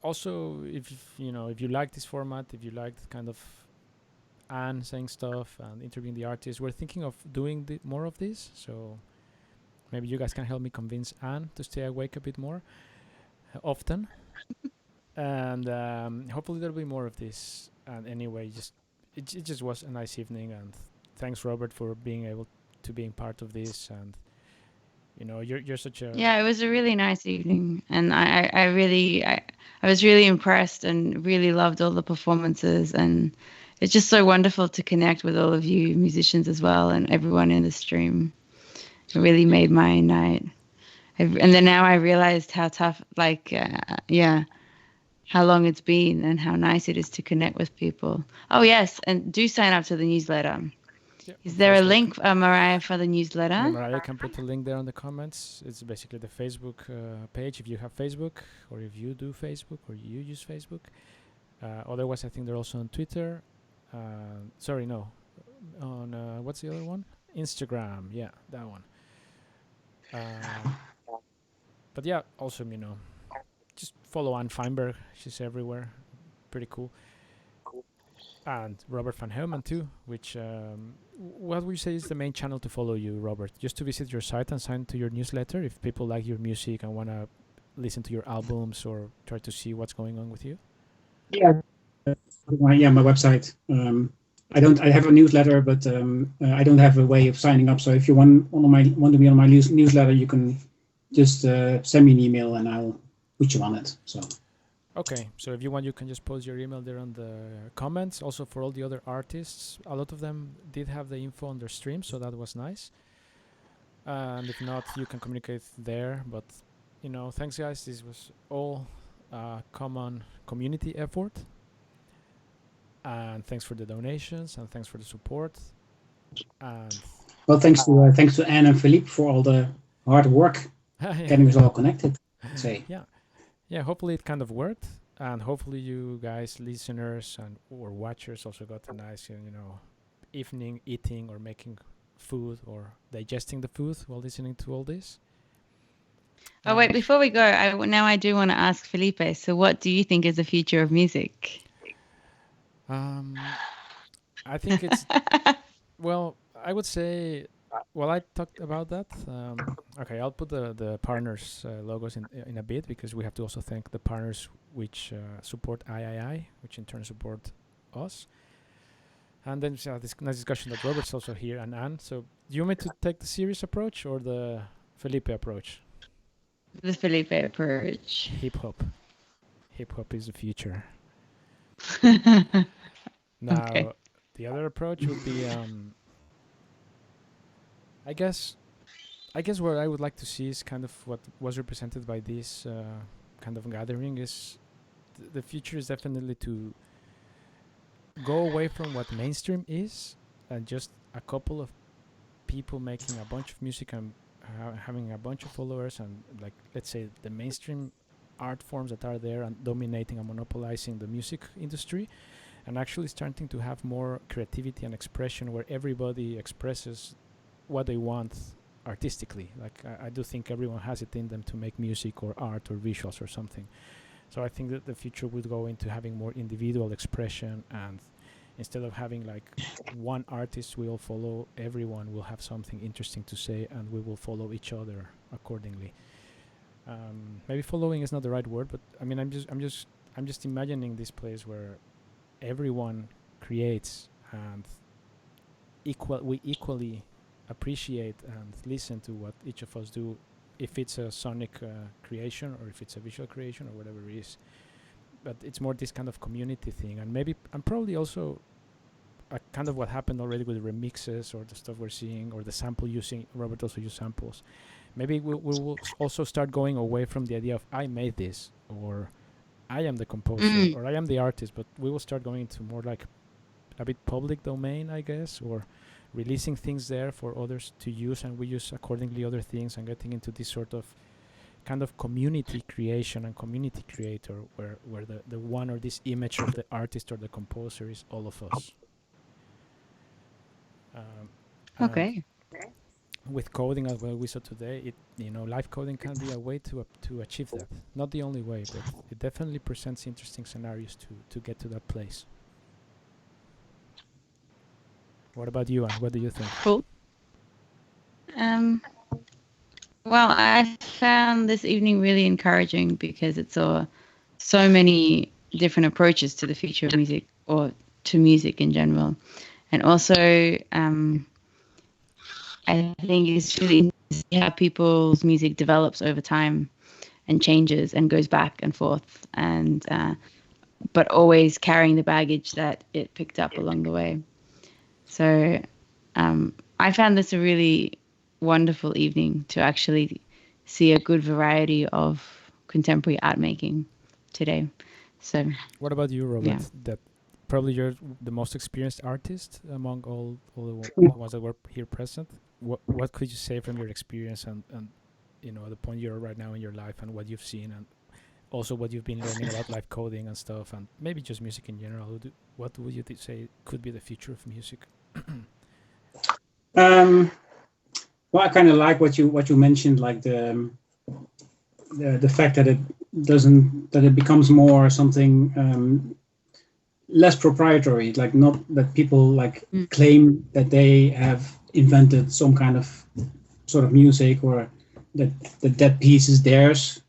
Also, if you like this format, if you like kind of Anne saying stuff and interviewing the artists, we're thinking of doing more of this. So maybe you guys can help me convince Anne to stay awake a bit more often. And hopefully there'll be more of this. And anyway, it just was a nice evening, and thanks, Robert, for being part of this. And you're such a it was a really nice evening, and I was really impressed and really loved all the performances, and it's just so wonderful to connect with all of you musicians as well, and everyone in the stream. It really made my night. And then now I realized how tough, how long it's been and how nice it is to connect with people. Oh, yes, and do sign up to the newsletter. Yeah, Is there a Facebook. link, Mariah, for the newsletter? Yeah, Mariah can put a link there on the comments. It's basically the Facebook page if you have Facebook, or if you do Facebook, or you use Facebook. Otherwise, I think they're also on Twitter. Sorry, no. On what's the other one? Instagram. Yeah, that one. But yeah, also, just follow Anne Veinberg. She's everywhere. Pretty cool. And Robert van Heumen too, which what would you say is the main channel to follow you, Robert? Just to visit your site and sign to your newsletter if people like your music and want to listen to your albums or try to see what's going on with you? Yeah, my website. I have a newsletter, but I don't have a way of signing up. So if you want to be on my newsletter, you can just send me an email and I'll put you on it. So. Okay, so if you want, you can just post your email there on the comments. Also, for all the other artists, a lot of them did have the info on their stream, so that was nice. And if not, you can communicate there. But, thanks, guys. This was all common community effort. And thanks for the donations, and thanks for the support. And well, thanks to Anne and Felipe for all the hard work getting us all connected. Say. Yeah, hopefully it kind of worked, and hopefully you guys, listeners or watchers, also got a nice, evening eating or making food or digesting the food while listening to all this. Oh, wait, before we go, I do want to ask Felipe, so what do you think is the future of music? I think it's, well, I would say, well, I talked about that. Okay, I'll put the partners logos in a bit, because we have to also thank the partners which support III, which in turn support us. And then this nice discussion that Robert's also here, and Anne. So do you want me to take the serious approach or the Felipe approach? The Felipe approach. Hip hop is the future. Now, okay. The other approach would be, I guess what I would like to see is kind of what was represented by this kind of gathering is the future is definitely to go away from what mainstream is and just a couple of people making a bunch of music and having a bunch of followers, and like, let's say, the mainstream art forms that are there and dominating and monopolizing the music industry, and actually starting to have more creativity and expression where everybody expresses what they want artistically. Like, I do think everyone has it in them to make music or art or visuals or something. So I think that the future would go into having more individual expression, and instead of having like one artist we all follow, everyone will have something interesting to say, and we will follow each other accordingly. Maybe following is not the right word, but I mean, I'm just imagining this place where everyone creates, and we equally appreciate and listen to what each of us do, if it's a sonic creation or if it's a visual creation or whatever it is. But it's more this kind of community thing, and probably also a kind of what happened already with the remixes or the stuff we're seeing, or the sample using. Robert also used samples. Maybe we will also start going away from the idea of I made this, or I am the composer, or I am the artist, but we will start going into more like a bit public domain, I guess, or releasing things there for others to use, and we use accordingly other things, and getting into this sort of kind of community creation and community creator, where the one or this image of the artist or the composer is all of us. Okay. With coding, as well, we saw today, live coding can be a way to achieve that. Not the only way, but it definitely presents interesting scenarios to get to that place. What about you, Anne? What do you think? Cool. Well, I found this evening really encouraging because it saw so many different approaches to the future of music, or to music in general. And also, I think it's really interesting to see how people's music develops over time and changes and goes back and forth, and but always carrying the baggage that it picked up along the way. So I found this a really wonderful evening to actually see a good variety of contemporary art making today. So What about you, Robert? Yeah. That probably you're the most experienced artist among all the ones that were here present. What could you say from your experience and the point you're right now in your life and what you've seen and also what you've been learning about live coding and stuff and maybe just music in general? What would you say could be the future of music? Well, I kind of like what you mentioned, like the fact that it becomes more something less proprietary, like not that people like claim that they have invented some kind of sort of music or that piece is theirs.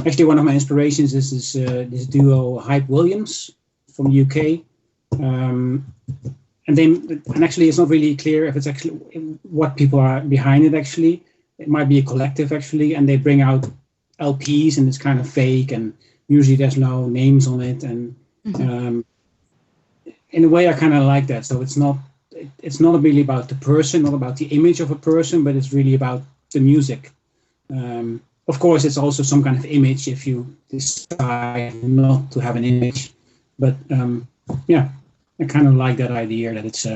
Actually, one of my inspirations is this duo Hype Williams from UK. And actually, it's not really clear if it's actually what people are behind it. Actually, it might be a collective actually, and they bring out LPs and it's kind of fake, and usually there's no names on it. And in a way, I kind of like that. So it's not really about the person, not about the image of a person, but it's really about the music. Of course, it's also some kind of image if you decide not to have an image, but I kind of like that idea that it's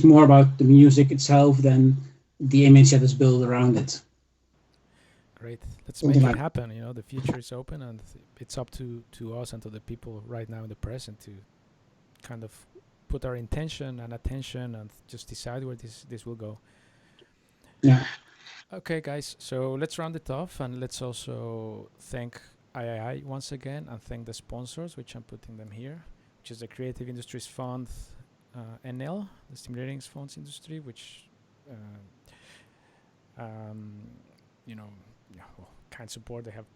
more about the music itself than the image that is built around it. Great. Let's make it happen. The future is open and it's up to us and to the people right now in the present to kind of put our intention and attention and just decide where this will go. Yeah. Okay, guys. So let's round it off and let's also thank III once again and thank the sponsors, which I'm putting them here, which is the Creative Industries Fund, NL, the Stimulating Funds Industry, which kind support. They have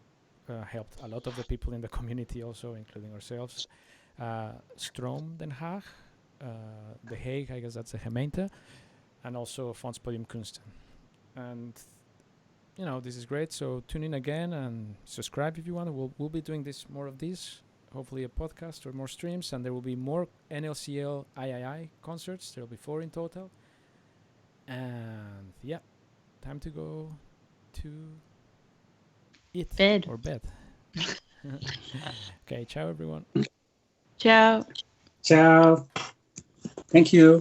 helped a lot of the people in the community also, including ourselves. Stroom Den Haag, The Hague, I guess that's a gemeente, and also Fonds Podium Kunsten. And this is great. So tune in again and subscribe if you want. We'll be doing more of these. Hopefully a podcast or more streams, and there will be more NLCL III concerts. There will be 4 in total. And time to go to eat bed. Or bed. Okay, ciao everyone. Ciao. Ciao. Thank you.